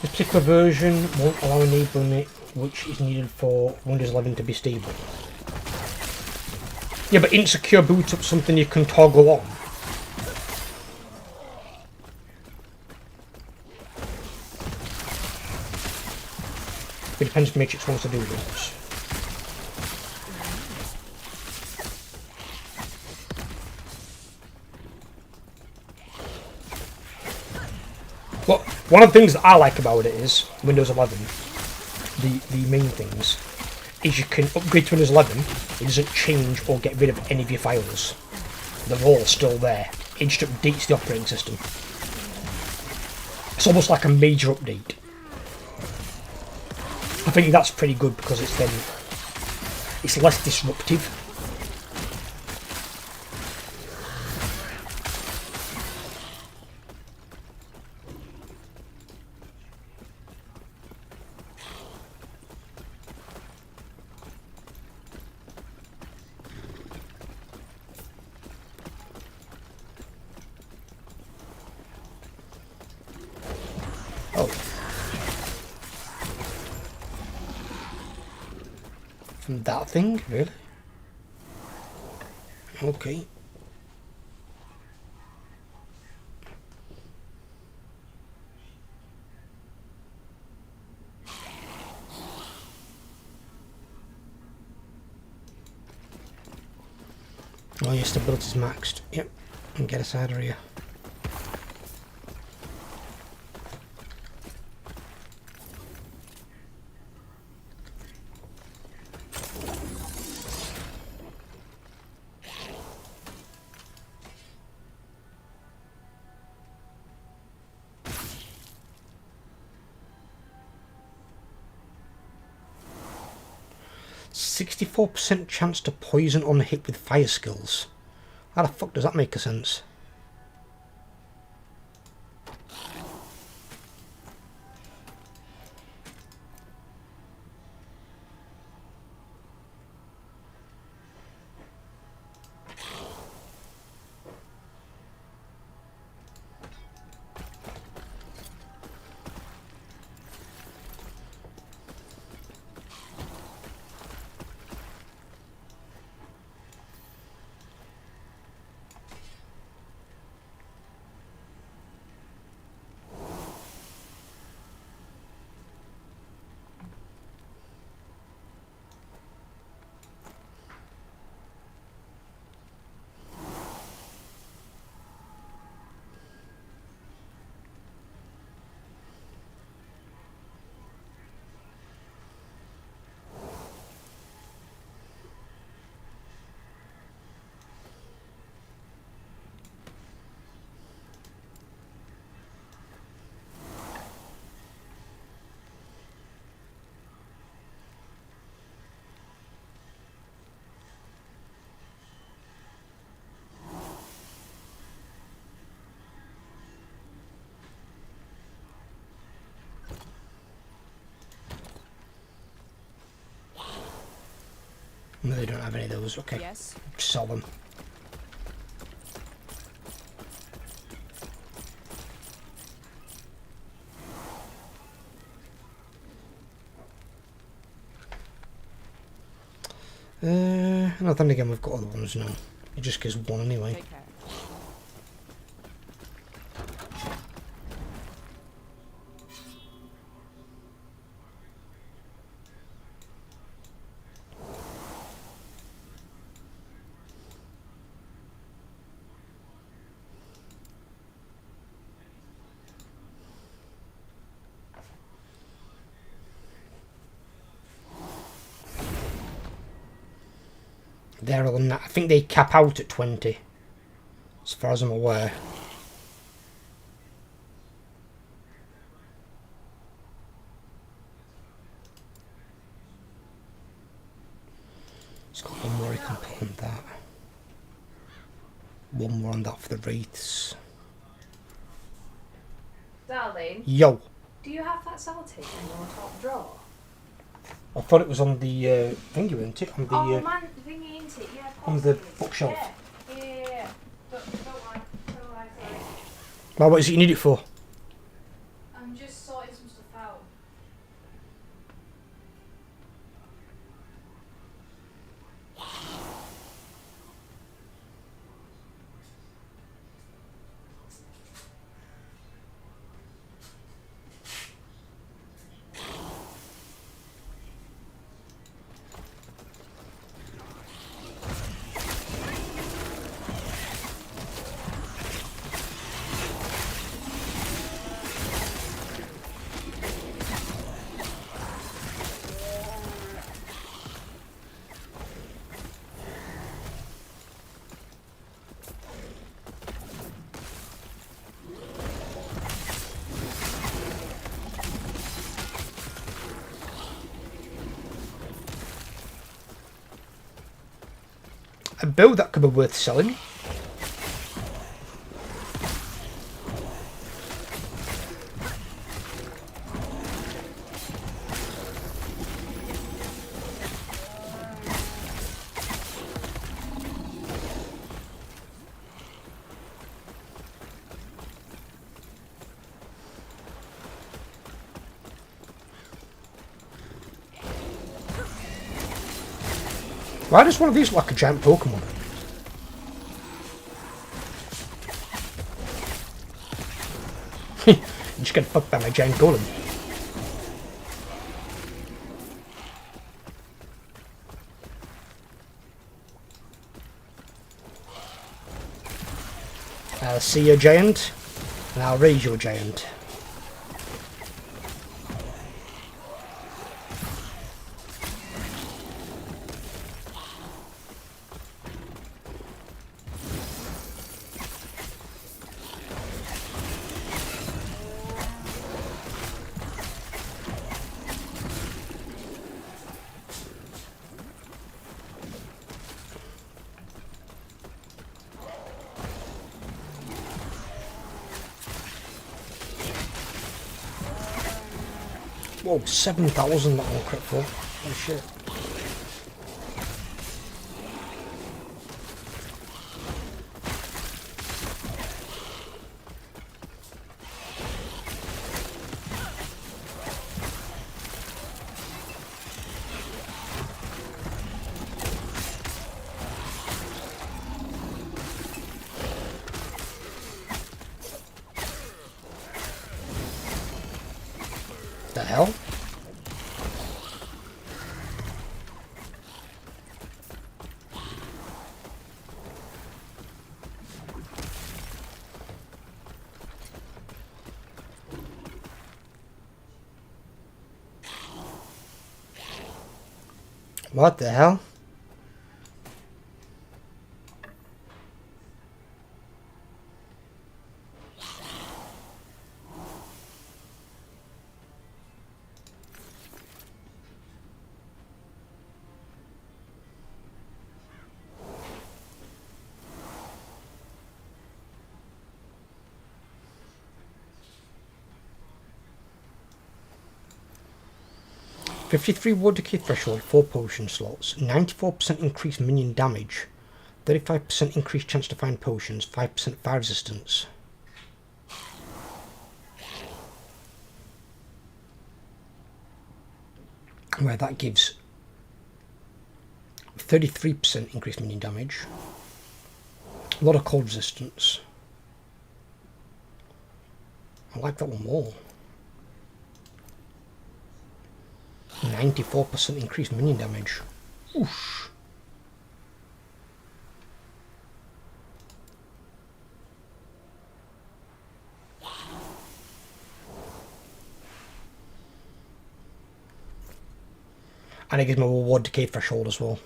This particular version won't allow enabling it, which is needed for Windows 11 to be stable. Yeah, but insecure boot up something you can toggle on. It depends if Matrix wants to do this. But one of the things that I like about it is Windows 11. The main things is you can upgrade to Windows 11. It doesn't change or get rid of any of your files. They're all still there. It just updates the operating system. It's almost like a major update. I think that's pretty good because it's less disruptive. Oh. From that thing? Really? Okay. Oh, your stability's maxed. Yep. And get us out of here. %64% chance to poison on hit with fire skills. How the fuck does that make a sense? No, they don't have any of those. Okay. Yes. Sell them. No, then again, we've got other ones now. It just gives one anyway. Take care. They're all I think they cap out at 20, as far as I'm aware. It's got one more I can put on that. One more on that for the wraiths. Darling, Yo! do you have that salty in your top drawer? I thought it was on the thingy, wasn't it? On the, Oh man, thingy into it, yeah. on the possibly. bookshelf. Yeah. Don't worry, sorry. Well, what is it you need it for? I'm just sorting some stuff out. a build that could be worth selling. Why does one of these look like a giant Pokemon? You just get fucked by my giant golem. I'll see your giant, and I'll raise your giant. Whoa, 7,000 that one crit for. Oh shit. The hell? What the hell? $53 war decay threshold, 4 potion slots, 94% increased minion damage, 35% increased chance to find potions, 5% fire resistance. Where that gives 33% increased minion damage, a lot of cold resistance. I like that one more. 94% increased minion damage. Oosh. And it gives me a reward decay threshold as well.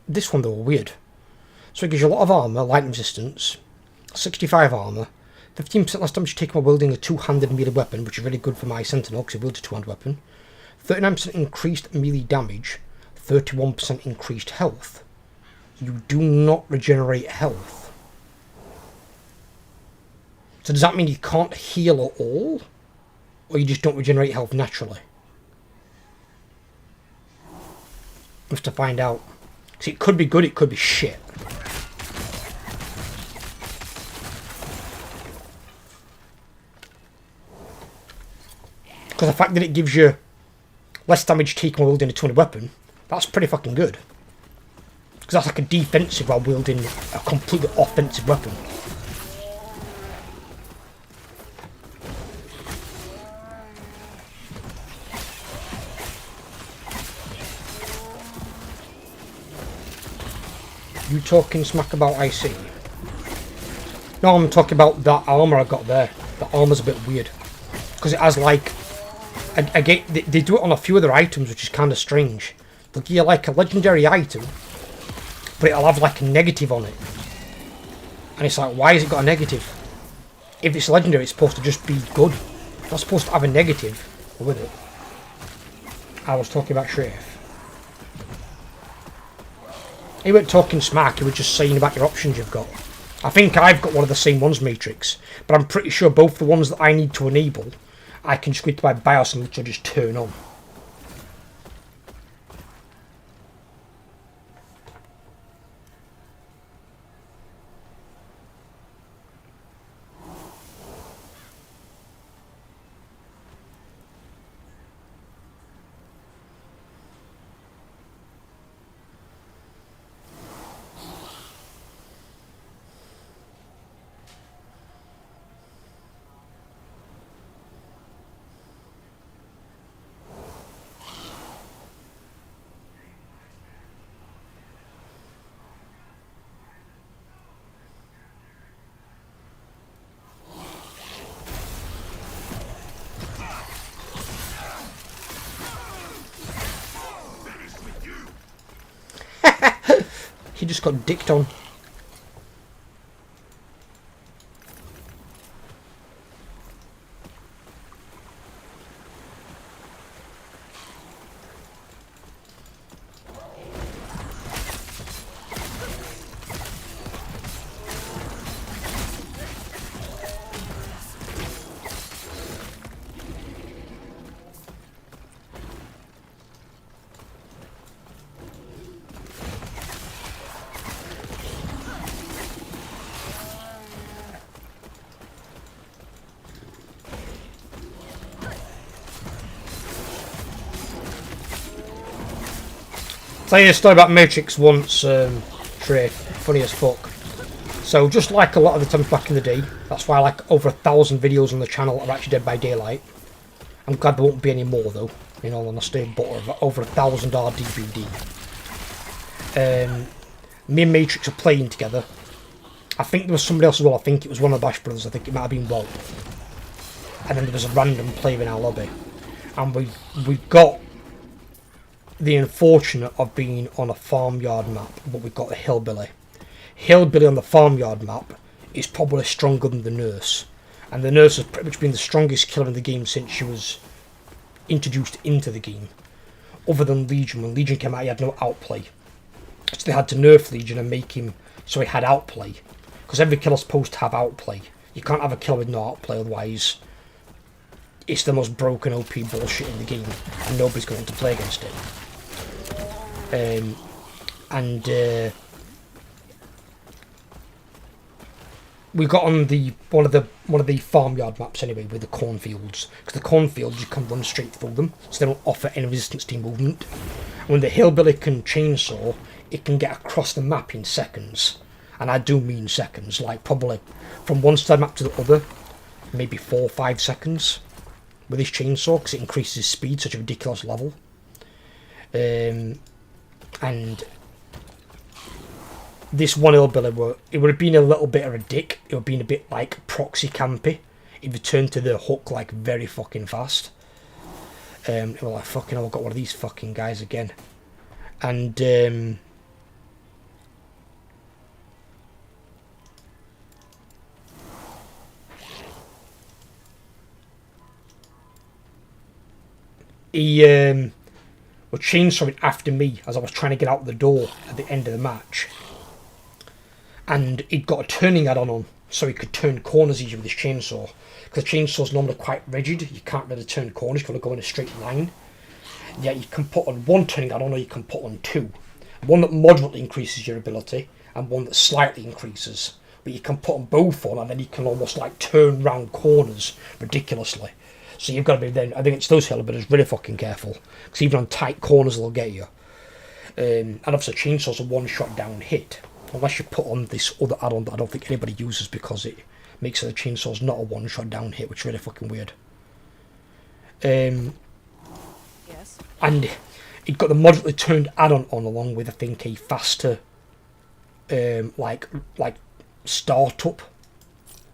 This one though, weird. So it gives you a lot of armour, lightning resistance, 65 armour, 15% less damage taken while wielding a two-handed melee weapon, which is really good for my Sentinel because he wields a two-handed weapon. 39% increased melee damage, 31% increased health. You do not regenerate health. So does that mean you can't heal at all? Or you just don't regenerate health naturally? We have to find out. See, it could be good, it could be shit. Because the fact that it gives you less damage taken while wielding a two-handed weapon, that's pretty fucking good. Because that's like a defensive while wielding a completely offensive weapon. You talking smack about IC? No, I'm talking about that armour I got there. The armour's a bit weird. Because it has like... Again, they do it on a few other items, which is kind of strange. They'll give you like a legendary item, but it'll have like a negative on it. And it's like, why has it got a negative? If it's legendary, it's supposed to just be good. It's not supposed to have a negative with it. I was talking about Sheriff. He weren't talking smack, he was just saying about your options you've got. I think I've got one of the same ones, Matrix, but I'm pretty sure both the ones that I need to enable, I can just go to my BIOS and literally just turn on. He just got dicked on. Tell you a story about Matrix once, Trey. Funny as fuck. So just like a lot of the times back in the day, that's why like over 1,000 videos on the channel are actually Dead by Daylight. I'm glad there won't be any more though, in all honesty, but over 1,000 are DVD. Me and Matrix are playing together. I think there was somebody else as well. I think it was one of the Bash brothers. I think it might have been Walt. And then there was a random player in our lobby. And we got the unfortunate of being on a farmyard map, but we've got a hillbilly. Hillbilly on the farmyard map is probably stronger than the nurse, and the nurse has pretty much been the strongest killer in the game since she was introduced into the game. Other than Legion, when Legion came out, he had no outplay, so they had to nerf Legion and make him so he had outplay, because every killer's supposed to have outplay. You can't have a killer with no outplay, otherwise it's the most broken OP bullshit in the game, and nobody's going to play against it. We got on the one of the farmyard maps anyway with the cornfields, because the cornfields you can run straight through them, so they don't offer any resistance to movement. And when the hillbilly can chainsaw, it can get across the map in seconds, and I do mean seconds, like probably from one side map to the other, maybe 4 or 5 seconds with his chainsaw, because it increases speed such a ridiculous level. And this one hillbilly, it would have been a little bit of a dick. It would have been a bit like proxy campy. It returned to the hook like very fucking fast. It was like, fucking hell, I've got one of these fucking guys again. And he was chainsawing after me as I was trying to get out the door at the end of the match. And he'd got a turning add-on on, so he could turn corners easier with his chainsaw. Because the chainsaw's normally quite rigid, you can't really turn corners, you've got to go in a straight line. Yeah, you can put on one turning add-on, or you can put on 2. One that moderately increases your ability, and one that slightly increases. But you can put them both on, and then you can almost like turn round corners ridiculously. So you've got to be then, I think it's those hillbillies, really fucking careful. Because even on tight corners they'll get you. And obviously chainsaw's a one-shot down hit. Unless you put on this other add-on that I don't think anybody uses, because it makes it the chainsaw's not a one-shot down hit, which is really fucking weird. Yes. And it got the moderately turned add-on on, along with I think a faster like startup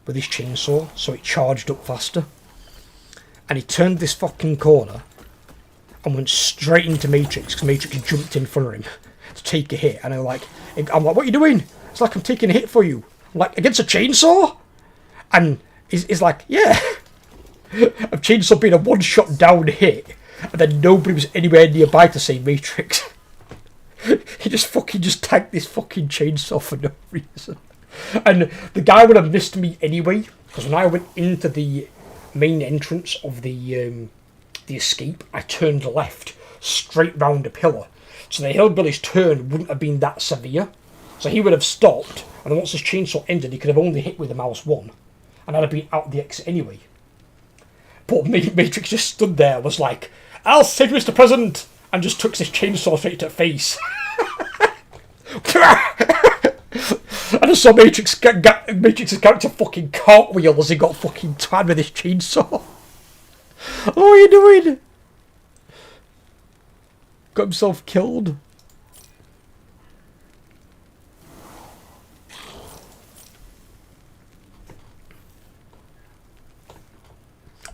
with his chainsaw, so it charged up faster. And he turned this fucking corner and went straight into Matrix, because Matrix jumped in front of him to take a hit. And I'm like, what are you doing? It's like, I'm taking a hit for you. I'm like, against a chainsaw? And he's like, yeah. A chainsaw being a one-shot down hit and then nobody was anywhere nearby to say Matrix. He just tanked this fucking chainsaw for no reason. And the guy would have missed me anyway, because when I went into the main entrance of the escape, I turned left, straight round a pillar. So the hillbilly's turn wouldn't have been that severe. So he would have stopped, and once his chainsaw ended, he could have only hit with the mouse 1. And I'd have been out the exit anyway. But Matrix just stood there, was like, "I'll save you, Mr. President!" and just took his chainsaw straight to the face. I just saw Matrix's character fucking cartwheel as he got fucking tied with his chainsaw. What are you doing? Got himself killed.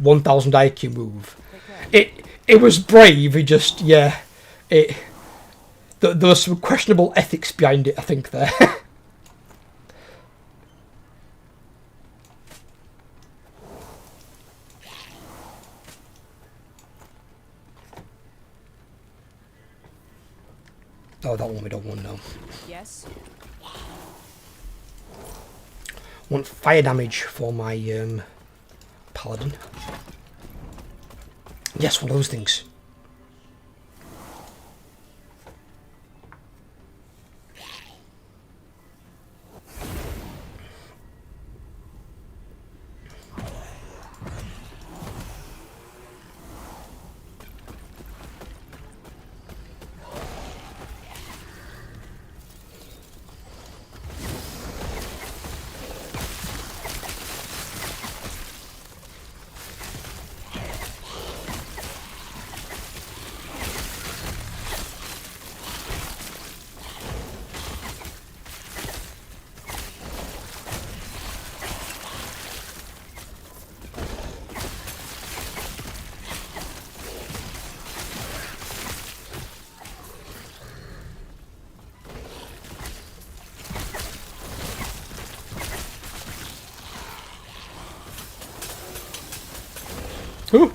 $1,000 IQ move. It was brave. He just there was some questionable ethics behind it, I think, there. Oh, that one we don't want now. Yes. Want fire damage for my paladin. Yes, one of those things. Ooh.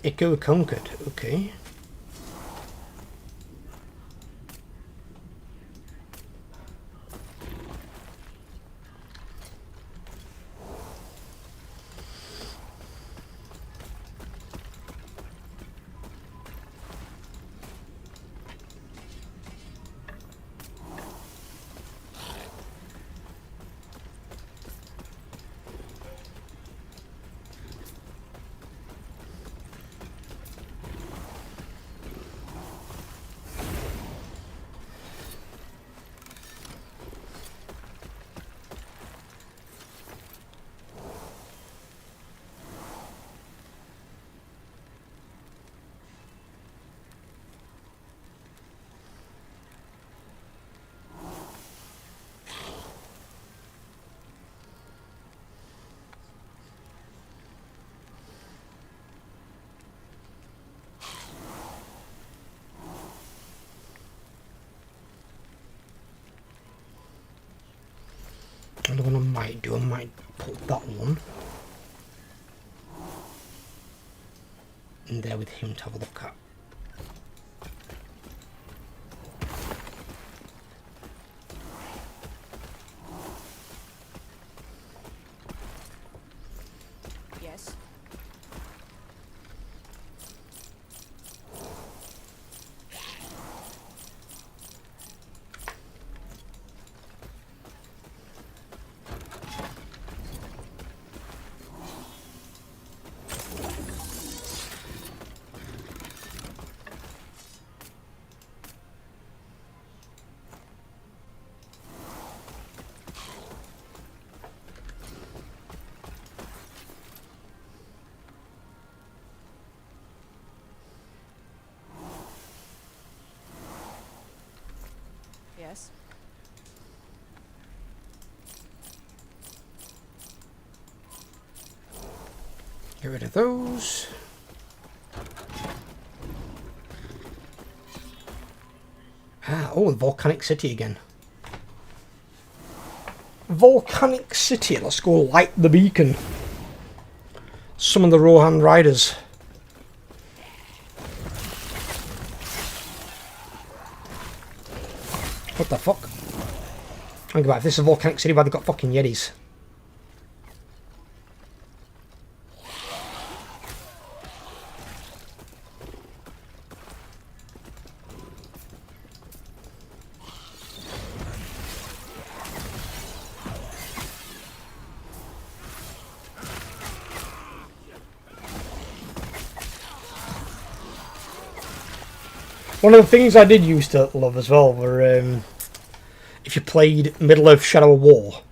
Echo conquered, okay. And what I might do, I might put that one in there with him to have a look at. Yes. Get rid of those. Oh, the Volcanic City again. Volcanic City, let's go light the beacon. Summon the Rohan Riders. What the fuck? Think about it, if this is a Volcanic City, why they got fucking Yetis? One of the things I did used to love as well were if you played Middle-earth Shadow of War,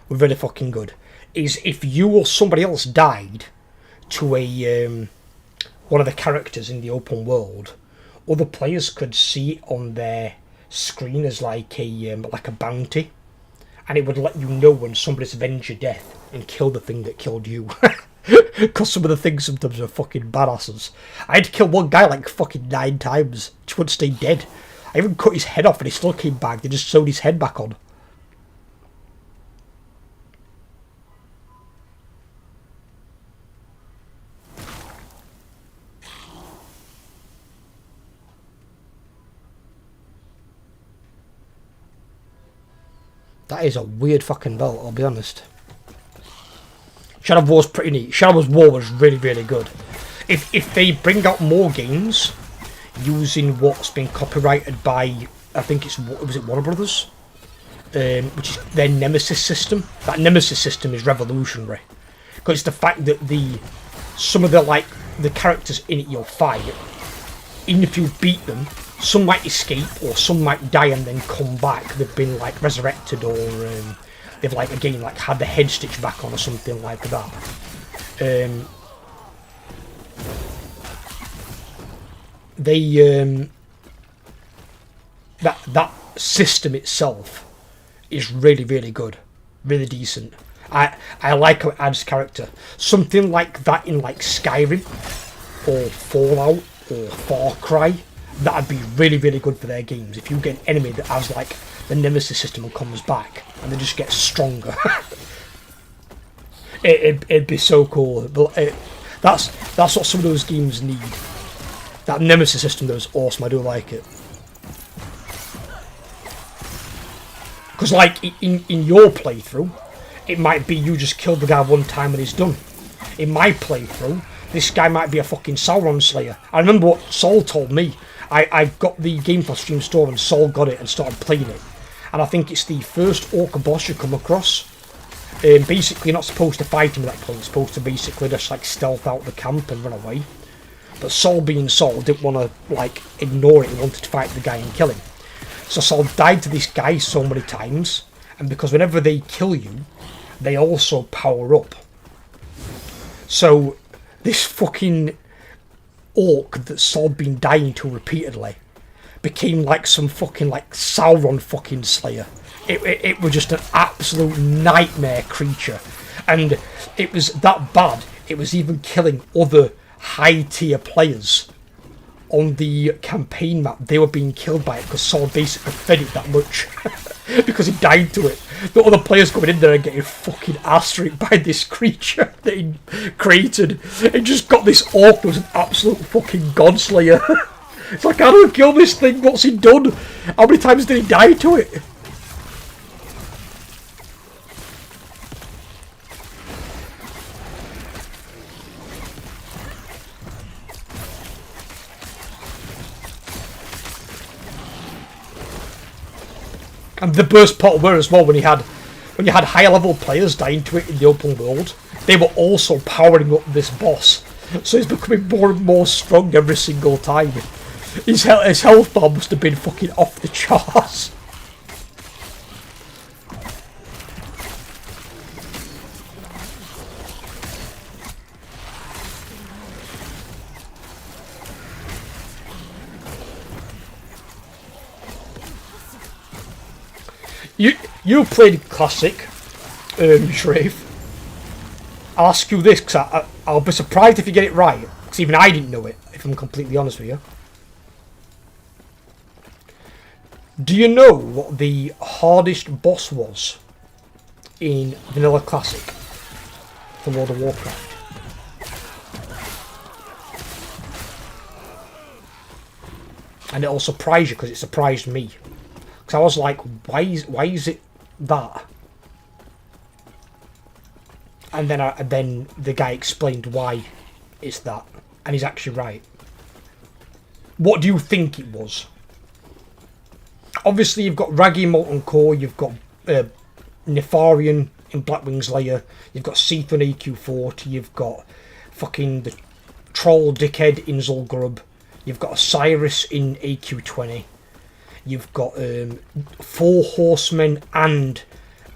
were really fucking good, is if you or somebody else died to a one of the characters in the open world, other players could see it on their screen as like a bounty, and it would let you know when somebody's avenged your death and killed the thing that killed you. Because some of the things sometimes are fucking badasses. I had to kill one guy like fucking 9 times. Just wouldn't stay dead. I even cut his head off and he still came back. They just sewed his head back on. That is a weird fucking belt, I'll be honest. Shadow of War's pretty neat. Shadow of War was really, really good. If they bring out more games using what's been copyrighted by, I think was it Warner Brothers? Which is their Nemesis system. That Nemesis system is revolutionary. Because it's the fact that some of the characters in it you'll fight, even if you beat them, some might escape or some might die and then come back. They've been like resurrected or they've like again like had the head stitched back on or something like that. That system itself is really, really good, really decent. I like how it adds character. Something like that in like Skyrim or Fallout or Far Cry, that'd be really, really good for their games. If you get an enemy that has like the Nemesis system and comes back and they just get stronger. it'd be so cool. But that's what some of those games need. That Nemesis system though is awesome. I do like it. Because like in your playthrough, it might be you just killed the guy one time and he's done. In my playthrough, this guy might be a fucking Sauron Slayer. I remember what Saul told me. I got the game for Steam Store and Saul got it and started playing it. And I think it's the first orc boss you come across. Basically, you're not supposed to fight him at that point. You're supposed to basically just like stealth out the camp and run away. But Saul, being Saul, didn't want to like ignore it. He wanted to fight the guy and kill him. So Saul died to this guy so many times, and because whenever they kill you, they also power up. So this fucking orc that Saul'd been dying to repeatedly became like some fucking like Sauron fucking slayer. It was just an absolute nightmare creature, and it was that bad. It was even killing other high tier players on the campaign map. They were being killed by it because Saul basically fed it that much because he died to it. The other players coming in there and getting fucking ass raped by this creature that he created. It just got this orc that was an absolute fucking godslayer. It's like, how do I kill this thing? What's he done? How many times did he die to it? And the worst part were as well when you had higher level players dying to it in the open world, they were also powering up this boss. So he's becoming more and more strong every single time. His health bar must have been fucking off the charts. You played Classic, Shrave. I'll ask you this, because I'll be surprised if you get it right, because even I didn't know it, if I'm completely honest with you. Do you know what the hardest boss was in Vanilla Classic for World of Warcraft? And it'll surprise you, because it surprised me. Because I was like, why is it that? And then the guy explained why it's that, and he's actually right. What do you think it was? Obviously, you've got Raggy Molten Core, you've got Nefarian in Blackwing's Lair, you've got Seath on AQ40, you've got fucking the Troll Dickhead in Zul'Gurub, you've got Osiris in AQ20, you've got 4 Horsemen and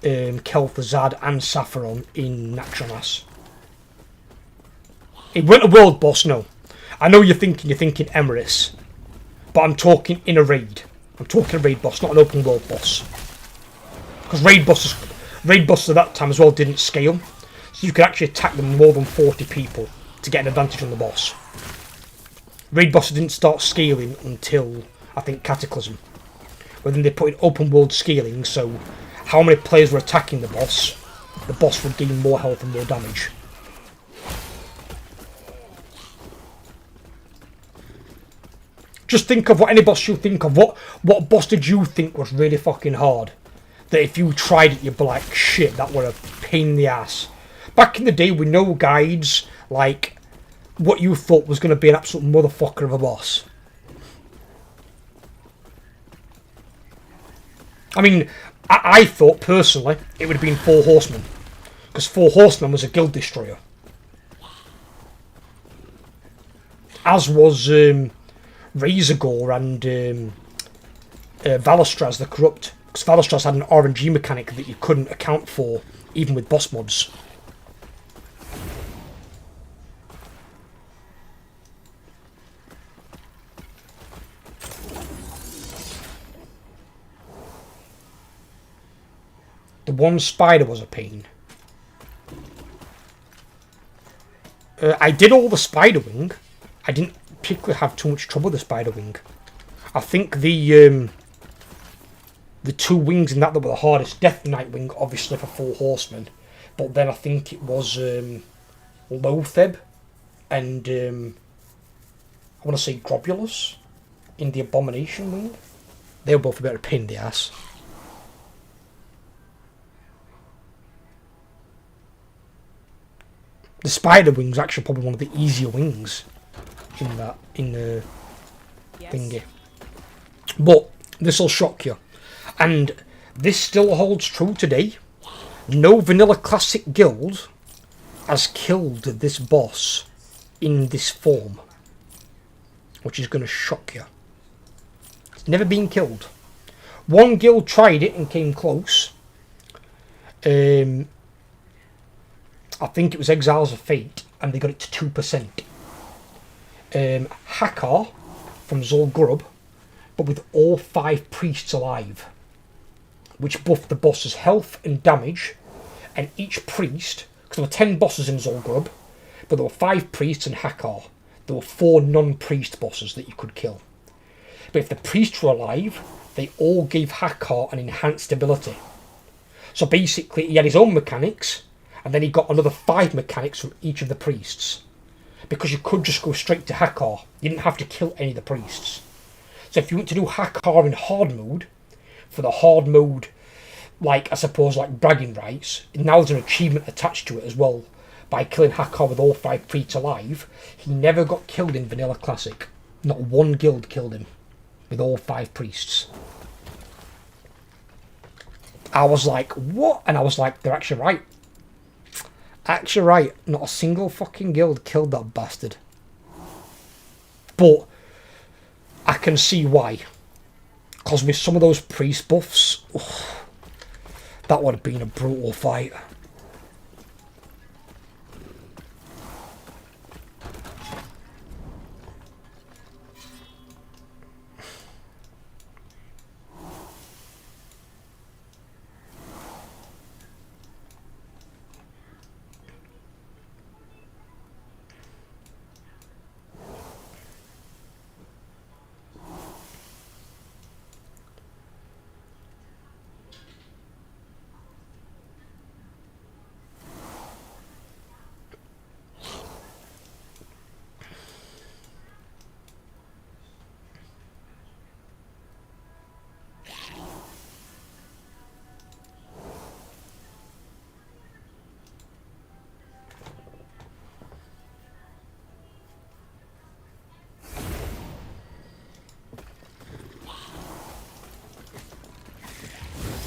Kel'Thuzad and Sapphiron in Natranas. It weren't a world boss, no. I know you're thinking Emirates, but I'm talking in a raid. I'm talking a raid boss, not an open world boss. Because raid bosses at that time as well didn't scale, so you could actually attack them more than 40 people to get an advantage on the boss. Raid bosses didn't start scaling until, I think, Cataclysm. Where then they put in open world scaling, so how many players were attacking the boss would gain more health and more damage. Just think of what any boss you think of. What boss did you think was really fucking hard? That if you tried it, you'd be like, shit, that were a pain in the ass. Back in the day with no guides, like, what you thought was going to be an absolute motherfucker of a boss. I mean, I thought, personally, it would have been 4 Horsemen. Because 4 Horsemen was a guild destroyer. As was Razorgore and Valastraz the Corrupt. Because Valastraz had an RNG mechanic that you couldn't account for, even with boss mods. The one spider was a pain. I did all the spider wing. I didn't particularly have too much trouble with the spider wing. I think the 2 wings in that were the hardest. Death Knight wing, obviously, for 4 Horsemen. But then I think it was Lotheb and I want to say Grobulus in the Abomination wing. They were both a bit of a pain in the ass. The spider wing's actually probably one of the easier wings in the thingy. But this'll shock you. And this still holds true today. No Vanilla Classic guild has killed this boss in this form. Which is going to shock you. It's never been killed. One guild tried it and came close. I think it was Exiles of Fate, and they got it to 2%. Hakar from Zul'Gurub, but with all 5 priests alive, which buffed the boss's health and damage, and each priest, because there were 10 bosses in Zul'Gurub, but there were 5 priests in Hakar. There were 4 non-priest bosses that you could kill. But if the priests were alive, they all gave Hakar an enhanced ability. So basically, he had his own mechanics, and then he got another 5 mechanics from each of the priests. Because you could just go straight to Hakar. You didn't have to kill any of the priests. So if you want to do Hakar in hard mode, for the hard mode, like, I suppose, like bragging rights, now there's an achievement attached to it as well. By killing Hakar with all 5 priests alive, he never got killed in Vanilla Classic. Not one guild killed him, with all 5 priests. I was like, what? And I was like, they're actually right. Actually right, not a single fucking guild killed that bastard. But I can see why. Because with some of those priest buffs, that would have been a brutal fight.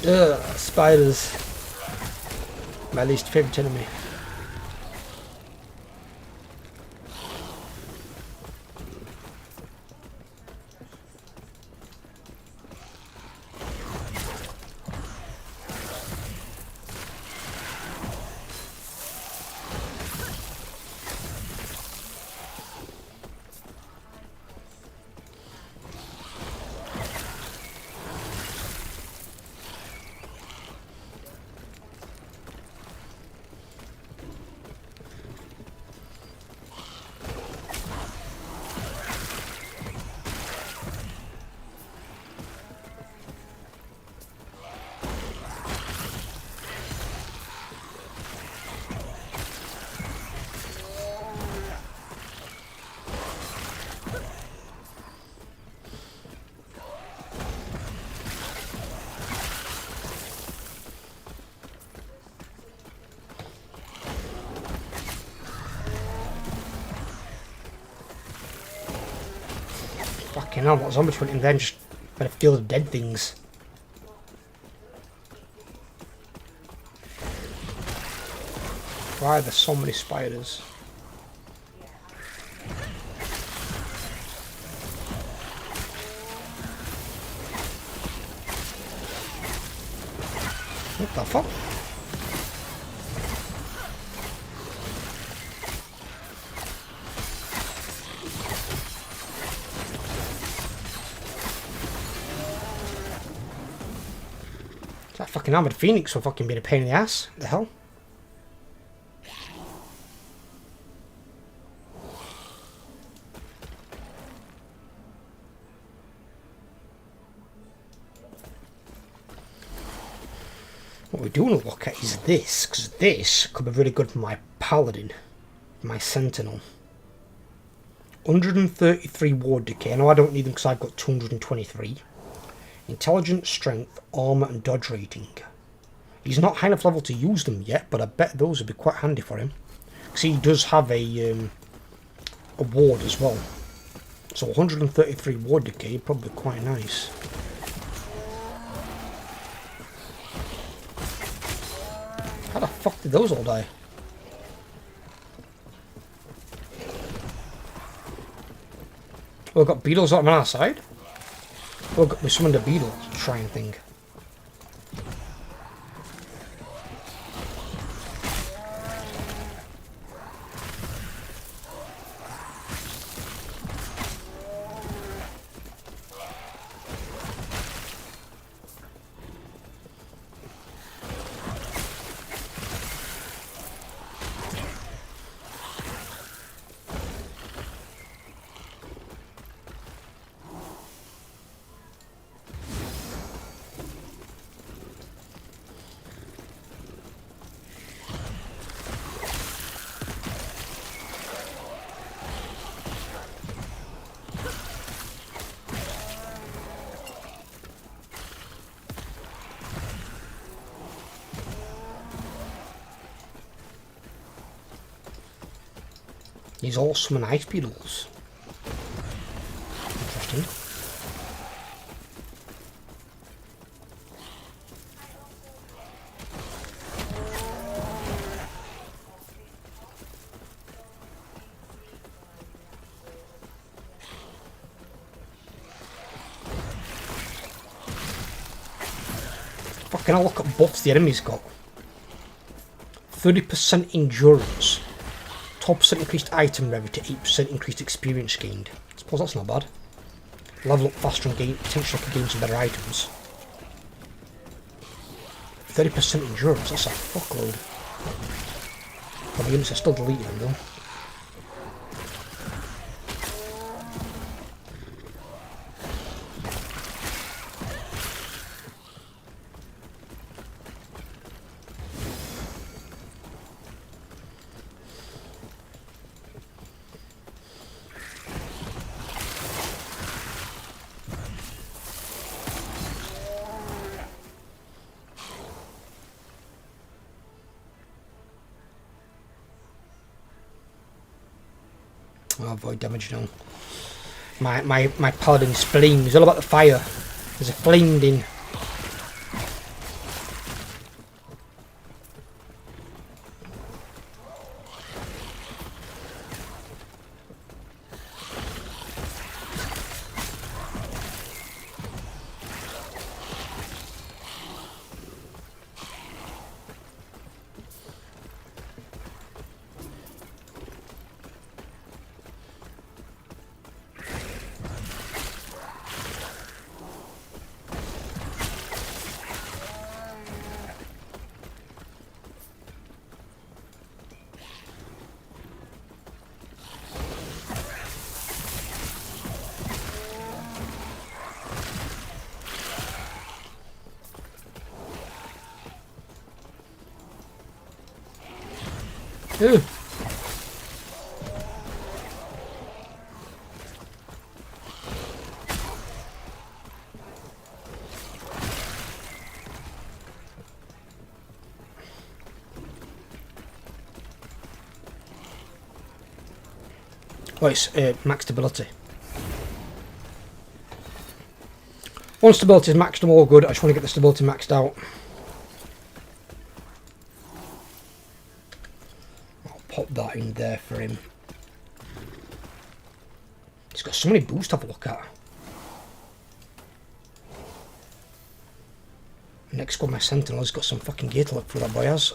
Ugh, spiders. My least favourite enemy. Fucking hell, what zombies went in there and just made a field of dead things. Why are there so many spiders? What the fuck? That fucking armored phoenix will fucking be a pain in the ass. What the hell? What we do want to look at is this, because this could be really good for my paladin, my sentinel. 133 ward decay. I know I don't need them because I've got 223. Intelligence, strength, armor, and dodge rating. He's not high enough level to use them yet, but I bet those would be quite handy for him. Because he does have a ward as well. So 133 ward decay, probably quite nice. How the fuck did those all die? Oh, we've got beetles on our side. Oh, we summoned a beetle shrine thing. These all summon ice beetles. Interesting. Fucking hell, look at buffs the enemy's got. 30% endurance. 12% increased item revenue to 8% increased experience gained. I suppose that's not bad. Level up faster and gain potentially could gain some better items. 30% endurance, that's a fuckload. Oh my goodness, I still deleted them though. I'll avoid damage now. My paladin's flame is all about the fire. There's a flame in. Ew. Oh, it's max stability. Once stability is maxed, I'm all good. I just want to get the stability maxed out. I'll pop that in there for him. He's got so many boosts to have a look at. Next got my sentinel. He's got some fucking gear to look for, that boy has.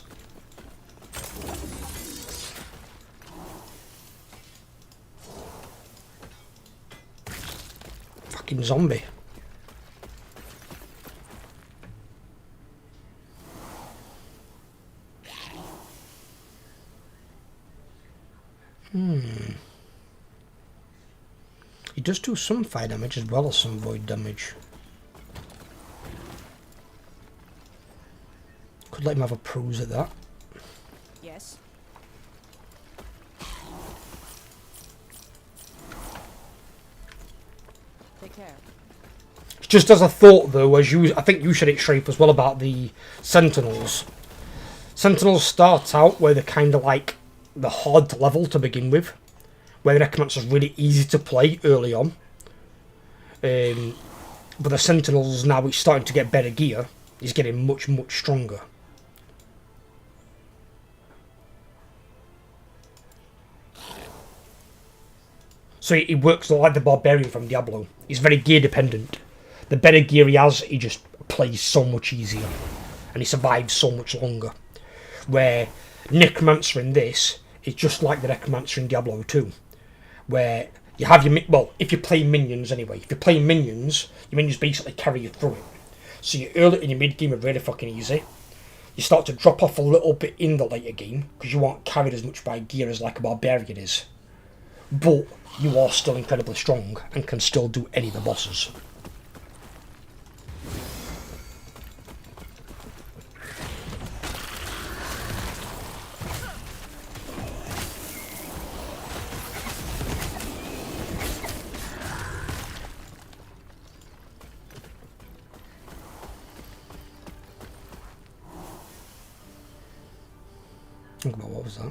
Fucking zombie. He does do some fire damage as well as some void damage. Could let him have a cruise at that. Yes. Take care. Just as a thought though, as you, I think you said it, Shrape, as well, about the Sentinels. Sentinels start out where they're kind of like the hard level to begin with, where the Necromancer's really easy to play early on. But the Sentinels, now he's starting to get better gear, he's getting much, much stronger. So he works like the Barbarian from Diablo. He's very gear dependent. The better gear he has, he just plays so much easier. And he survives so much longer. Where Necromancer in this is just like the Necromancer in Diablo 2. Where you have your... Well, if you're playing minions anyway. If you're playing minions, your minions basically carry you through it. So your early and your mid game are really fucking easy. You start to drop off a little bit in the later game, because you aren't carried as much by gear as like a Barbarian is. But you are still incredibly strong and can still do any of the bosses. Think about what was that?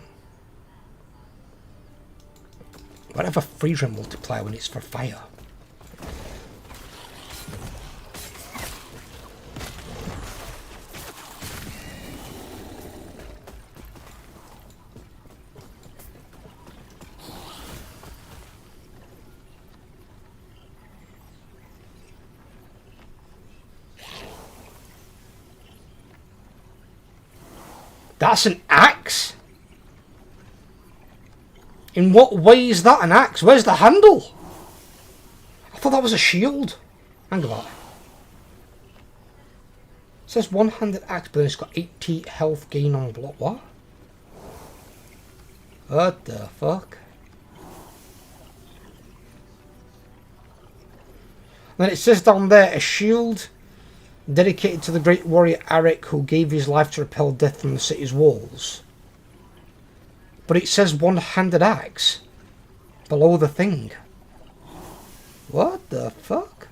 Why have a freeze run multiplier when it's for fire? That's an axe? In what way is that an axe? Where's the handle? I thought that was a shield. Hang about. It says one-handed axe, but it's got 80 health gain on block. What? What the fuck? Then it says down there, a shield dedicated to the great warrior Arik, who gave his life to repel death from the city's walls. But it says one-handed axe below the thing. What the fuck?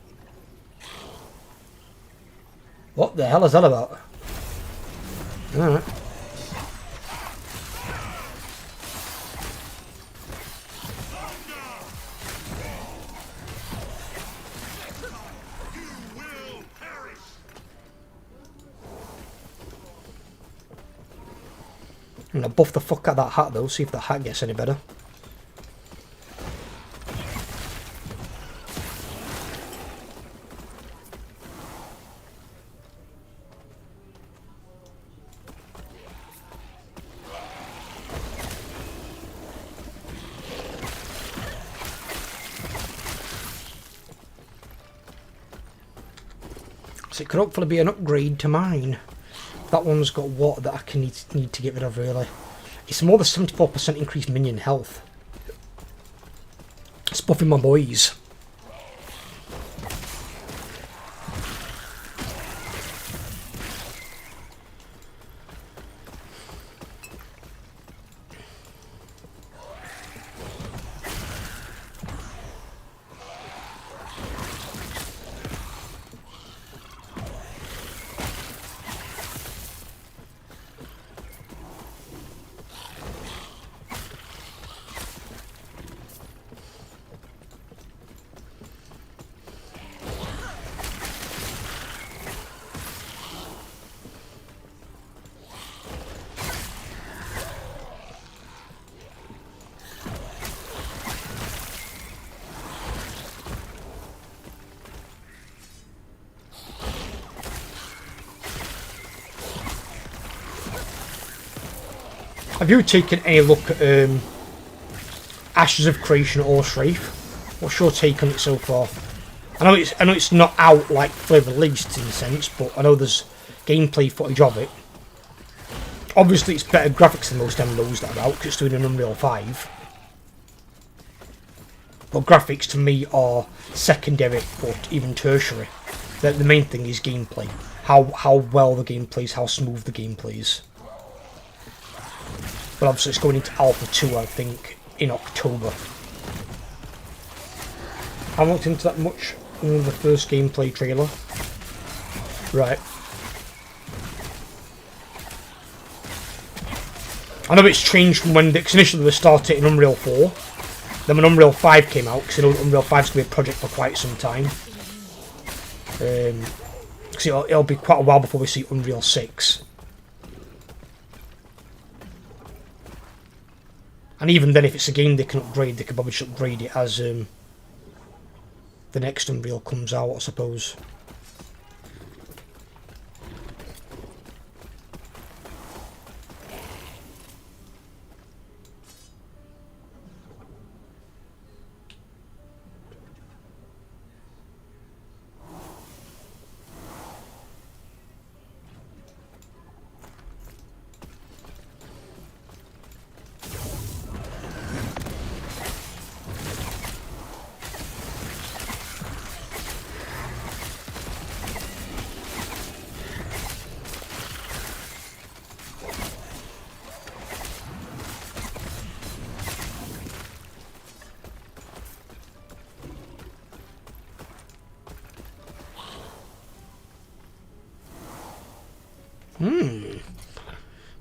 What the hell is that about? Alright. I'm gonna buff the fuck out of that hat though, see if the hat gets any better. So it could hopefully be an upgrade to mine. That one's got what that I can need to get rid of really. It's more than 74% increased minion health. It's buffing my boys. Have you taken any look at Ashes of Creation or Strafe? What's your take on it so far? I know it's not out like fully released in a sense, but I know there's gameplay footage of it. Obviously, it's better graphics than most MMOs that are out because it's doing an Unreal 5. But graphics to me are secondary or even tertiary. The main thing is gameplay. How well the game plays, how smooth the game plays. But obviously it's going into Alpha 2, I think, in October. I haven't looked into that much in the first gameplay trailer. Right. I know it's changed from when, because initially they started in Unreal 4. Then when Unreal 5 came out, because I know Unreal 5 is going to be a project for quite some time. Because it'll be quite a while before we see Unreal 6. And even then, if it's a game they can upgrade, they could probably just upgrade it as the next Unreal comes out, I suppose.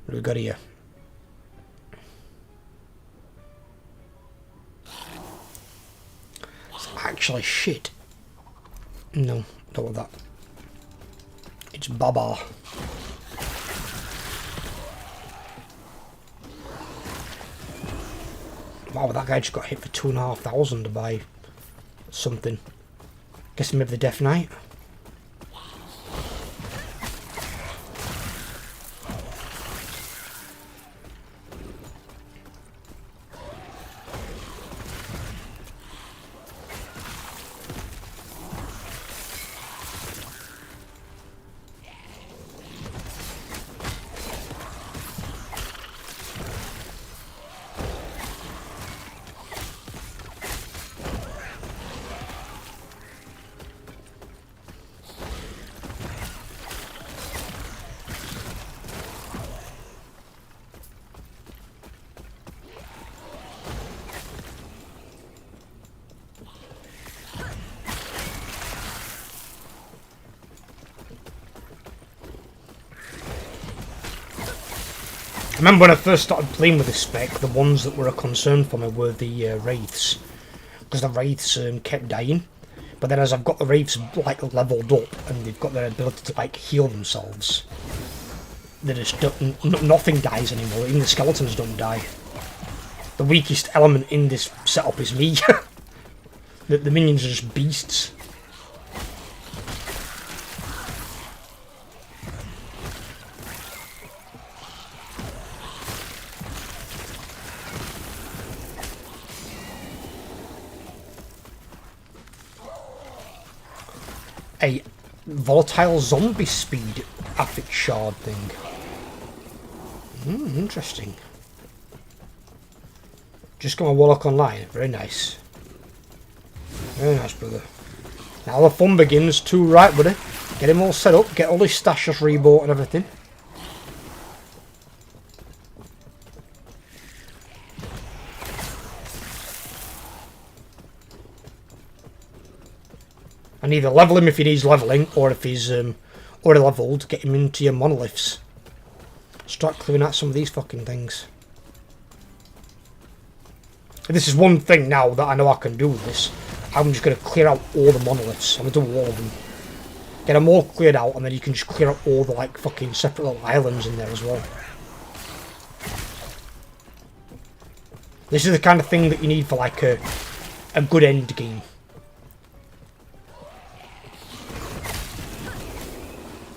What do we got here? It's actually shit. No, don't want that. It's Baba. Wow, that guy just got hit for 2,500 to buy something. Guessing maybe the Death Knight. I remember when I first started playing with this spec, the ones that were a concern for me were the Wraiths. Because the Wraiths kept dying. But then as I've got the Wraiths like leveled up and they've got their ability to like heal themselves, they just don't, nothing dies anymore, even the skeletons don't die. The weakest element in this setup is me. The minions are just beasts. A volatile zombie speed affix shard thing. Interesting. Just got my Warlock online. Very nice. Very nice, brother. Now the fun begins too, right, buddy? Get him all set up, get all his stashes rebought and everything. And either level him if he needs leveling, or if he's already leveled, get him into your monoliths. Start clearing out some of these fucking things. This is one thing now that I know I can do with this. I'm just going to clear out all the monoliths. I'm going to do all of them. Get them all cleared out, and then you can just clear out all the like fucking separate little islands in there as well. This is the kind of thing that you need for like a good end game.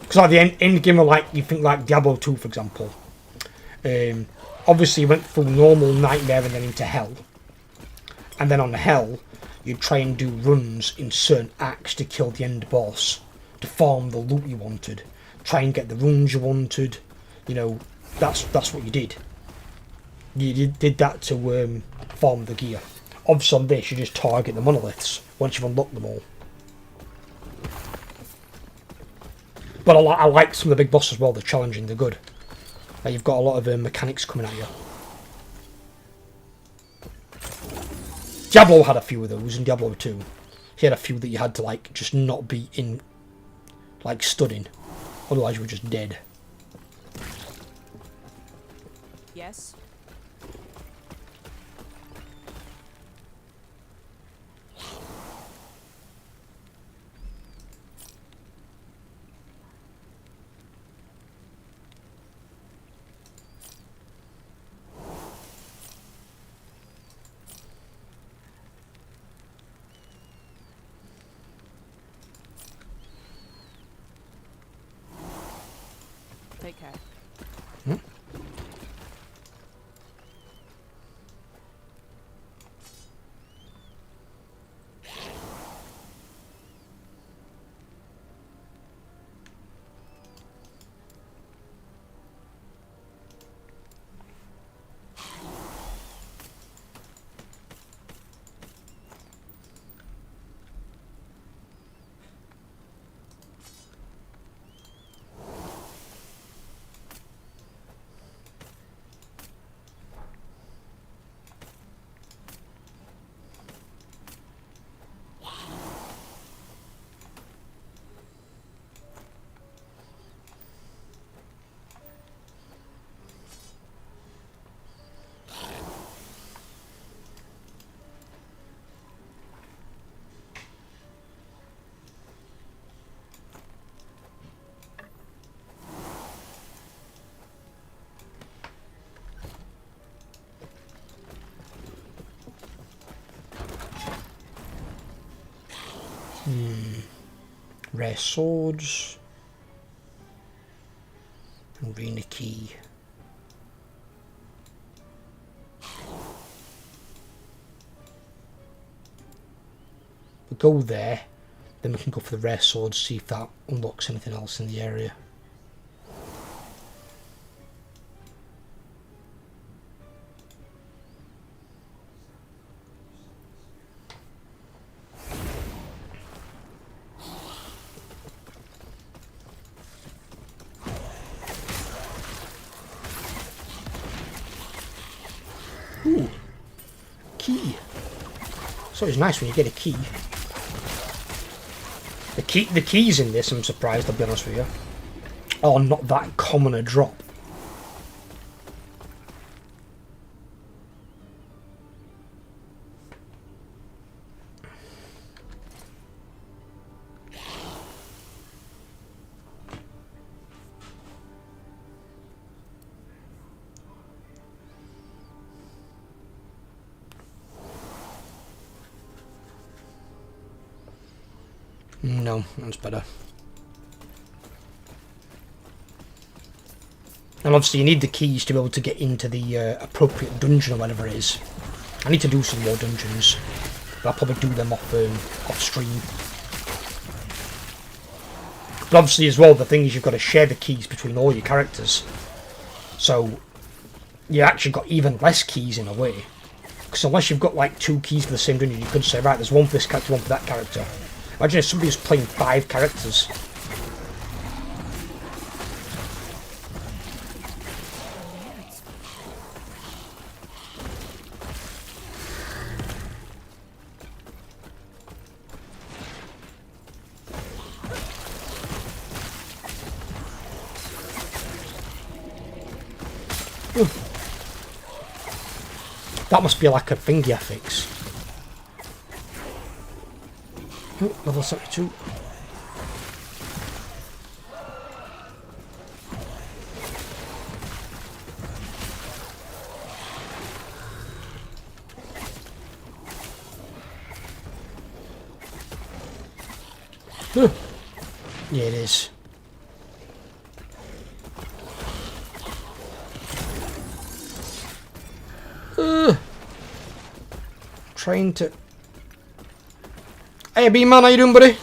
Because like the end game of like, you think like Diablo 2 for example. obviously you went through normal nightmare and then into hell. And then on hell, you'd try and do runs in certain acts to kill the end boss, to farm the loot you wanted, try and get the runes you wanted. You know, that's what you did. You did that to farm the gear. Obviously on this, you just target the monoliths once you've unlocked them all. But I like some of the big bosses as well. They're challenging. They're good. You've got a lot of mechanics coming at you. Diablo had a few of those in Diablo 2. He had a few that you had to like just not be in, like stood in, otherwise you were just dead. Yes. Take care. Hmm? Rare swords. Arena key. We'll go there, then we can go for the rare swords, see if that unlocks anything else in the area. Ooh, key. So it's nice when you get a key. The keys in this, I'm surprised, I'll be honest with you, are not that common a drop. No, that's better. And obviously you need the keys to be able to get into the appropriate dungeon or whatever it is. I need to do some more dungeons, but I'll probably do them off stream. But obviously as well, the thing is you've got to share the keys between all your characters. So you actually got even less keys in a way. Because unless you've got like 2 keys for the same dungeon, you could say, right, there's one for this character, one for that character. Imagine if somebody was playing 5 characters. That must be like a thingy I fix. Oh, level 72. Yeah, it is. trying to... Hey, B-Man, how you doing, buddy?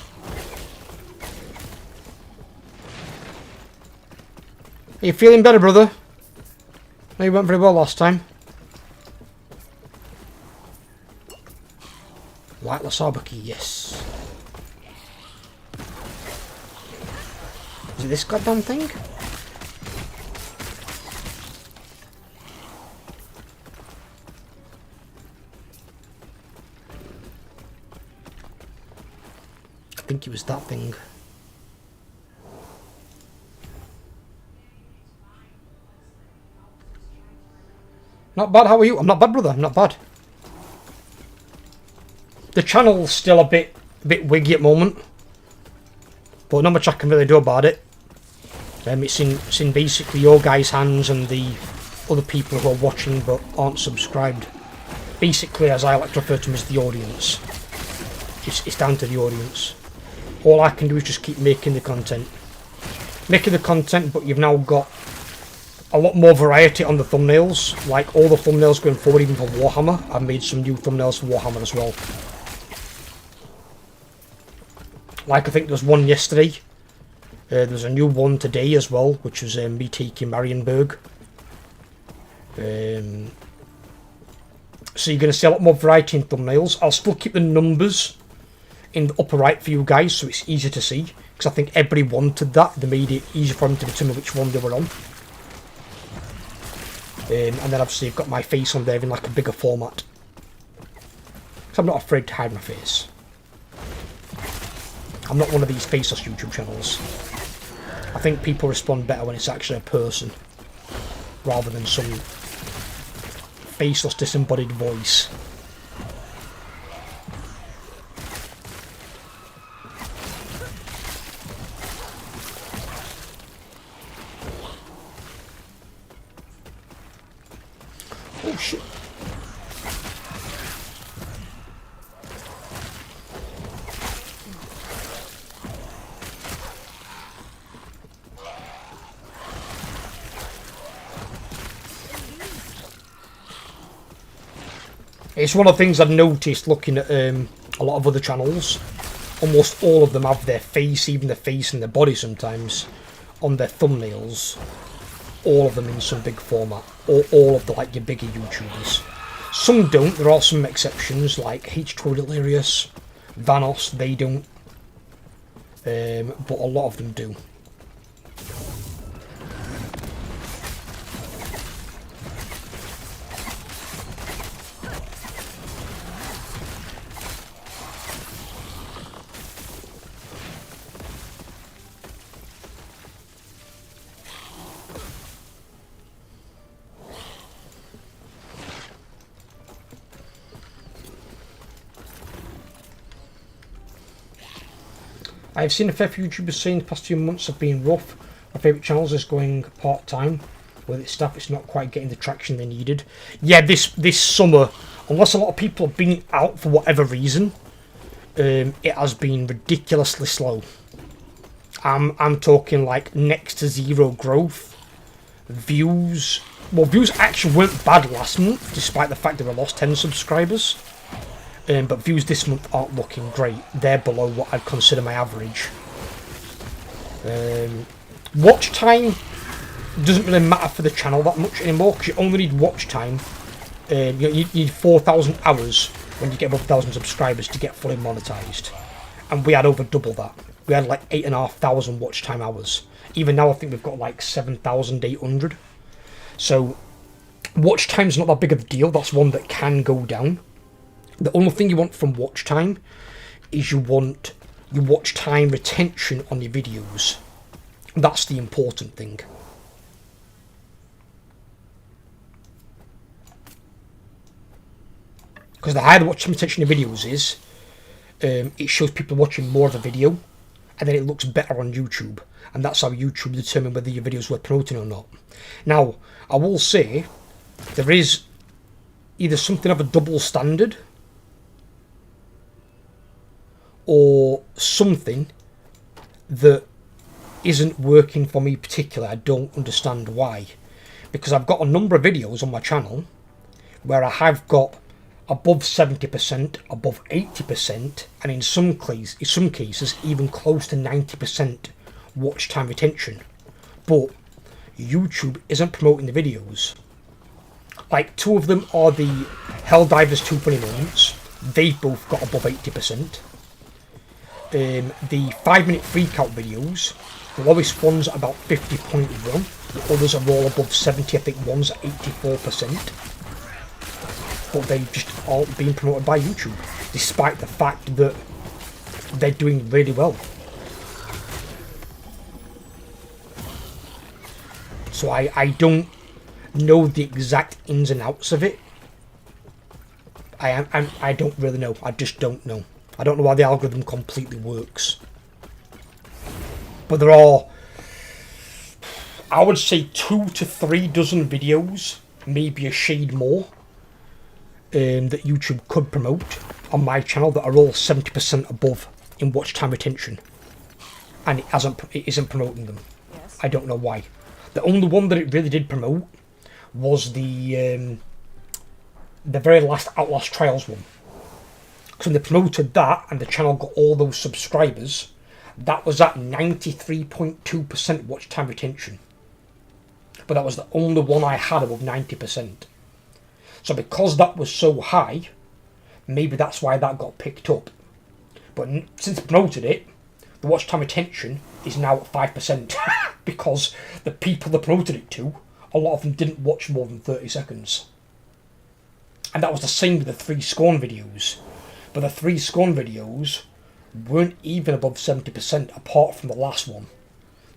Are you feeling better, brother? No, you went very well last time. Lightless Arbor-key, yes. Is it this goddamn thing? I think it was that thing. Not bad, how are you? I'm not bad, brother, I'm not bad. The channel's still a bit wiggy at the moment, but not much I can really do about it. It's in basically your guys' hands and the other people who are watching but aren't subscribed. Basically, as I like to refer to them, as the audience. It's down to the audience. All I can do is just keep making the content. But you've now got a lot more variety on the thumbnails. Like all the thumbnails going forward, even for Warhammer. I've made some new thumbnails for Warhammer as well. Like I think there was one yesterday. There's a new one today as well, which was me taking Marienburg. So you're going to see a lot more variety in thumbnails. I'll still keep the numbers in the upper right for you guys, so it's easier to see. Because I think everybody wanted that. They made it easier for them to determine which one they were on. And then obviously I've got my face on there in like a bigger format. Because I'm not afraid to hide my face. I'm not one of these faceless YouTube channels. I think people respond better when it's actually a person, rather than some faceless disembodied voice. Oh shit. It's one of the things I've noticed looking at a lot of other channels. Almost all of them have their face, even their face and their body sometimes, on their thumbnails. All of them in some big format. Or all of the like your bigger YouTubers. Some don't. There are some exceptions like H2O Delirious, Vanos. They don't. But a lot of them do. I've seen a fair few YouTubers saying the past few months have been rough. My favourite channels is going part-time. With its staff, it's not quite getting the traction they needed. Yeah, this summer, unless a lot of people have been out for whatever reason, it has been ridiculously slow. I'm talking like next to zero growth. Views actually weren't bad last month, despite the fact that we lost 10 subscribers. But views this month aren't looking great. They're below what I'd consider my average. Watch time doesn't really matter for the channel that much anymore, because you only need watch time. You need 4,000 hours when you get above 1,000 subscribers to get fully monetized. And we had over double that. We had like 8,500 watch time hours. Even now I think we've got like 7,800. So watch time's not that big of a deal. That's one that can go down. The only thing you want from watch time is you want your watch time retention on your videos. That's the important thing. Because the higher the watch time retention of videos is, it shows people watching more of the video, and then it looks better on YouTube. And that's how YouTube determines whether your videos worth promoting or not. Now, I will say, there is either something of a double standard, or something that isn't working for me particularly. I don't understand why. Because I've got a number of videos on my channel where I have got above 70%, above 80%, and in some cases even close to 90% watch time retention. But YouTube isn't promoting the videos. Like, 2 of them are the Helldivers 2 funny moments. They've both got above 80%. The 5-minute freakout videos, the lowest one's about 50.1. The others are all above 70. I think one's at 84%. But they just aren't being promoted by YouTube, despite the fact that they're doing really well. So I don't know the exact ins and outs of it. I don't really know. I just don't know. I don't know how the algorithm completely works. But there are, I would say, 2 to 3 dozen videos, maybe a shade more, that YouTube could promote on my channel that are all 70% above in watch time retention, and it isn't promoting them. Yes. I don't know why. The only one that it really did promote was the very last Outlast Trials one. So when they promoted that and the channel got all those subscribers, that was at 93.2% watch time retention. But that was the only one I had above 90%. So because that was so high, maybe that's why that got picked up. But since I promoted it, the watch time retention is now at 5%. Because the people that promoted it to, a lot of them didn't watch more than 30 seconds. And that was the same with the 3 Scorn videos. But the 3 Scorn videos weren't even above 70% apart from the last one.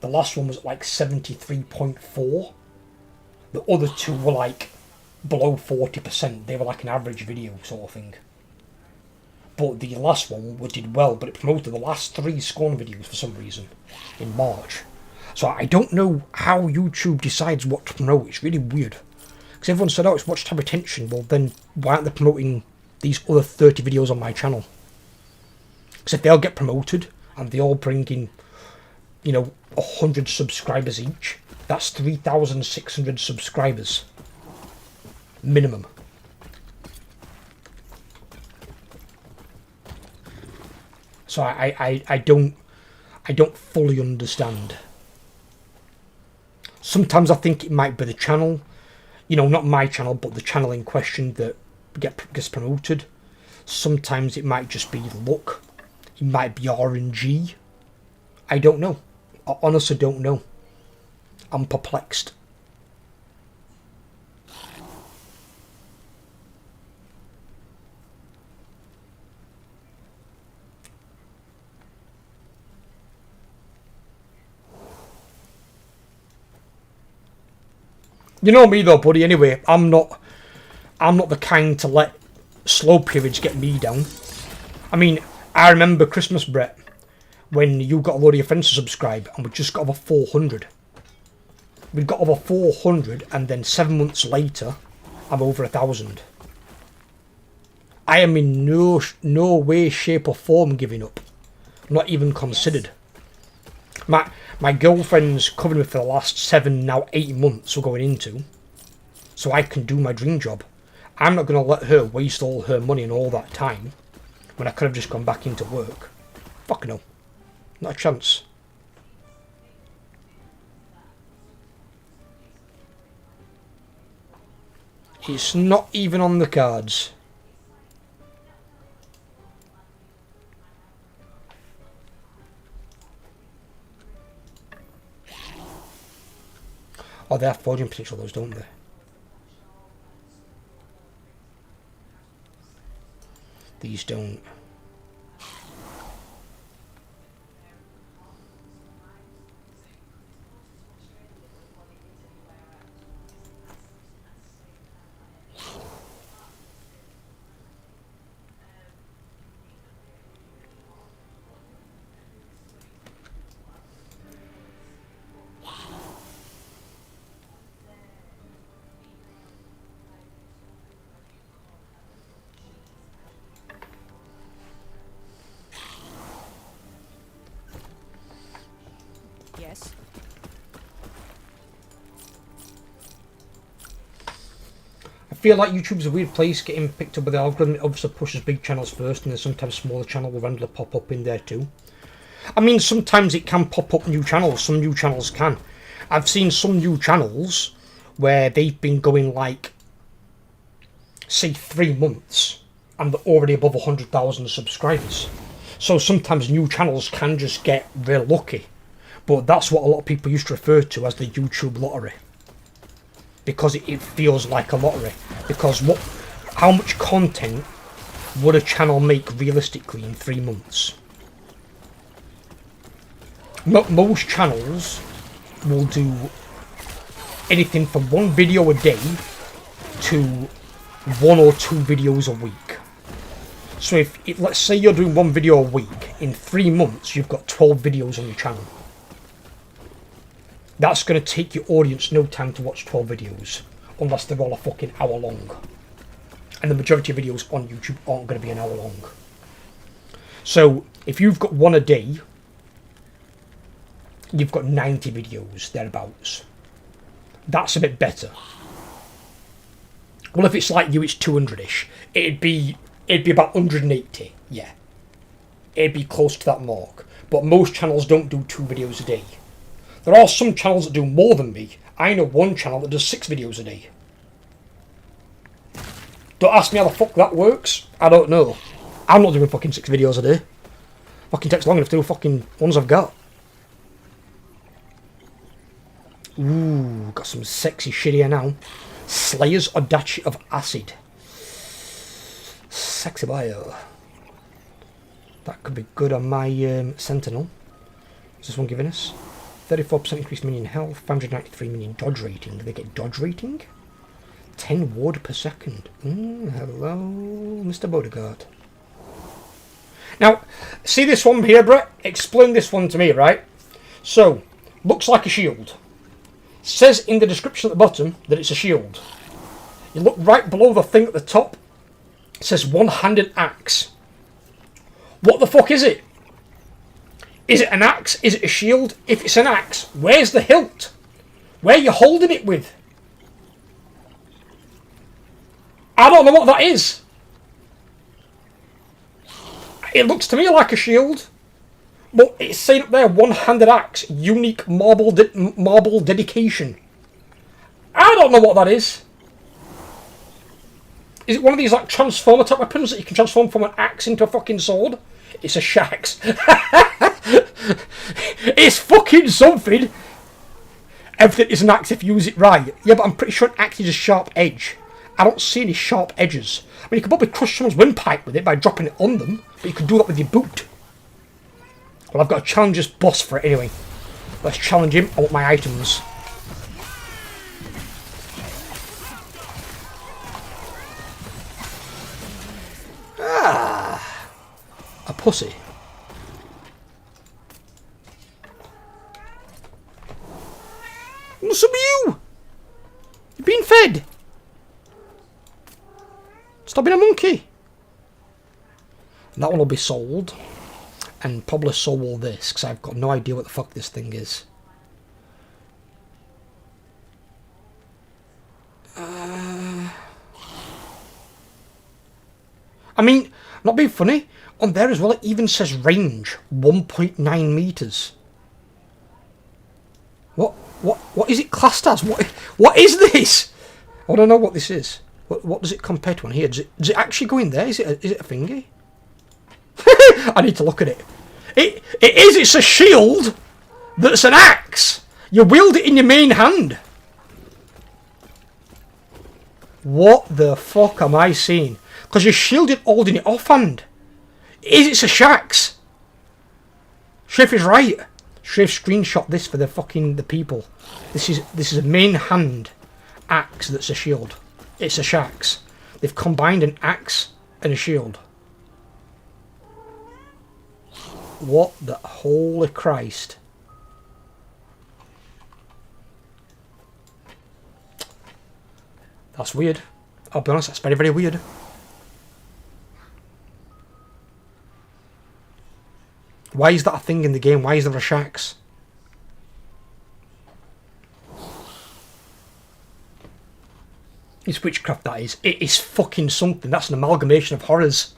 The last one was like 73.4. The other 2 were like below 40%. They were like an average video sort of thing. But the last one did well, but it promoted the last 3 Scorn videos for some reason in March. So I don't know how YouTube decides what to promote. It's really weird. Because everyone said, oh, it's watch time retention. Well, then why aren't they promoting these other 30 videos on my channel? Because if they'll get promoted and they all bring in, 100 subscribers each, that's 3,600 subscribers. Minimum. So I don't fully understand. Sometimes I think it might be the channel, not my channel, but the channel in question that gets promoted. Sometimes it might just be luck. It might be RNG. I don't know. I honestly don't know. I'm perplexed. You know me though, buddy. Anyway, I'm not the kind to let slow periods get me down. I mean, I remember Christmas, Brett, when you got a load of your friends to subscribe, and we just got over 400. We got over 400, and then 7 months later, I'm over 1,000. I am in no way, shape, or form giving up. Not even considered. My girlfriend's covered me for the last 7, now 8 months we're going into, so I can do my dream job. I'm not going to let her waste all her money and all that time when I could have just gone back into work. Fuck no. Not a chance. It's not even on the cards. Oh, they have forging potential, those, don't they? These don't. Yes. feel like YouTube's a weird place getting picked up by the algorithm. It obviously pushes big channels first, and then sometimes smaller channels will randomly pop up in there too. I mean, sometimes it can pop up new channels. Some new channels can. I've seen some new channels where they've been going like, say, 3 months, and they're already above 100,000 subscribers. So sometimes new channels can just get real lucky. But that's what a lot of people used to refer to as the YouTube lottery. Because it feels like a lottery. Because how much content would a channel make realistically in 3 months? Most channels will do anything from 1 video a day to 1 or 2 videos a week. So if let's say you're doing 1 video a week, in 3 months you've got 12 videos on your channel. That's going to take your audience no time to watch 12 videos, unless they're all a fucking hour long. And the majority of videos on YouTube aren't going to be an hour long. So if you've got 1 a day, you've got 90 videos, thereabouts. That's a bit better. Well, if it's like you, it's 200-ish. It'd be about 180, yeah. It'd be close to that mark. But most channels don't do 2 videos a day. There are some channels that do more than me. I know one channel that does 6 videos a day. Don't ask me how the fuck that works. I don't know. I'm not doing fucking 6 videos a day. Fucking takes long enough to do fucking ones I've got. Ooh, got some sexy shit here now. Slayer's Audacy of Acid. Sexy bio. That could be good on my Sentinel. What's this one giving us? 34% increased minion health, 593 minion dodge rating. Do they get dodge rating? 10 ward per second. Hello, Mr. Bodyguard. Now, see this one here, Brett? Explain this one to me, right? So, looks like a shield. Says in the description at the bottom that it's a shield. You look right below the thing at the top. It says one-handed axe. What the fuck is it? Is it an axe? Is it a shield? If it's an axe, where's the hilt? Where are you holding it with? I don't know what that is. It looks to me like a shield. But it's saying up there, one-handed axe, unique marble dedication. I don't know what that is. Is it one of these like transformer type weapons that you can transform from an axe into a fucking sword? It's a shax. It's fucking something. Everything is an axe if you use it right. Yeah, but I'm pretty sure an axe is a sharp edge. I don't see any sharp edges. I mean, you could probably crush someone's windpipe with it by dropping it on them, but you could do that with your boot. Well, I've got to challenge this boss for it anyway. Let's challenge him. I want my items. Ah, a pussy. What's up with you? You're being fed. Stop being a monkey. That one will be sold. And probably so will this, because I've got no idea what the fuck this thing is. I mean, not being funny, on there as well it even says range 1.9 meters. What is it classed as? What is this? I don't know what this is. What does it compare to on here? Does it actually go in there? Is it a thingy? I need to look at it. It's a shield that's an axe. You wield it in your main hand. What the fuck am I seeing? Because you're shielded holding it offhand. It's a shax. Chef is right. Chef screenshot this for the people. This is a main hand axe that's a shield. It's a shax. They've combined an axe and a shield. What the holy Christ. That's weird. I'll be honest, that's very, very weird. Why is that a thing in the game? Why is there a shax? It's witchcraft, that is. It is fucking something. That's an amalgamation of horrors.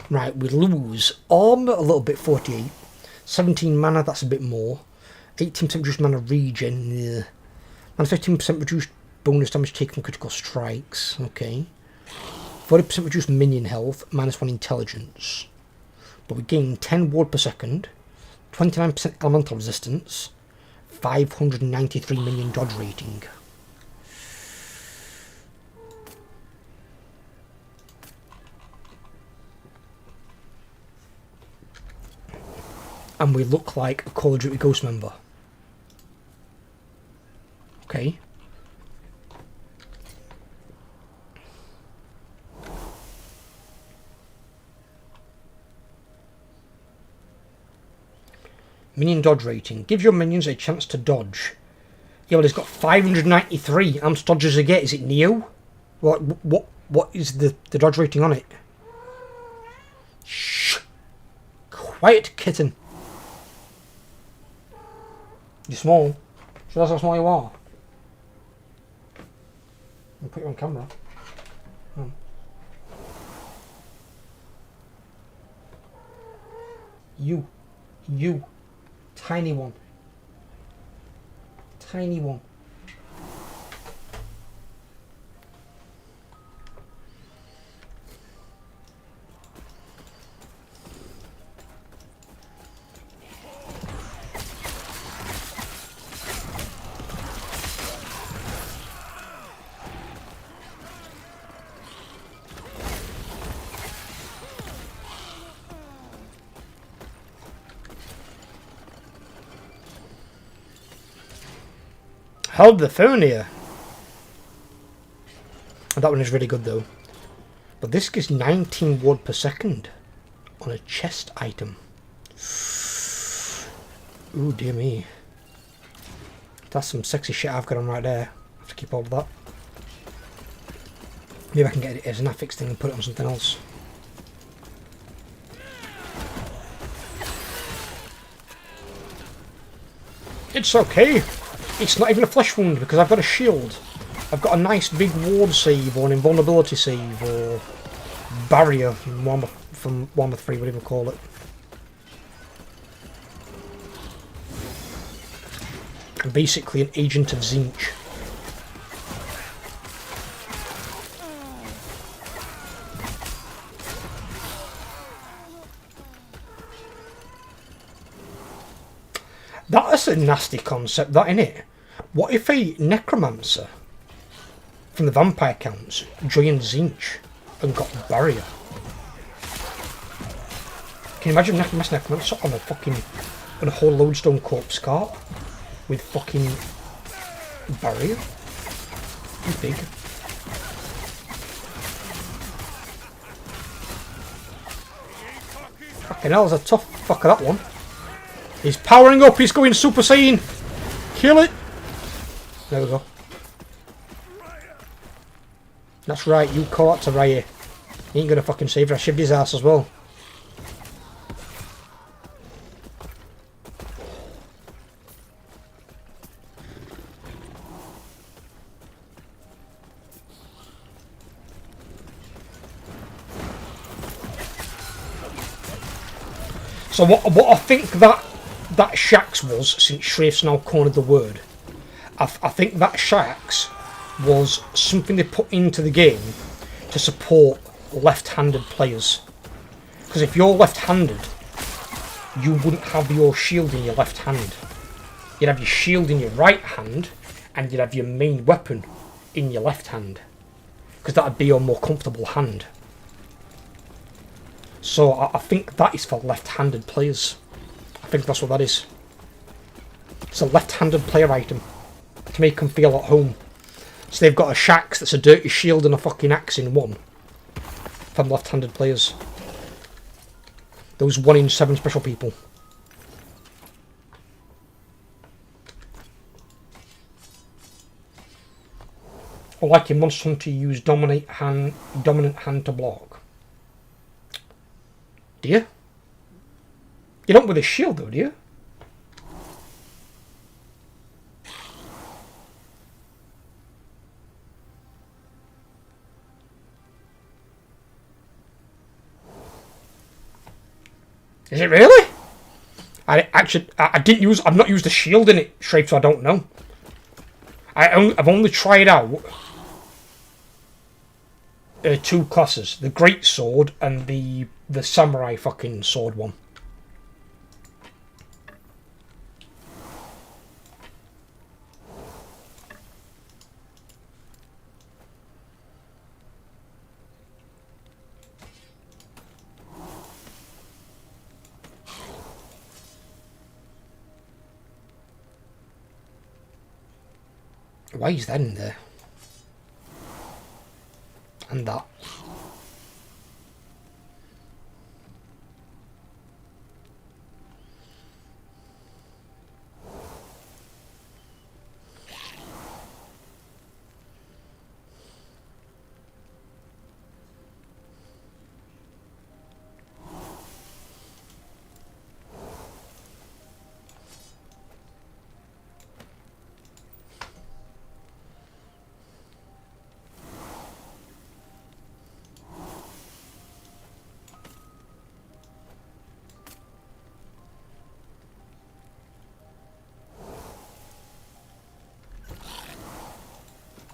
Right, we lose armor a little bit, 48. 17 mana, that's a bit more. 18% reduced mana regen. Yeah. And 15% reduced bonus damage taken from critical strikes. Okay. 40% reduced minion health, -1 intelligence. But we gain 10 ward per second, 29% elemental resistance, 593 minion dodge rating. And we look like a Call of Duty Ghost member. Okay. Minion dodge rating. Give your minions a chance to dodge. Yeah, well, it's got 593. How much dodge does it get? Is it Neo? What is the dodge rating on it? Shh. Quiet, kitten. You're small. So that's how small you are. I'll put you on camera. Oh. You. Tiny one. Tiny one. Hold the phone here. That one is really good though. But this gives 19 ward per second on a chest item. Ooh, dear me. That's some sexy shit I've got on right there. I have to keep all of that. Maybe I can get it as an affix thing and put it on something else. It's okay. It's not even a flesh wound because I've got a shield. I've got a nice big ward save or an invulnerability save or barrier from Warhammer 3, whatever you call it. I'm basically an agent of Zinch. That's a nasty concept, that, innit? What if a necromancer from the vampire counts joined Zinch and got barrier? Can you imagine necromancer on a whole lodestone corpse cart with fucking barrier? He's big. Fucking hell, there's a tough fucker, that one. He's powering up, he's going Super Saiyan. Kill it. There we go. That's right, you call that to Raya. He ain't gonna fucking save her. I shivved his ass as well. So what I think that Shax was, since Shrafe's now cornered the word, I think that Shax was something they put into the game to support left-handed players. Because if you're left-handed, you wouldn't have your shield in your left hand. You'd have your shield in your right hand, and you'd have your main weapon in your left hand. Because that would be your more comfortable hand. So I think that is for left-handed players. I think that's what that is. It's a left-handed player item to make them feel at home. So they've got a Shax that's a dirty shield and a fucking axe in one for left-handed players. Those 1 in 7 special people. Or like in Monster Hunter, you use dominant hand to block. Do you? You don't with a shield though, do you? Is it really? I didn't use. I've not used a shield in it, Shrape, so I don't know. I've only tried out two classes: the great sword and the samurai fucking sword one. Why is that in there? And that.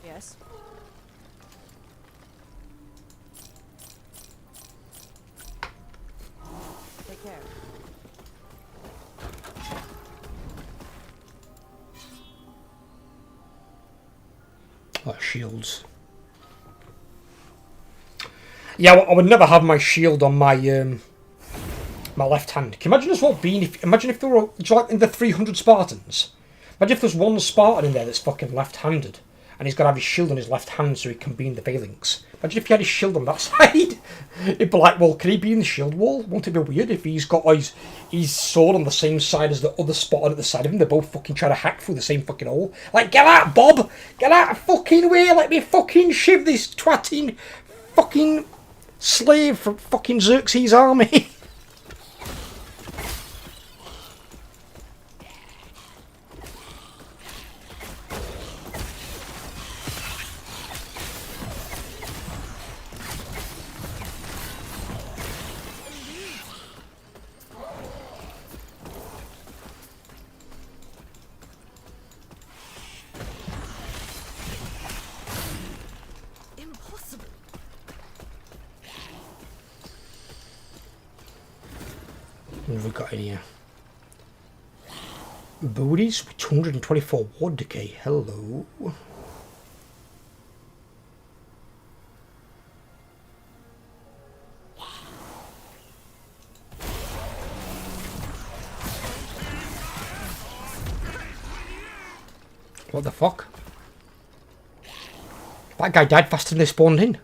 Yes. Take care. Oh, shields. Yeah, I would never have my shield on my my left hand. Can you imagine as well being? Imagine if there were like in the 300 Spartans. Imagine if there's one Spartan in there that's fucking left-handed, and he's got to have his shield on his left hand so he can be in the phalanx. Imagine if he had his shield on that side. It'd be like, well, can he be in the shield wall? Won't it be weird if he's got his sword on the same side as the other Spartan at the side of him? They're both fucking trying to hack through the same fucking hole. Like, get out, Bob! Get out of fucking way! Let me fucking shiv this twatting fucking slave from fucking Xerxes' army. What have we got in here? Booties with 224 ward decay. Hello. What the fuck? That guy died faster than they spawned in.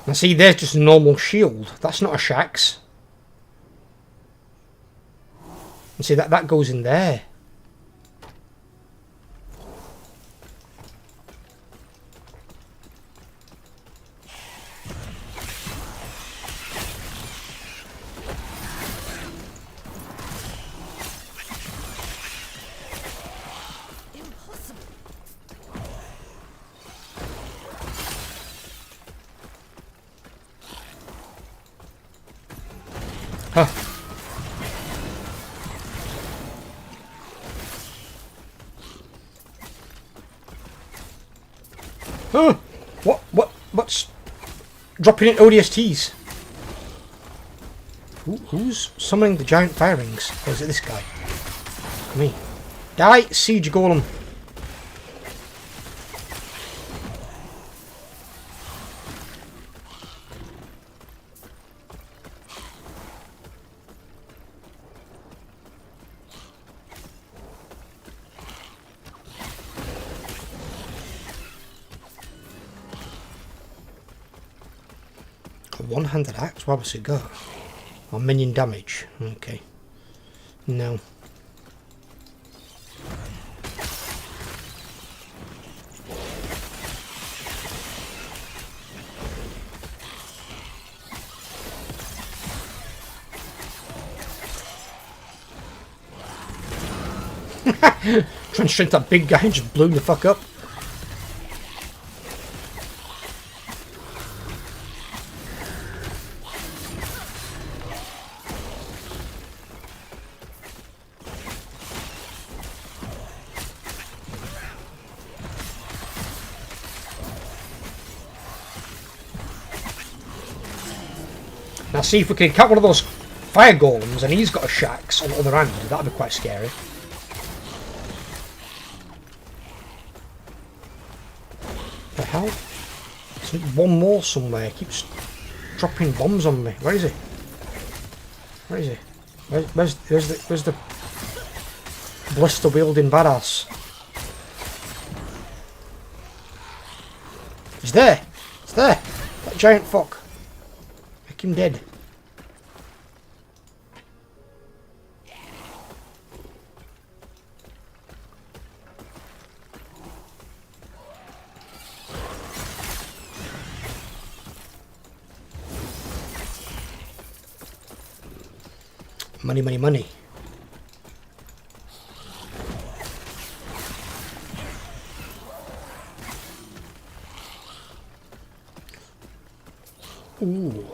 Now see, there's just a normal shield. That's not a Shax. And see, that goes in there. Huh. Huh. What's dropping in ODSTs? Who's summoning the giant fire rings? Or is it this guy? Come here. Die, siege golem. A one-handed axe? What was it got? Or minion damage? Okay. No. Trying to strength that big guy and just blew him the fuck up. Now see if we can catch one of those fire golems and he's got a shax on the other hand. That'd be quite scary. The hell? There's one more somewhere. He keeps dropping bombs on me. Where is he? Where is he? Where's the blister wielding badass? He's there. He's there. That giant fuck. Make him dead. Money, money, money. Ooh.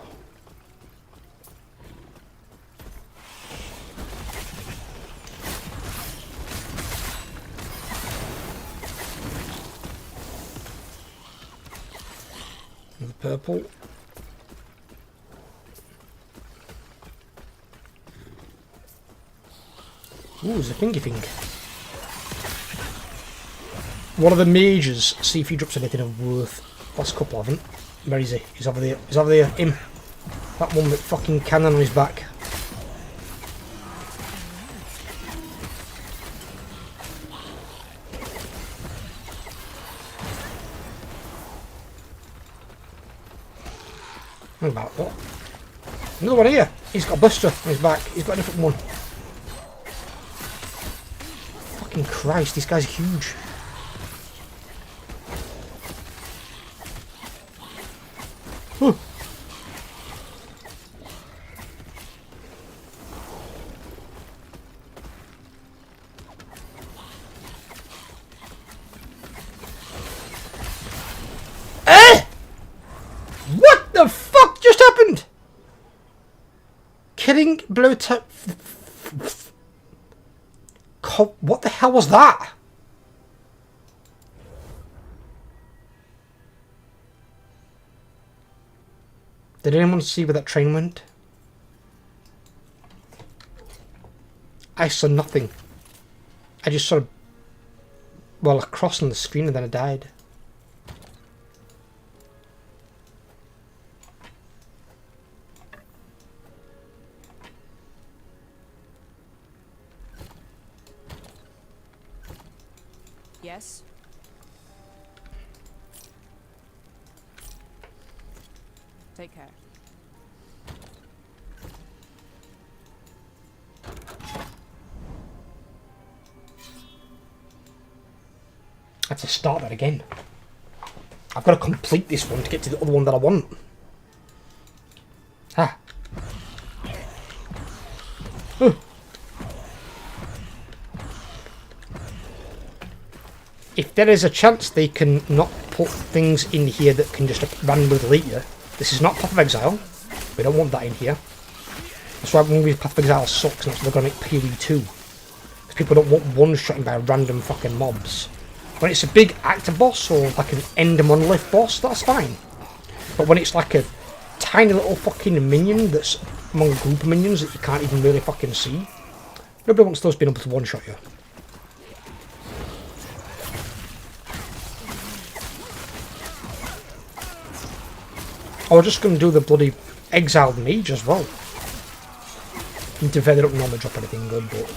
Another purple. Ooh, there's a thingy thing. One of the mages, see if he drops anything of worth. Last couple haven't. Where is he? He's over there. He's over there. Him. That one with fucking cannon on his back. What about what? Another one here. He's got a buster on his back. He's got a different one. Fucking Christ, this guy's huge. Huh. What the fuck just happened? Killing blow type. What the hell was that? Did anyone see where that train went? I saw nothing. I just saw, well, a cross on the screen and then I died. Yes. Take care. I have to start that again. I've got to complete this one to get to the other one that I want. Ah. If there is a chance they can not put things in here that can just randomly delete you, this is not Path of Exile. We don't want that in here. That's why movie Path of Exile sucks and that's why they're going to make PoE2. Because people don't want one-shotting by random fucking mobs. When it's a big actor boss or like an end Monolith boss, that's fine. But when it's like a tiny little fucking minion that's among a group of minions that you can't even really fucking see, nobody wants those being able to one-shot you. I was just going to do the bloody exiled mage as well. And to be fair, they don't normally drop anything good, but...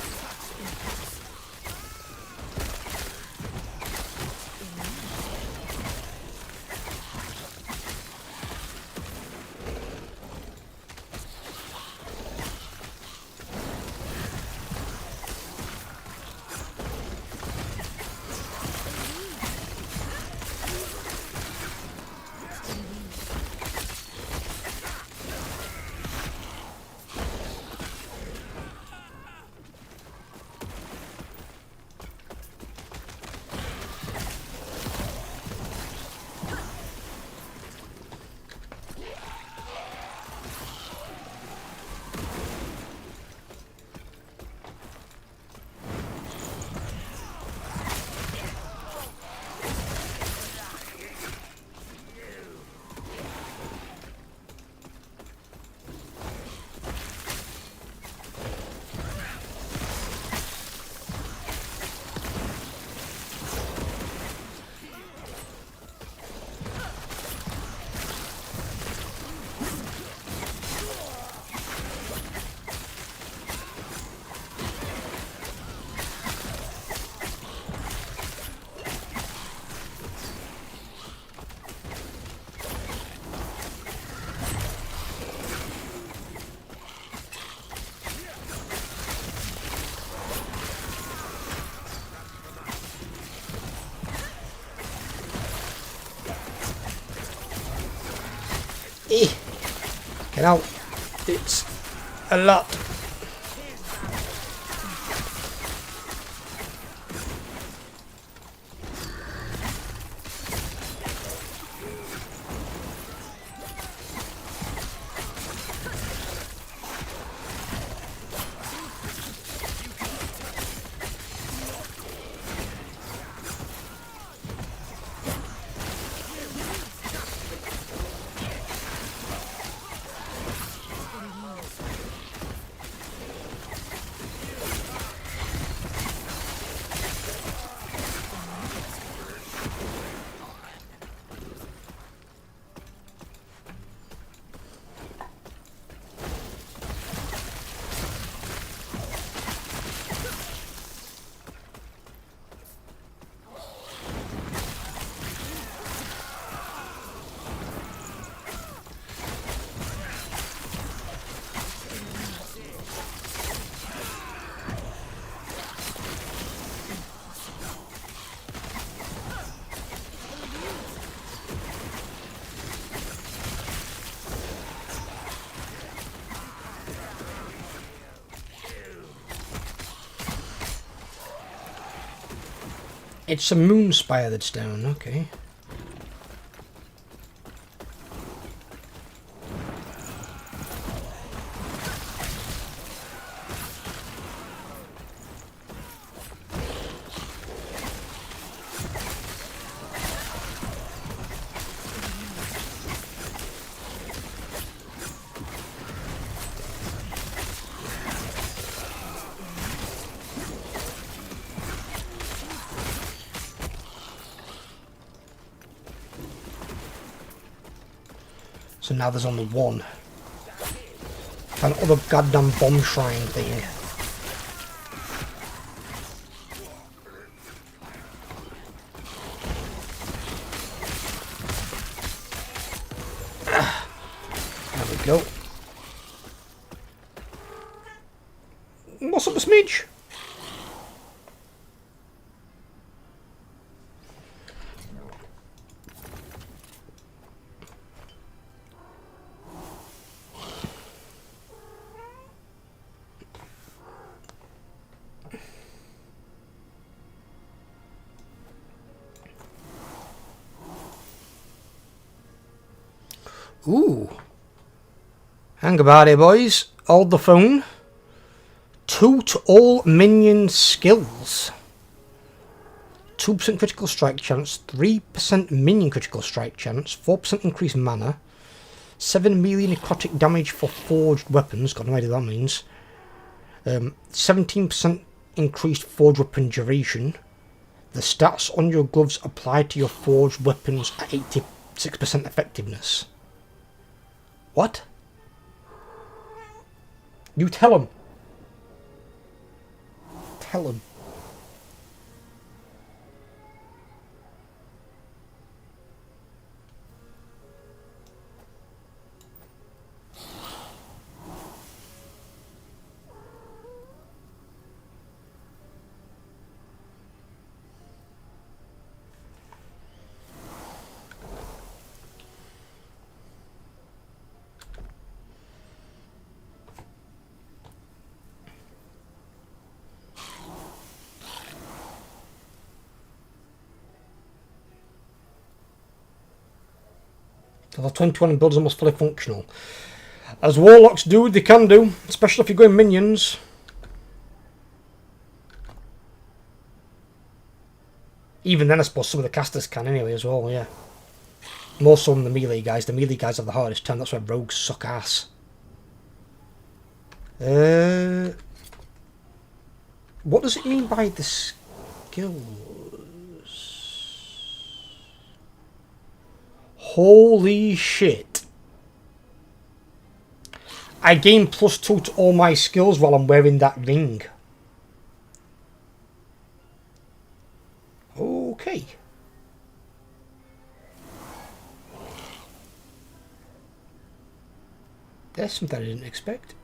Get out. It's a lot. It's a moon spire that's down, okay. So now there's only one. That other goddamn bomb shrine thing. There we go. What's up, Smidge? Ooh. Hang about here, boys. Hold the phone. 2 to all minion skills. 2% critical strike chance, 3% minion critical strike chance, 4% increased mana, 7 melee necrotic damage for forged weapons, got no idea what that means, 17% increased forged weapon duration. The stats on your gloves apply to your forged weapons at 86% effectiveness. What? You tell him. Tell him. So the 21 builds almost fully functional. As warlocks do, they can do, especially if you're going minions. Even then, I suppose some of the casters can anyway as well, yeah. More so than the melee guys. The melee guys have the hardest time, that's why rogues suck ass. What does it mean by the skills? Holy shit. I gain +2 to all my skills while I'm wearing that ring. Okay. There's something I didn't expect.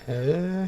Uh,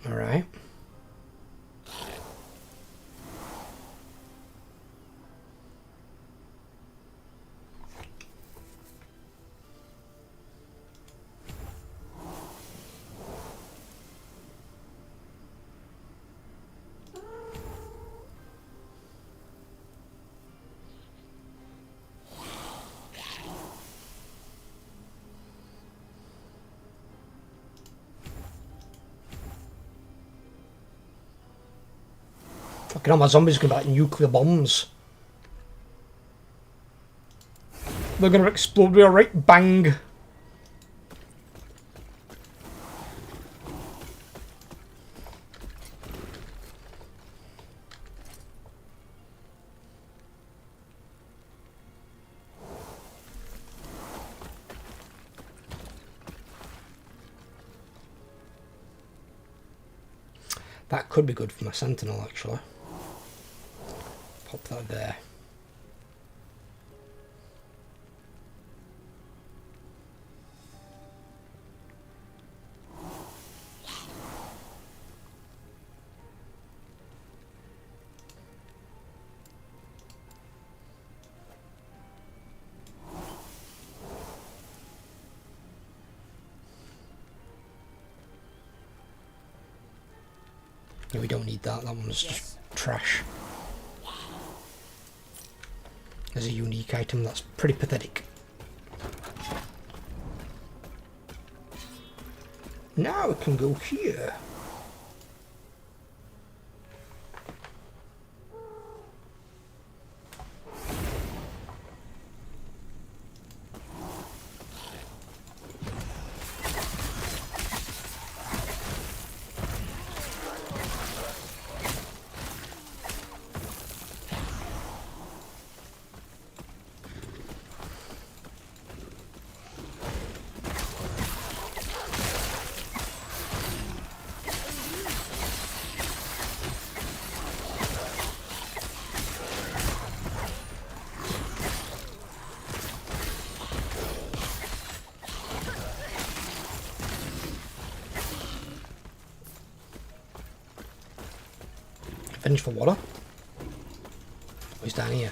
all right. Fucking hell, my zombies are going to be like nuclear bombs. They're going to explode with a right bang. That could be good for my sentinel, actually. Pop that there. Yeah, we don't need that. That one's just trash. As a unique item, that's pretty pathetic. Now it can go here. Finish for water? Oh, he's down here.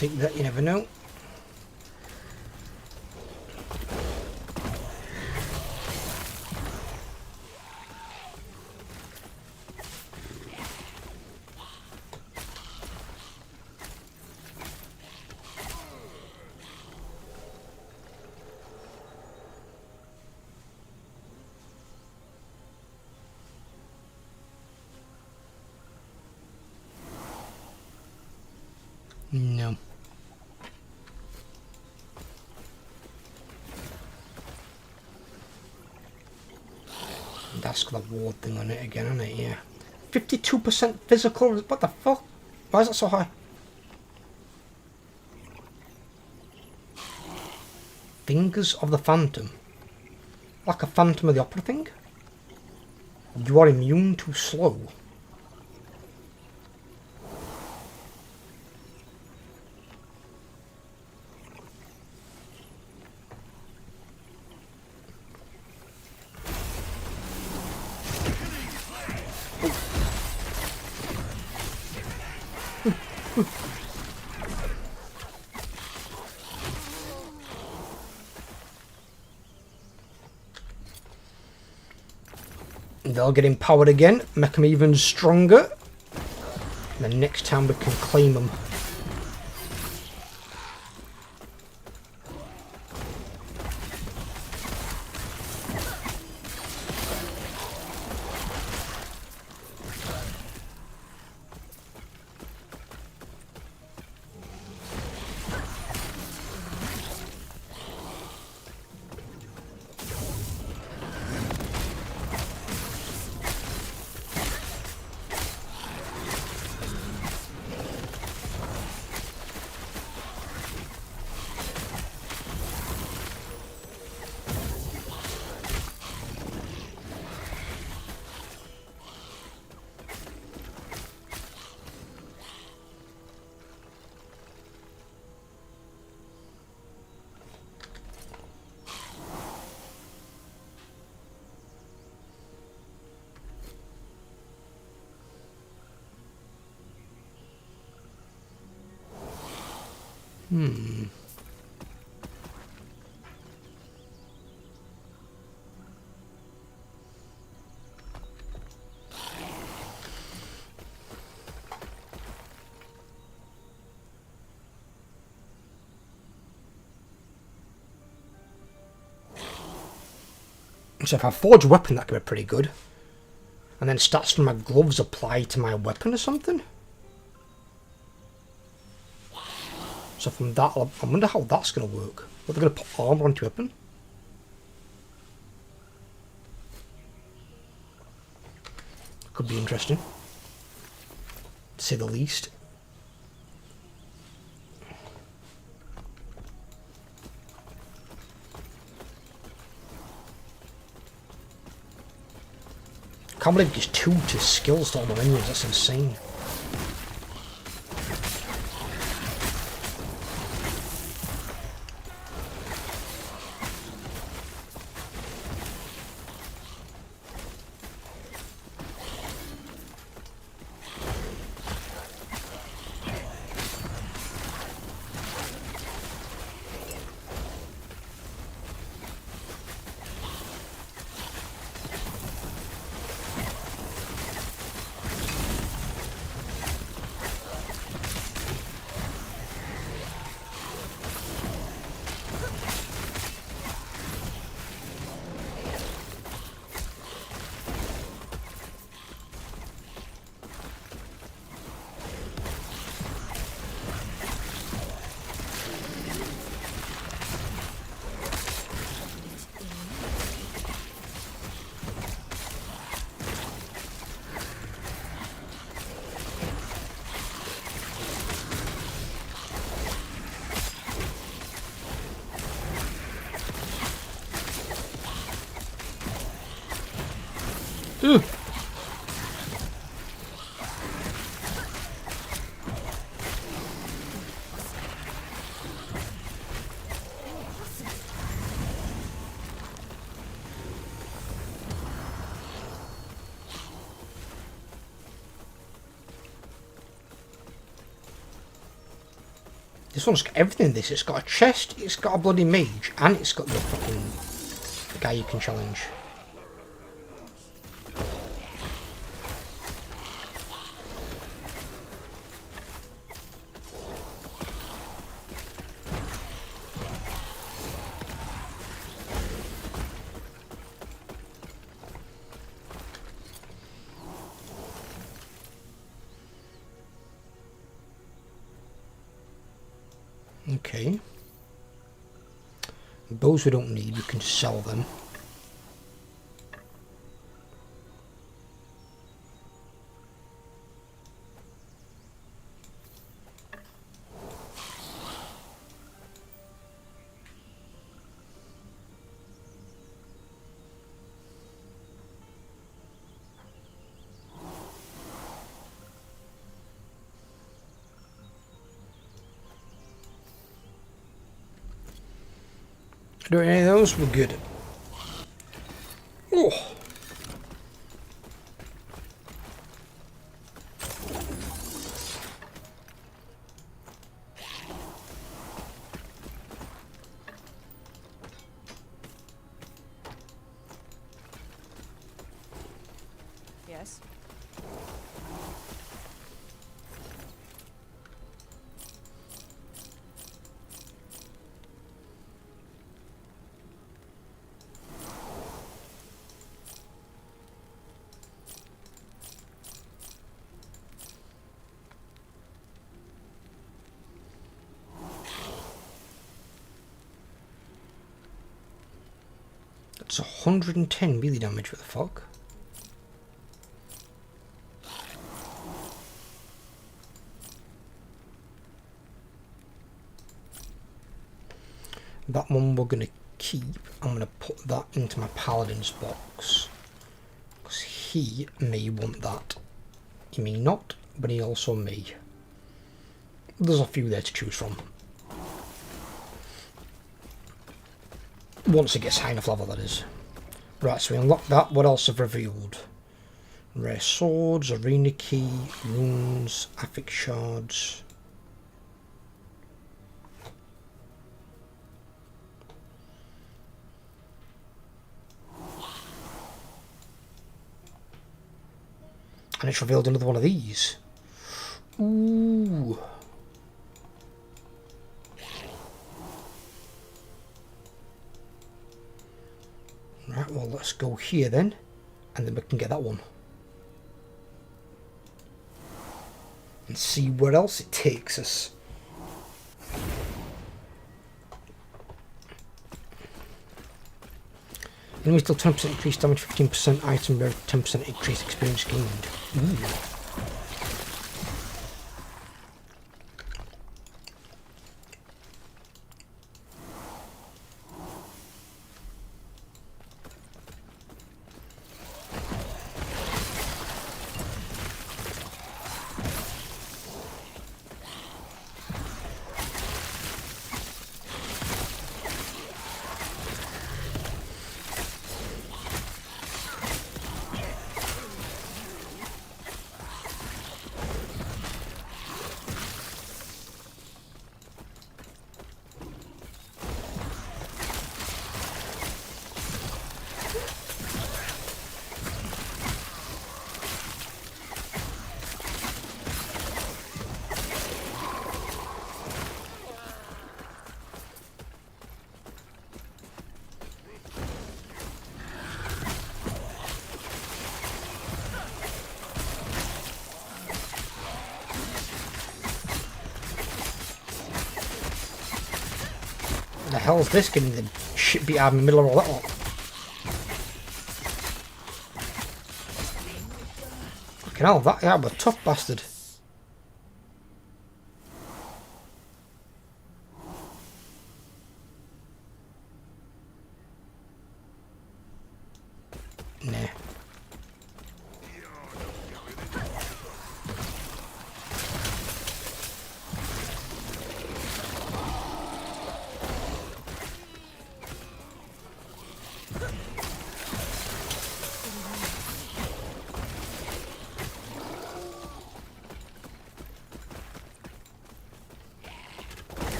take that, you never know. No. That's got a ward thing on it again, hasn't it? Yeah. 52% physical. What the fuck? Why is that so high? Fingers of the Phantom. Like a Phantom of the Opera thing? You are immune to slow. They'll get empowered again, make them even stronger. And then next time we can claim them. So if I forge a weapon, that could be pretty good. And then stats from my gloves apply to my weapon or something. So from that, I wonder how that's going to work. Are they going to put armor onto your weapon? Could be interesting, to say the least. I can't believe it gives 2 to skills to all my minions, that's insane. Ugh. This one's got everything. This. It's got a chest. It's got a bloody mage, and it's got the fucking guy you can challenge. Okay. Those we don't need, we can sell them. Do any of those? We're good. Oh. Yes. It's 110 melee damage. What the fuck? That one we're going to keep. I'm going to put that into my paladin's box. Because he may want that. He may not, but he also may. There's a few there to choose from. Once it gets high enough level, that is. Right, so we unlock that. What else have revealed? Rare swords, arena key, runes, affix shards. And it's revealed another one of these. Ooh. Right, well, let's go here then, and then we can get that one. And see where else it takes us. Enemies deal 10% increased damage, 15% item rare, 10% increased experience gained. Ooh. The hell's this getting the shit beat out in the middle of all that lot? Fucking hell, that guy was a tough bastard. Nah.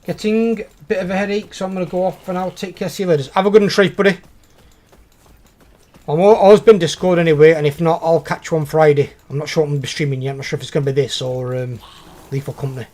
Getting a bit of a headache, so I'm going to go off for now. Take care, see you later. Have a good one, Shriek, buddy. I'm always been Discord anyway, and if not, I'll catch you on Friday. I'm not sure what I'm going to be streaming yet. I'm not sure if it's going to be this or Lethal Company.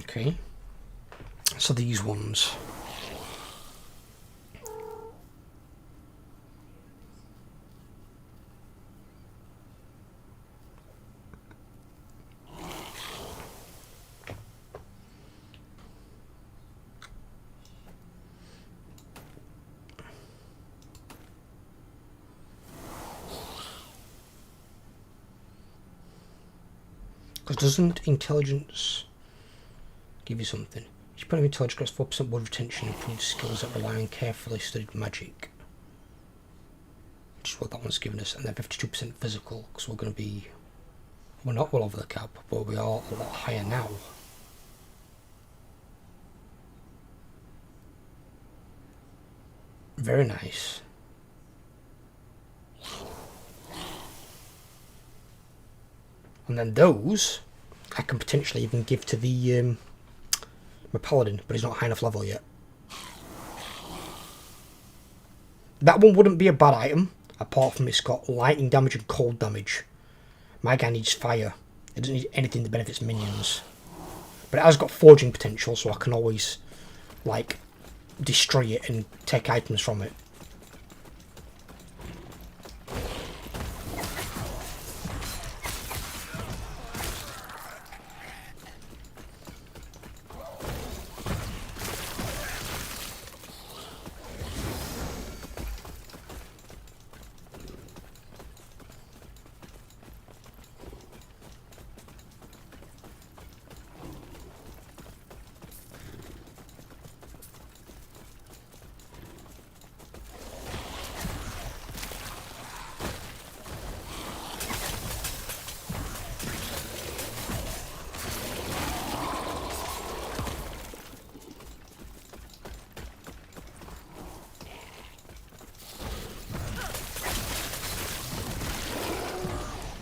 Okay, so these ones. Because doesn't intelligence give you something? Each point of intelligence gets 4% word retention, improved skills that rely on carefully studied magic. Which is what that one's given us. And then 52% physical, because we're going to be... We're not well over the cap, but we are a lot higher now. Very nice. And then those I can potentially even give to the my paladin, but he's not high enough level yet. That one wouldn't be a bad item, apart from it's got lightning damage and cold damage. My guy needs fire. It doesn't need anything that benefits minions. But it has got forging potential, so I can always, like, destroy it and take items from it.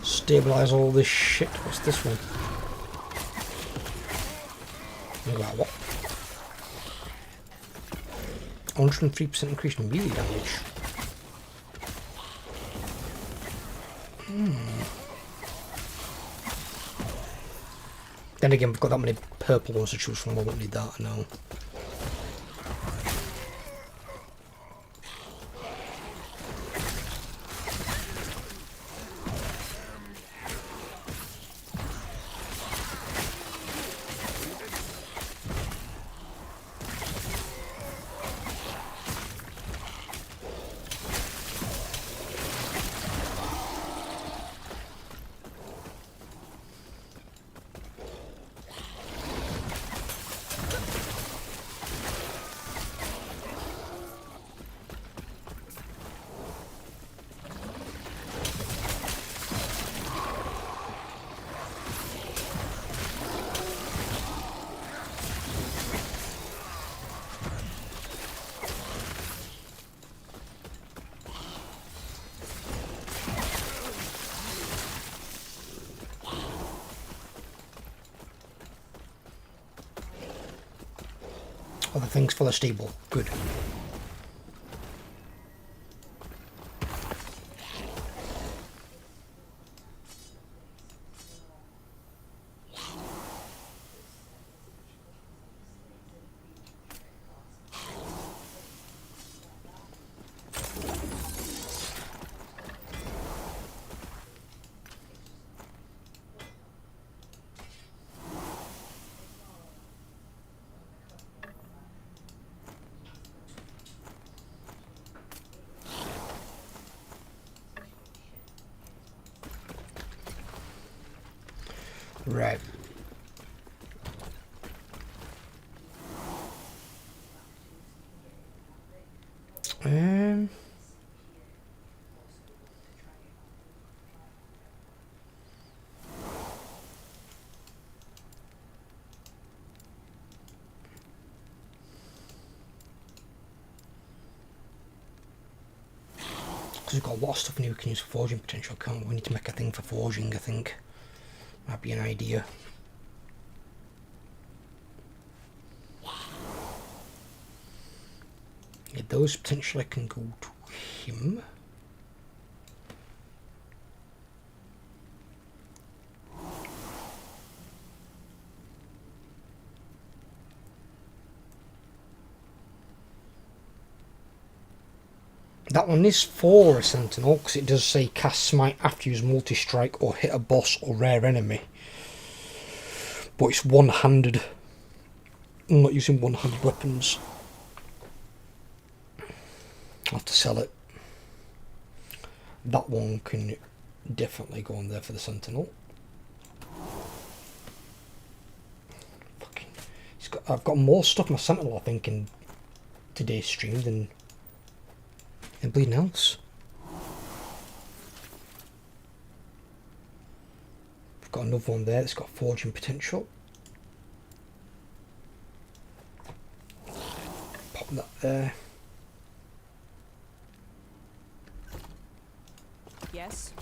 Stabilize all this shit. What's this one? Look at that, what? 103% increase in melee damage. Then again, we've got that many purple ones to choose from. I won't need that now. Oh, the thing's full of stable. Good. Right. Because we've got a lot of stuff in here we can use for forging potential, can't we? We need to make a thing for forging, I think. Might be an idea. Yeah, those potentially can go to him. That one is for a sentinel, because it does say cast smite after you use multi-strike or hit a boss or rare enemy. But it's one-handed. I'm not using one-handed weapons. I'll have to sell it. That one can definitely go on there for the sentinel. Fucking, I've got more stuff in my sentinel, I think, in today's stream than bleeding else. We've got another one there that's got forging potential. Pop that there. Yes.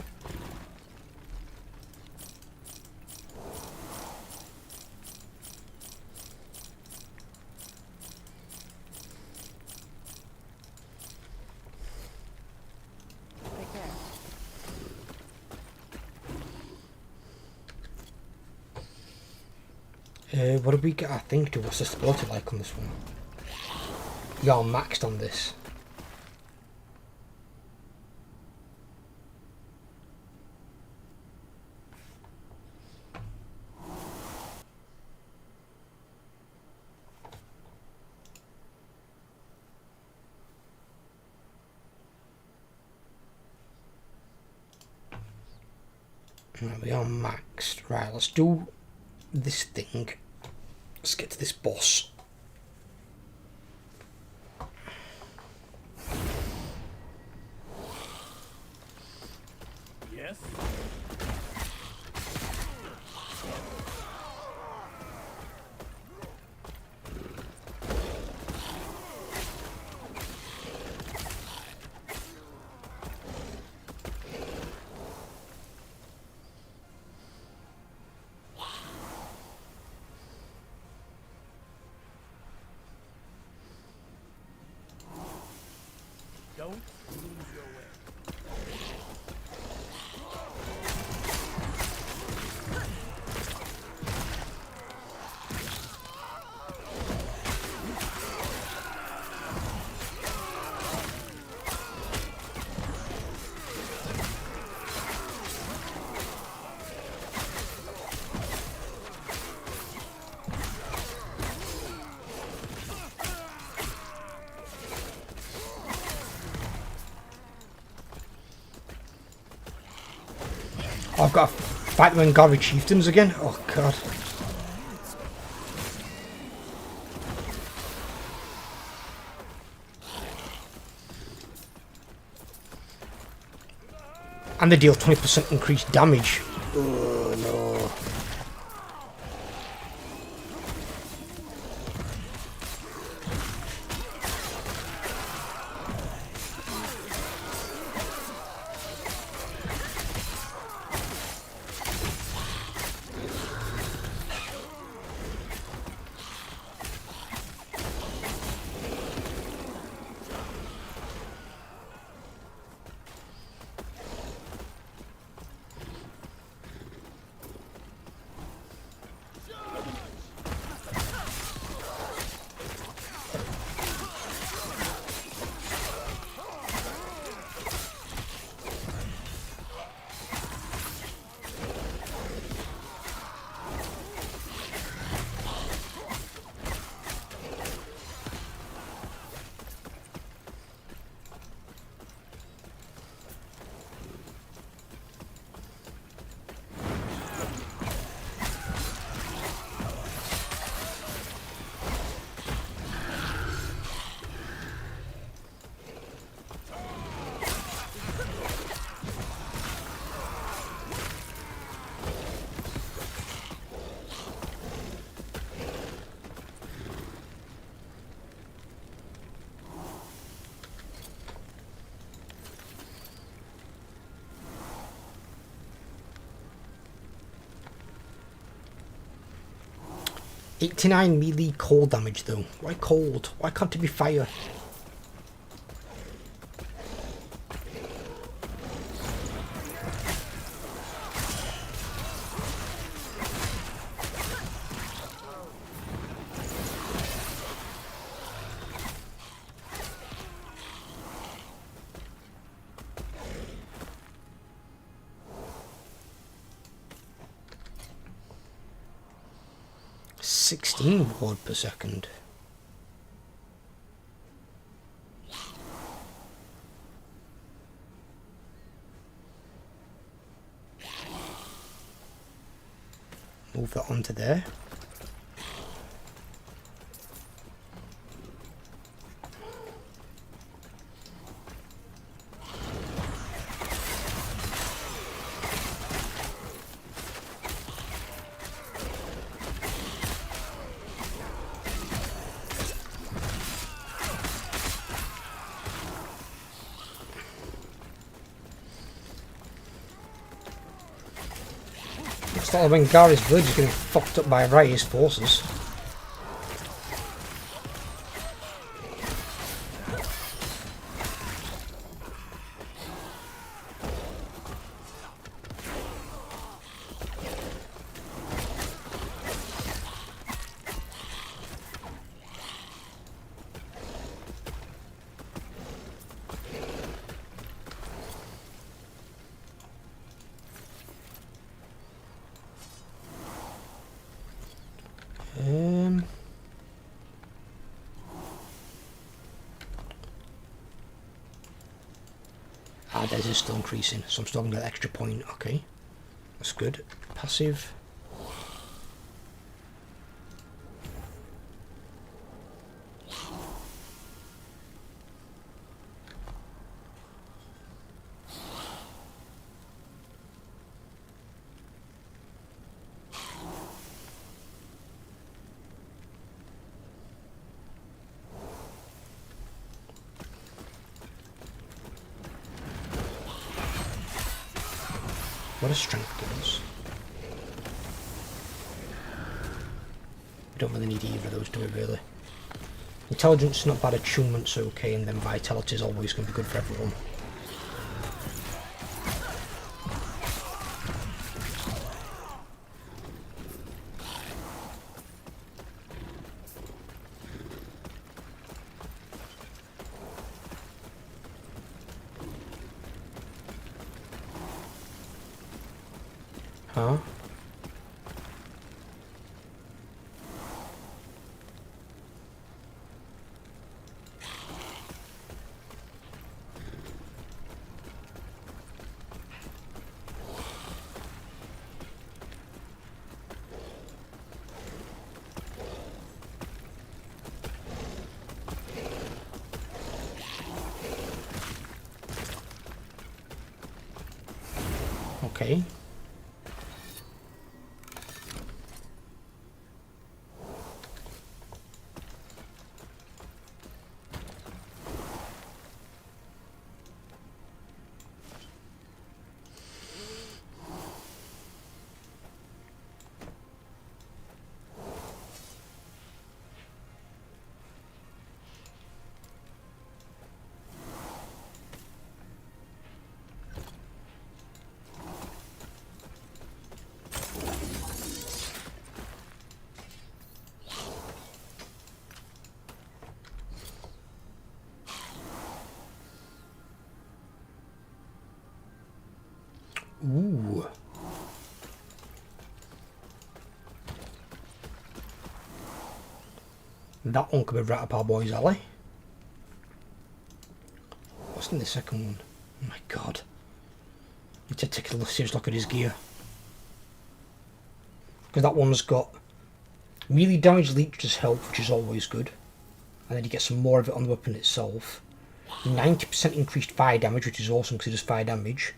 Take care. What did we get our thing to? What's the stability like on this one? Yeah, I'm maxed on this. Right, we are maxed. Right, let's do this thing. Let's get to this boss. Yes? Don't lose your way. I've got to fight the Ngari chieftains again. Oh god. And they deal 20% increased damage. Oh no. 89 melee cold damage though. Why cold? Why can't it be fire? Ward per second. Move that onto there. It's not like when Gary's village is getting fucked up by Rai's forces. Theirs is still increasing, so I'm still going to get an extra point. Okay, that's good. Passive. What does strength give us? We don't really need either of those, do we really? Intelligence is not bad, attunement's okay, and then vitality is always going to be good for everyone. Huh? Okay. Ooh. That one could be right up our boy's alley. What's in the second one? Oh my god. Need to take a serious look at his gear. Because that one's got melee damage leeches health, which is always good. And then you get some more of it on the weapon itself. 90% increased fire damage, which is awesome because it does fire damage.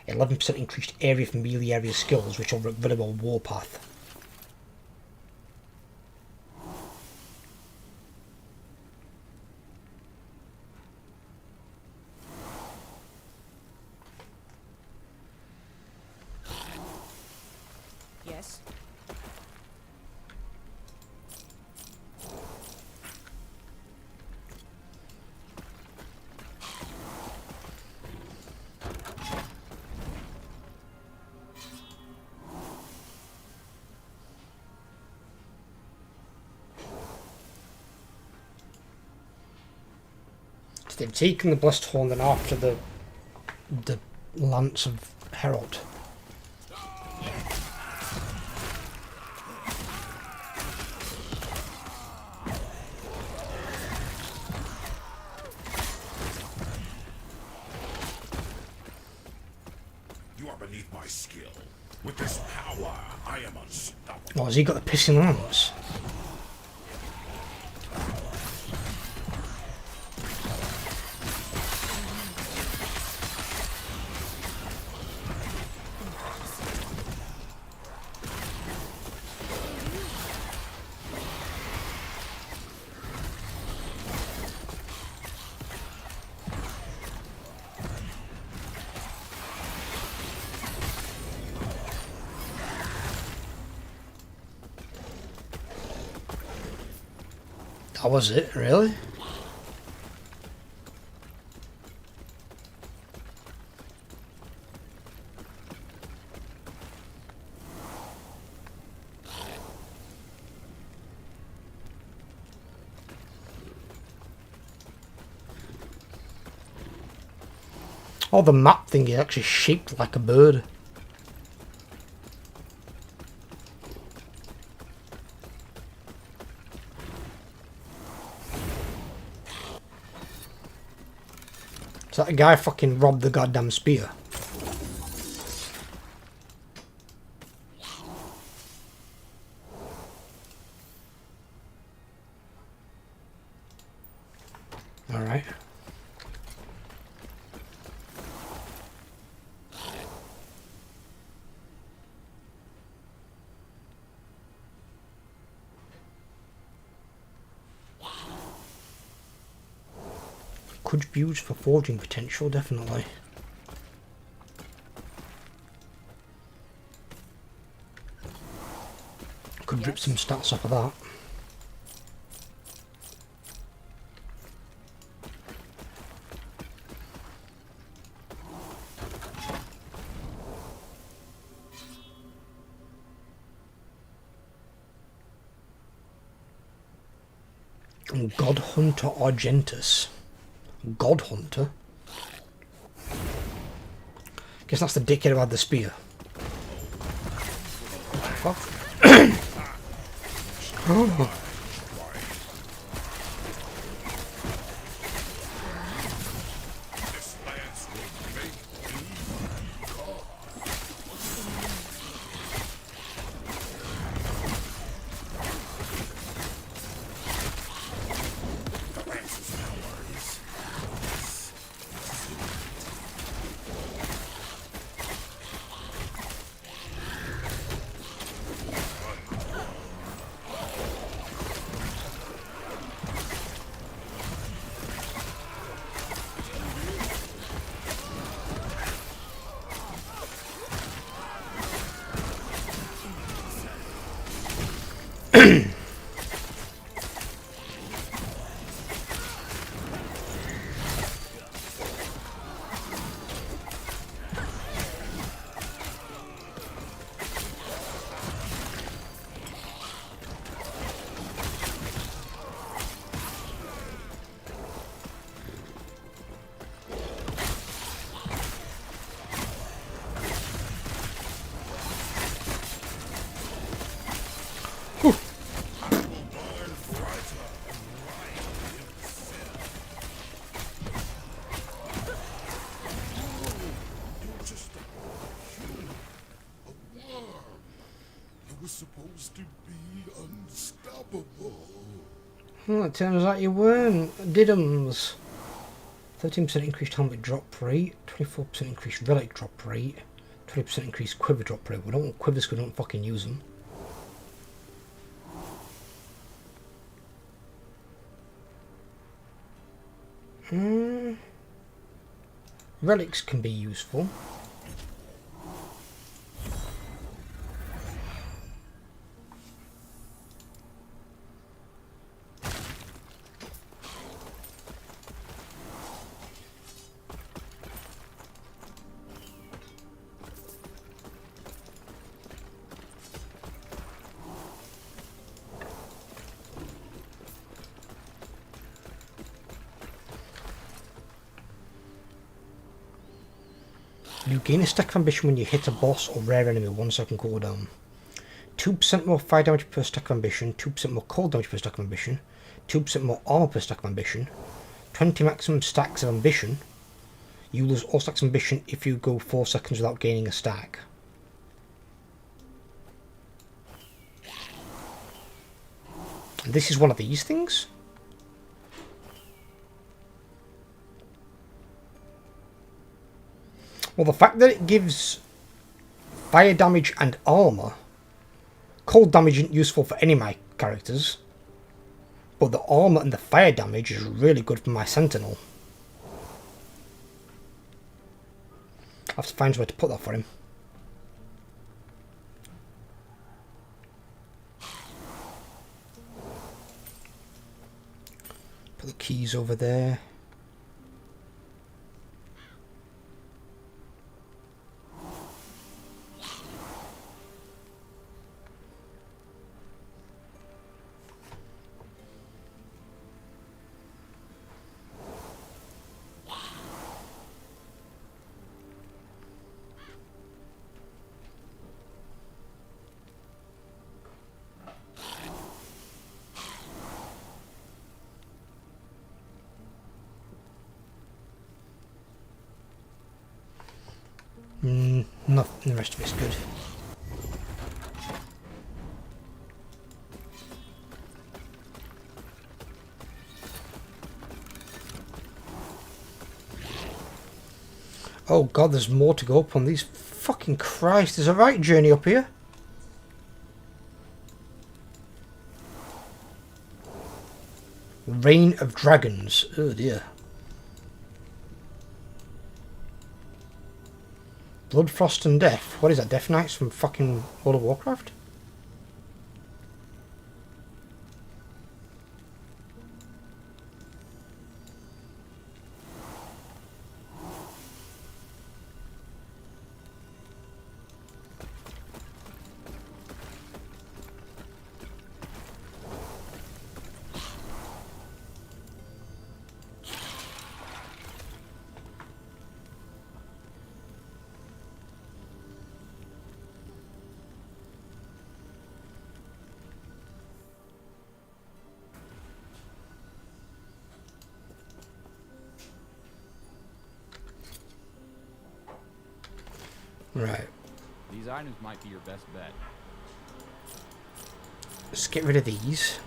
11% increased area for melee area skills, which are very well warpath. Yes. So they've taken the Blessed Horn then after the Lance of Herod. You are beneath my skill. With this power, I am unstoppable. Oh, has he got the pissing lance? That was it, really? Oh, the map thing is actually shaped like a bird. So that guy fucking robbed the goddamn spear. Alright. Could be used for forging potential, definitely. Could rip some stats off of that. And God Hunter Argentus. God Hunter? Guess that's the dickhead who had the spear. Fuck. Oh. This lance will make me God. The lance's power is supposed to be unstoppable. Well, it turns out you weren't. Didums. 13% increased helmet drop rate, 24% increased relic drop rate, 20% increased quiver drop rate. We don't want quivers because we don't fucking use them. Relics can be useful. You gain a stack of ambition when you hit a boss or rare enemy 1 second cooldown. 2% more fire damage per stack of ambition, 2% more cold damage per stack of ambition, 2% more armor per stack of ambition, 20 maximum stacks of ambition. You lose all stacks of ambition if you go 4 seconds without gaining a stack. And this is one of these things? Well, the fact that it gives fire damage and armor. Cold damage isn't useful for any of my characters, but the armor and the fire damage is really good for my sentinel. I have to find somewhere to put that for him. Put the keys over there. Nothing, the rest of it's good. Oh god, there's more to go up on these. Fucking Christ, there's a right journey up here. Reign of Dragons. Oh dear. Blood, Frost and Death. What is that, Death Knights from fucking World of Warcraft? Right. These items might be your best bet. Let's get rid of these.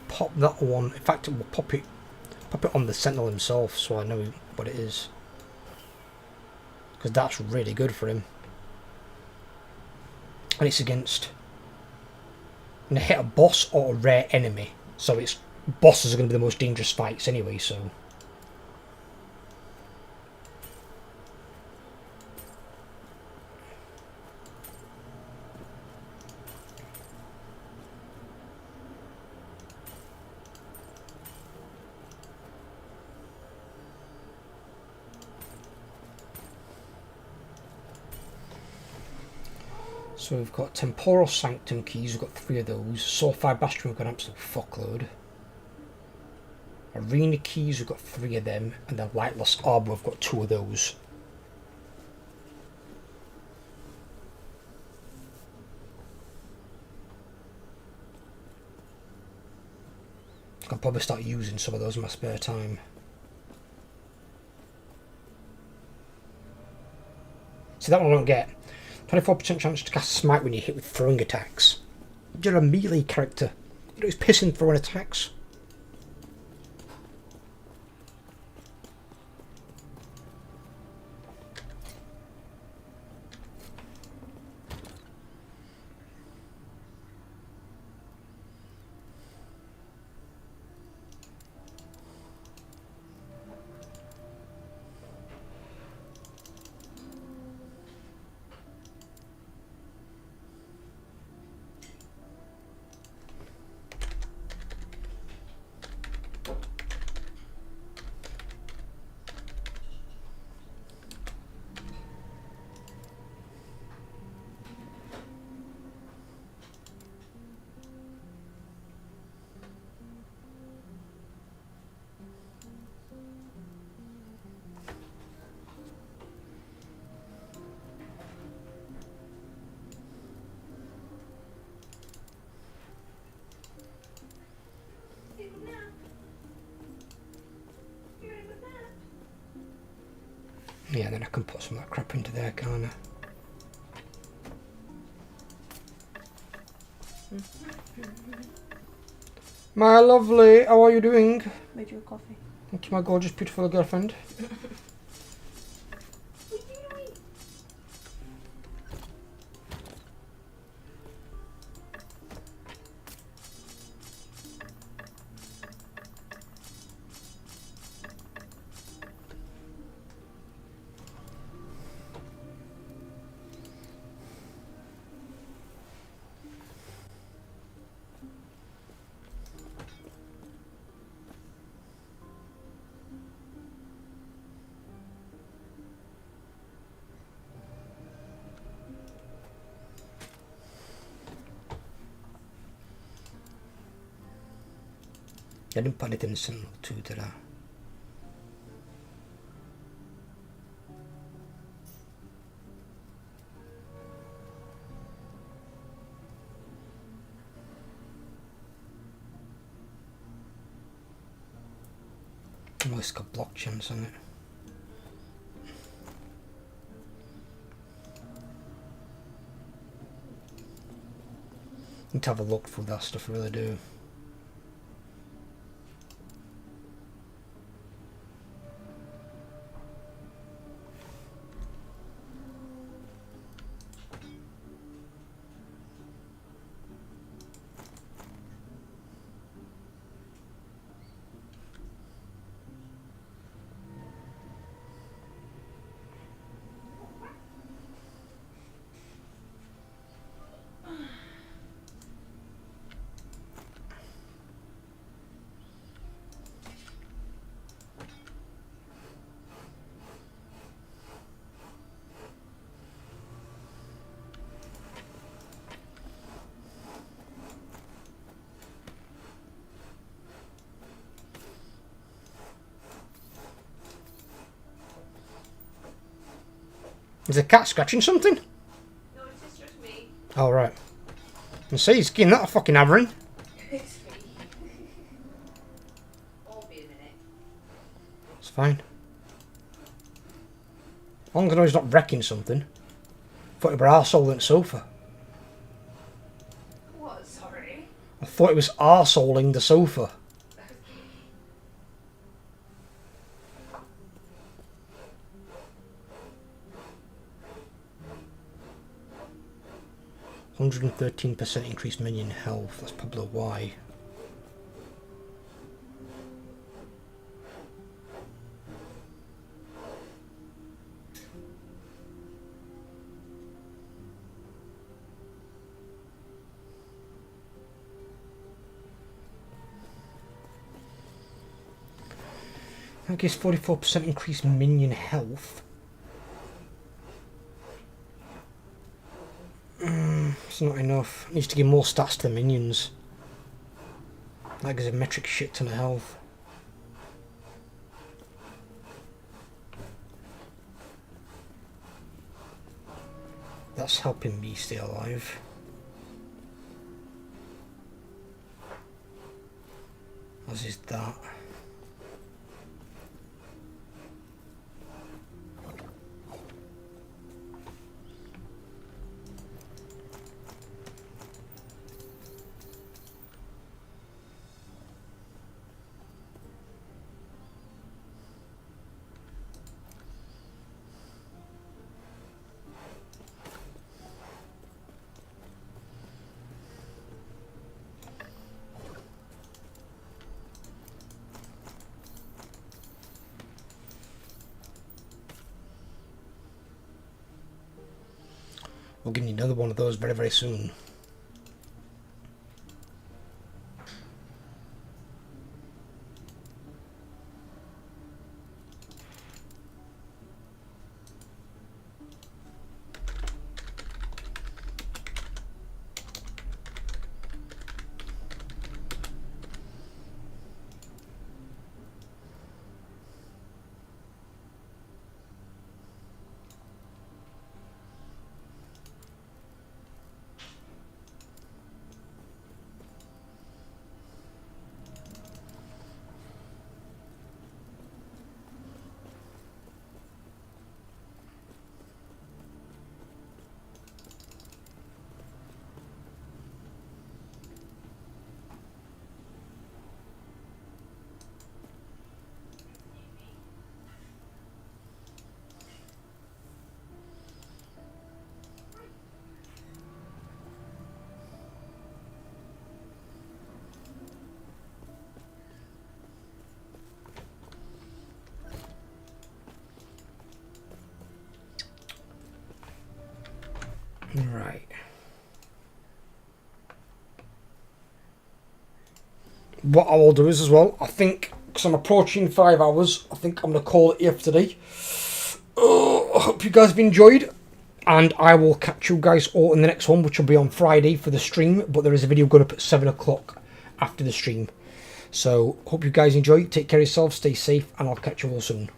Pop that one. In fact, we'll pop it on the Sentinel himself, so I know what it is. Because that's really good for him. And it's against, I'm going to hit a boss or a rare enemy, so it's bosses are going to be the most dangerous fights anyway, so So we've got Temporal Sanctum keys, we've got 3 of those. Sulfide Bastion, we've got an absolute fuckload. Arena keys, we've got 3 of them. And then Lightless Arbor, we've got 2 of those. I'll probably start using some of those in my spare time. See, that one I don't get. 24% chance to cast Smite when you hit with throwing attacks. You're a melee character. You know, it's pissing throwing attacks. Yeah, then I can put some of that crap into there, can't I? My lovely, how are you doing? Made you a coffee. Thank you, my gorgeous, beautiful girlfriend. I didn't put anything similar to, did I? Oh, it's got blockchains on it. Need to have a look through that stuff, I really do. Is the cat scratching something? No, it's just me. Oh, right. And see, he's getting that a fucking hammering. It's me. Won't be a minute. It's fine. As long as I know he's not wrecking something. Thought it were arsehole in the sofa. What? Sorry. I thought it was arseholing the sofa. %113% increased minion health. That's probably why. That gives 44% increased minion health. It's not enough. It needs to give more stats to the minions. That gives a metric shit ton of health. That's helping me stay alive. As is that. We'll give you another one of those very, very soon. Right. What I will do is as well, I think, because I'm approaching 5 hours, I think I'm going to call it here for today. I hope you guys have enjoyed, and I will catch you guys all in the next one, which will be on Friday for the stream, but there is a video going up at 7 o'clock after the stream. So, hope you guys enjoy, take care of yourselves, stay safe, and I'll catch you all soon.